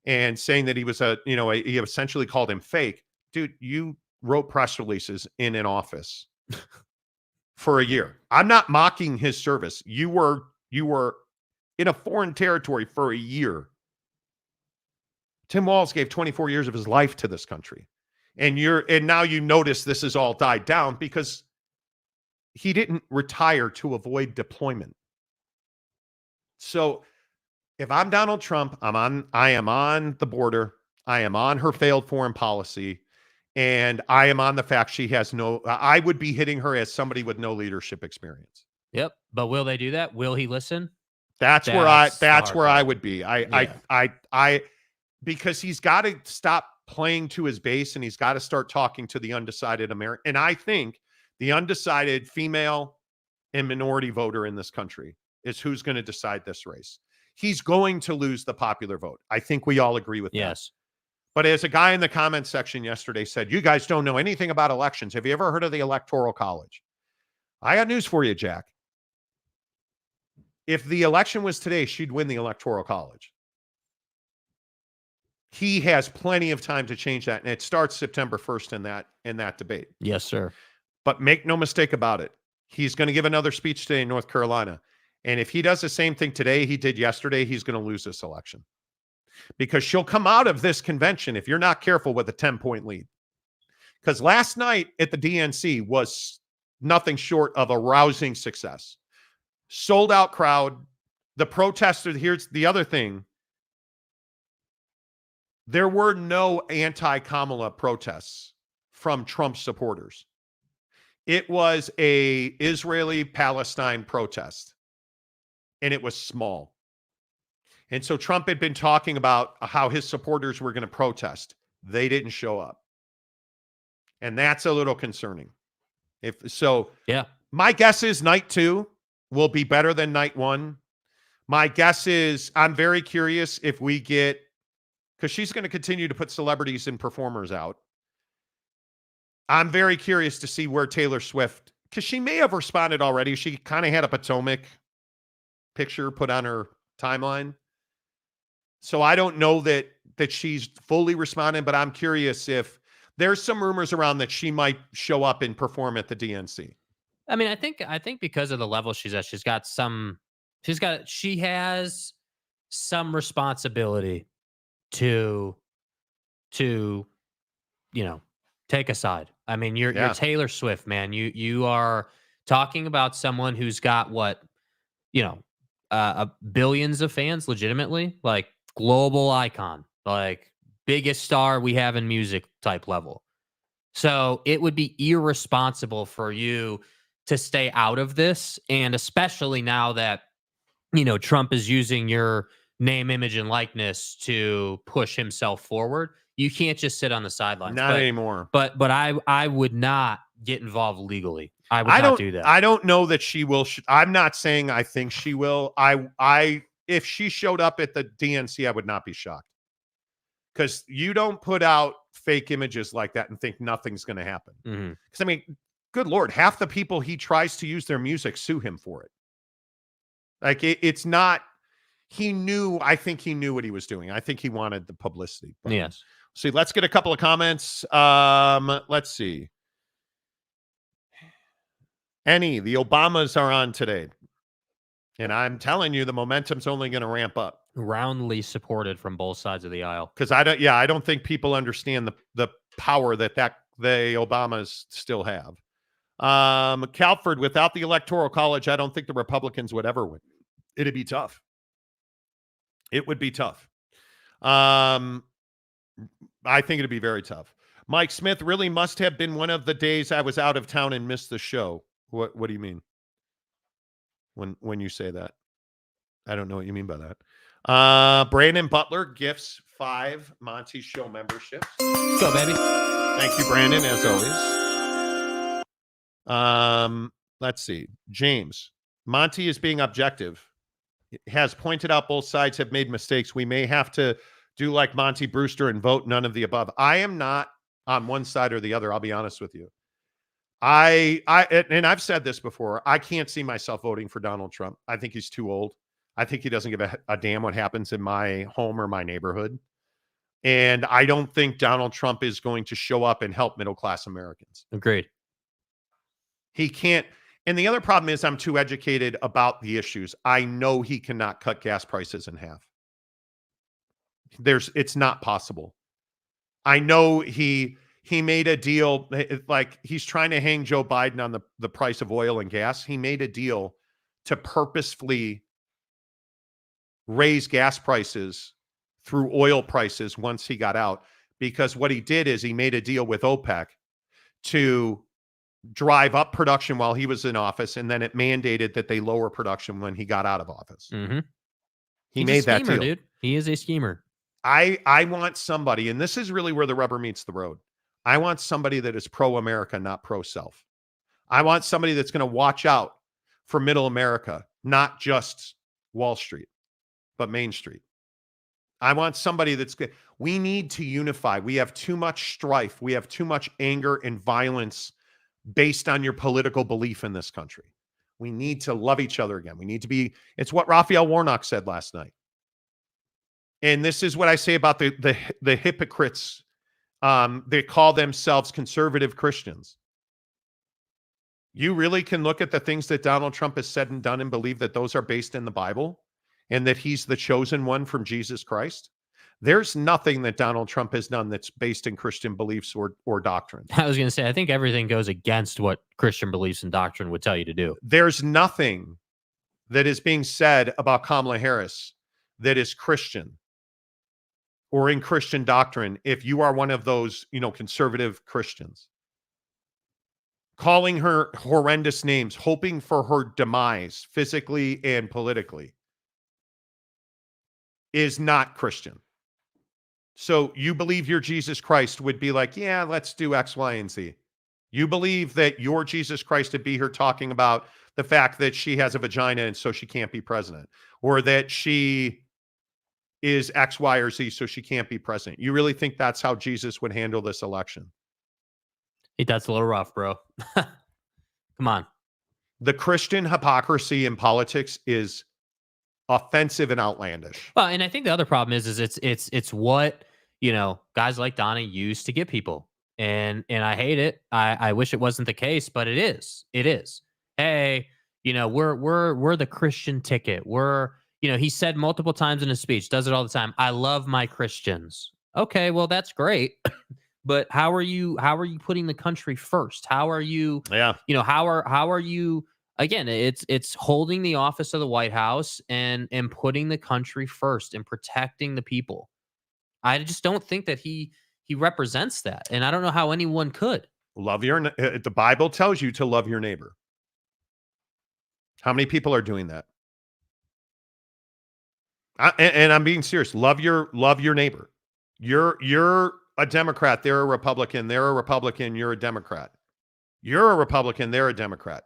Speaker 4: and saying that he was he essentially called him fake. Dude, you wrote press releases in an office for a year. I'm not mocking his service. You were in a foreign territory for a year. Tim Walz gave 24 years of his life to this country. And now you notice this has all died down because he didn't retire to avoid deployment. So if I'm Donald Trump, I am on the border. I am on her failed foreign policy. And I am on the fact she has I would be hitting her as somebody with no leadership experience.
Speaker 6: Yep. But will they do that? Will he listen?
Speaker 4: That's where I would be. Because he's got to stop playing to his base and he's got to start talking to the undecided American. And I think the undecided female and minority voter in this country is who's going to decide this race. He's going to lose the popular vote. I think we all agree with that.
Speaker 6: Yes.
Speaker 4: But as a guy in the comments section yesterday said, you guys don't know anything about elections. Have you ever heard of the Electoral College? I got news for you, Jack. If the election was today, she'd win the Electoral College. He has plenty of time to change that, and it starts September 1st in that debate.
Speaker 6: Yes, sir.
Speaker 4: But make no mistake about it. He's going to give another speech today in North Carolina. And if he does the same thing today he did yesterday, he's going to lose this election. Because she'll come out of this convention, if you're not careful, with a 10-point lead. Because last night at the DNC was nothing short of a rousing success. Sold out crowd. The protesters, here's the other thing. There were no anti-Kamala protests from Trump supporters. It was a Israeli-Palestine protest, and it was small. And so Trump had been talking about how his supporters were going to protest. They didn't show up. And that's a little concerning.
Speaker 6: Yeah.
Speaker 4: My guess is night 2 will be better than night 1. My guess is I'm very curious if we get, because she's going to continue to put celebrities and performers out. I'm very curious to see where Taylor Swift, because she may have responded already. She kind of had a Potomac picture put on her timeline. So I don't know that she's fully responded, but I'm curious if there's some rumors around that she might show up and perform at the DNC.
Speaker 6: I mean, I think because of the level she's at, she has some responsibility to take a side. I mean, you're Taylor Swift, man. You are talking about someone who's got billions of fans, legitimately, like global icon, like biggest star we have in music type level. So it would be irresponsible for you to stay out of this. And especially now that, Trump is using your name, image, and likeness to push himself forward. You can't just sit on the sidelines.
Speaker 4: Not anymore.
Speaker 6: But I would not get involved legally. I would not do that.
Speaker 4: I don't know that she will. I'm not saying I think she will. If she showed up at the DNC, I would not be shocked. Because you don't put out fake images like that and think nothing's going to happen. Because, I mean, good Lord, half the people he tries to use their music sue him for it. Like, it's not, I think he knew what he was doing. I think he wanted the publicity. But,
Speaker 6: yes.
Speaker 4: See, let's get a couple of comments. Let's see. The Obamas are on today. And I'm telling you, the momentum's only going to ramp up.
Speaker 6: Roundly supported from both sides of the aisle.
Speaker 4: Because I don't think people understand the power that the Obamas still have. Calford, without the Electoral College, I don't think the Republicans would ever win. It'd be tough. It would be tough. I think it'd be very tough. Mike Smith, really must have been one of the days I was out of town and missed the show. What do you mean? When you say that? I don't know what you mean by that. Brandon Butler gifts 5 Monty Show memberships.
Speaker 6: Go, baby.
Speaker 4: Thank you, Brandon, as always. Let's see. James, Monty is being objective. Has pointed out both sides have made mistakes. We may have to do like Monty Brewster and vote none of the above. I am not on one side or the other. I'll be honest with you. And I've said this before. I can't see myself voting for Donald Trump. I think he's too old. I think he doesn't give a damn what happens in my home or my neighborhood. And I don't think Donald Trump is going to show up and help middle-class Americans.
Speaker 6: Agreed.
Speaker 4: He can't. And the other problem is I'm too educated about the issues. I know he cannot cut gas prices in half. It's not possible. I know he made a deal, like he's trying to hang Joe Biden on the price of oil and gas. He made a deal to purposefully raise gas prices through oil prices once he got out, because what he did is he made a deal with OPEC to drive up production while he was in office, and then it mandated that they lower production when he got out of office.
Speaker 6: Mm-hmm.
Speaker 4: He made that deal.
Speaker 6: Dude. He is a schemer.
Speaker 4: I want somebody, and this is really where the rubber meets the road. I want somebody that is pro-America, not pro-self. I want somebody that's going to watch out for middle America, not just Wall Street, but Main Street. I want somebody that's good. We need to unify. We have too much strife. We have too much anger and violence based on your political belief in this country. We need to love each other again. We need to be, it's what Raphael Warnock said last night. And this is what I say about the hypocrites. They call themselves conservative Christians. You really can look at the things that Donald Trump has said and done and believe that those are based in the Bible and that he's the chosen one from Jesus Christ. There's nothing that Donald Trump has done that's based in Christian beliefs or doctrine.
Speaker 6: I was going to say, I think everything goes against what Christian beliefs and doctrine would tell you to do.
Speaker 4: There's nothing that is being said about Kamala Harris that is Christian or in Christian doctrine if you are one of those, conservative Christians. Calling her horrendous names, hoping for her demise physically and politically is not Christian. So you believe your Jesus Christ would be like, yeah, let's do X, Y, and Z. You believe that your Jesus Christ would be here talking about the fact that she has a vagina and so she can't be president, or that she is X, Y, or Z, so she can't be president. You really think that's how Jesus would handle this election?
Speaker 6: Hey, that's a little rough, bro. Come on.
Speaker 4: The Christian hypocrisy in politics is offensive and outlandish.
Speaker 6: Well, and I think the other problem is it's what, guys like Donnie use to get people. And I hate it. I wish it wasn't the case, but it is. It is. Hey, we're the Christian ticket. He said multiple times in his speech, does it all the time. I love my Christians. Okay, well, that's great. But how are you putting the country first? How are you, how are you, again, it's holding the office of the White House and putting the country first and protecting the people. I just don't think that he represents that. And I don't know how anyone could.
Speaker 4: The Bible tells you to love your neighbor. How many people are doing that? And I'm being serious. Love your neighbor. You're a Democrat, they're a Republican. They're a Republican, you're a Democrat. You're a Republican, they're a Democrat.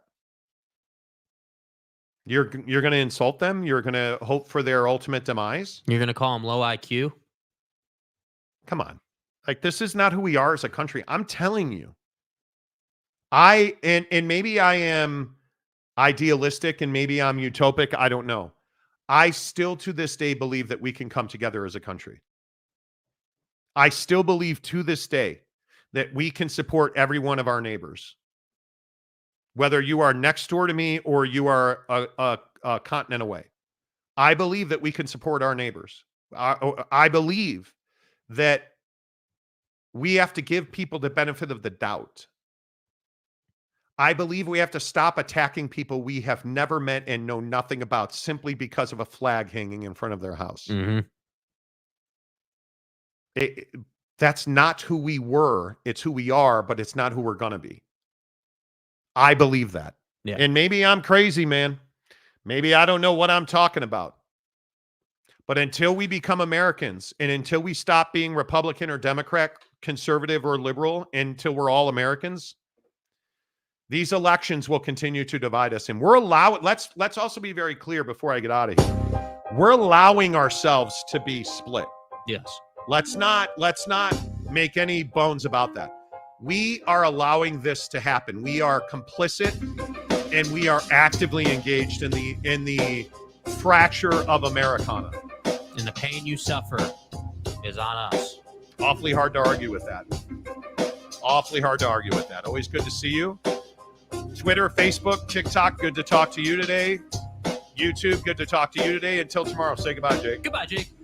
Speaker 4: You're going to insult them? You're going to hope for their ultimate demise?
Speaker 6: You're going to call them low IQ?
Speaker 4: Come on. Like, this is not who we are as a country. I'm telling you. And maybe I am idealistic and maybe I'm utopic. I don't know. I still to this day believe that we can come together as a country. I still believe to this day that we can support every one of our neighbors. Whether you are next door to me or you are a continent away. I believe that we can support our neighbors. I believe that we have to give people the benefit of the doubt. I believe we have to stop attacking people we have never met and know nothing about simply because of a flag hanging in front of their house.
Speaker 6: Mm-hmm.
Speaker 4: That's not who we were. It's who we are, but it's not who we're going to be. I believe that.
Speaker 6: Yeah.
Speaker 4: And maybe I'm crazy, man. Maybe I don't know what I'm talking about. But until we become Americans and until we stop being Republican or Democrat, conservative or liberal, until we're all Americans, these elections will continue to divide us. And let's also be very clear before I get out of here. We're allowing ourselves to be split.
Speaker 6: Yes.
Speaker 4: Let's not make any bones about that. We are allowing this to happen. We are complicit and we are actively engaged in the fracture of Americana.
Speaker 6: And the pain you suffer is on us.
Speaker 4: Awfully hard to argue with that. Awfully hard to argue with that. Always good to see you. Twitter, Facebook, TikTok, good to talk to you today. YouTube, good to talk to you today. Until tomorrow, say goodbye, Jake.
Speaker 6: Goodbye, Jake.